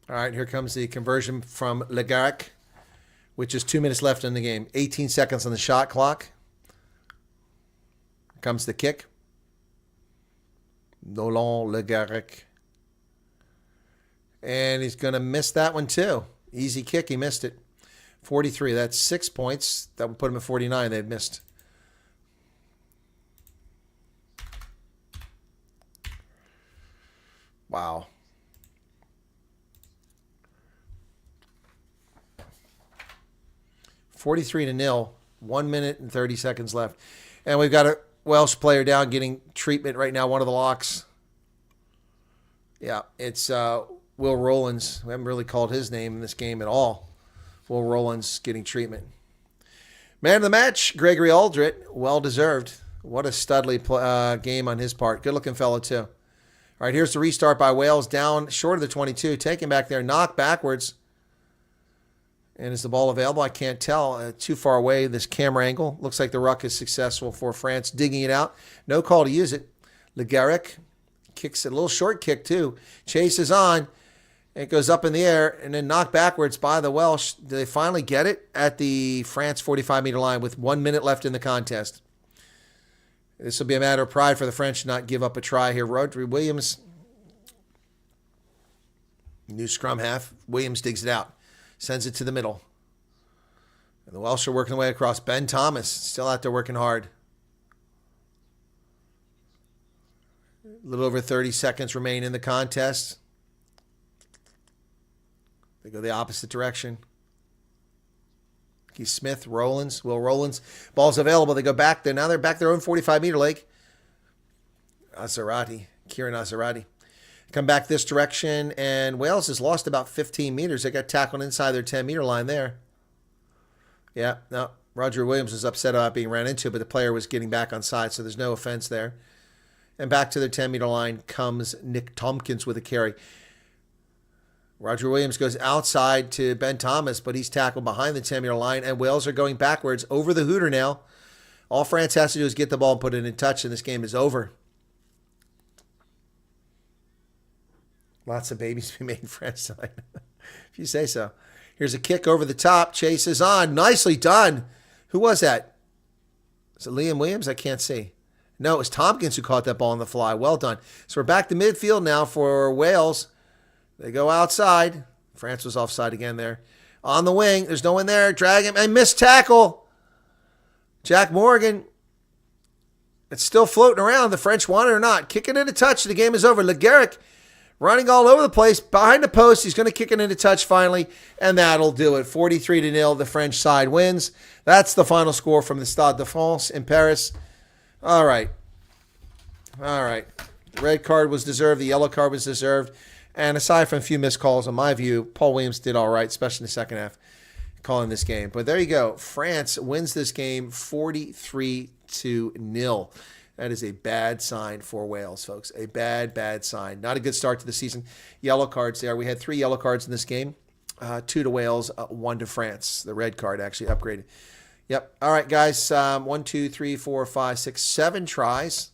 All right, here comes the conversion from Le Garrick, which is 2 minutes left in the game. 18 seconds on the shot clock. Here comes the kick. Nolan Le Garrick. And he's going to miss that one too. Easy kick, he missed it. 43, that's 6 points. That would put him at 49, they've missed. Wow. (43-0). 1 minute and 30 seconds left. And we've got a Welsh player down getting treatment right now, one of the locks. Yeah, it's Will Rowlands. We haven't really called his name in this game at all. Will Rowlands getting treatment. Man of the match, Gregory Aldrit. Well-deserved. What a studly game on his part. Good-looking fellow, too. All right, here's the restart by Wales. Down short of the 22. Taken back there. Knocked backwards. And is the ball available? I can't tell. Too far away, this camera angle. Looks like the ruck is successful for France. Digging it out. No call to use it. Le Garrick kicks it. A little short kick, too. Chases on. It goes up in the air and then knocked backwards by the Welsh. Do they finally get it at the France 45-meter line with 1 minute left in the contest? This will be a matter of pride for the French to not give up a try here. Rodri Williams, new scrum half. Williams digs it out. Sends it to the middle. And the Welsh are working their way across. Ben Thomas still out there working hard. A little over 30 seconds remain in the contest. They go the opposite direction. Keith Smith, Rowlands, Will Rowlands. Ball's available. They go back there. Now they're back their own 45-meter leg. Kieran Azarati. Come back this direction, and Wales has lost about 15 meters. They got tackled inside their 10-meter line there. Yeah, no, Roger Williams was upset about being ran into, but the player was getting back on side, so there's no offense there. And back to their 10-meter line comes Nick Tompkins with a carry. Roger Williams goes outside to Ben Thomas, but he's tackled behind the 10-meter line, and Wales are going backwards over the hooter now. All France has to do is get the ball and put it in touch, and this game is over. Lots of babies to be made in France tonight, if you say so. Here's a kick over the top. Chases on. Nicely done. Who was that? Is it Liam Williams? I can't see. No, it was Tompkins who caught that ball on the fly. Well done. So we're back to midfield now for Wales. They go outside. France was offside again there. On the wing. There's no one there. Drag him. And missed tackle. Jack Morgan. It's still floating around. The French want it or not. Kicking into touch. The game is over. Le Garrick running all over the place. Behind the post. He's going to kick it into touch finally. And that'll do it. 43-0. The French side wins. That's the final score from the Stade de France in Paris. All right. The red card was deserved. The yellow card was deserved. And aside from a few missed calls, in my view, Paul Williams did all right, especially in the second half, calling this game. But there you go. France wins this game 43-0. That is a bad sign for Wales, folks. A bad, bad sign. Not a good start to the season. Yellow cards there. We had 3 yellow cards in this game. 2 to Wales, 1 to France. The red card actually upgraded. Yep. All right, guys. 1, 2, 3, 4, 5, 6, 7 tries.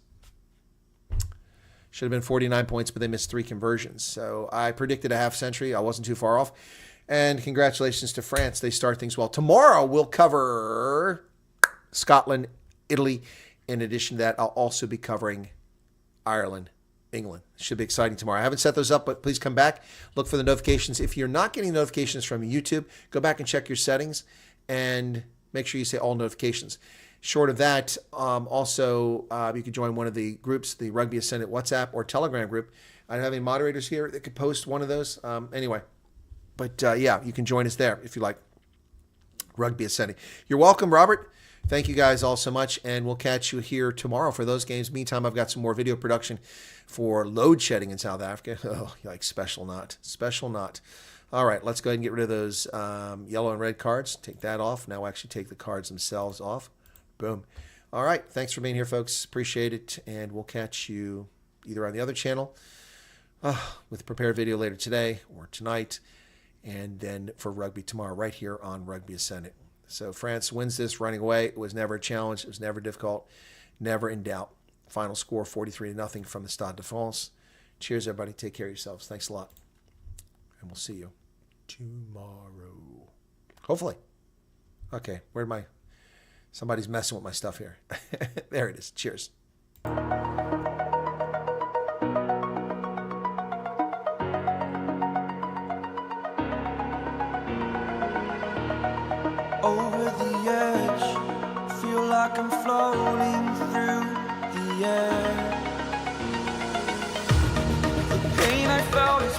Should have been 49 points, but they missed 3 conversions. So I predicted a half century. I wasn't too far off. And congratulations to France. They start things well. Tomorrow we'll cover Scotland, Italy. In addition to that, I'll also be covering Ireland, England. Should be exciting tomorrow. I haven't set those up, but please come back. Look for the notifications. If you're not getting notifications from YouTube, go back and check your settings and make sure you say all notifications. Short of that, also, you can join one of the groups, the Rugby Ascendant WhatsApp or Telegram group. I don't have any moderators here that could post one of those. Anyway, but yeah, you can join us there if you like. Rugby Ascendant. You're welcome, Robert. Thank you guys all so much, and we'll catch you here tomorrow for those games. Meantime, I've got some more video production for load shedding in South Africa. Oh, like special not. Special not. All right, let's go ahead and get rid of those yellow and red cards. Take that off. Now actually take the cards themselves off. Boom. All right, thanks for being here, folks. Appreciate it, and we'll catch you either on the other channel with a prepared video later today or tonight, and then for rugby tomorrow right here on Rugby Ascendant. So France wins this running away. It was never a challenge. It was never difficult, never in doubt. Final score 43-0 from the Stade de France. Cheers, everybody. Take care of yourselves. Thanks a lot. And we'll see you tomorrow. Hopefully. Okay, where'd my... Somebody's messing with my stuff here. There it is. Cheers. Over the edge, feel like I'm floating through the air. The pain I felt is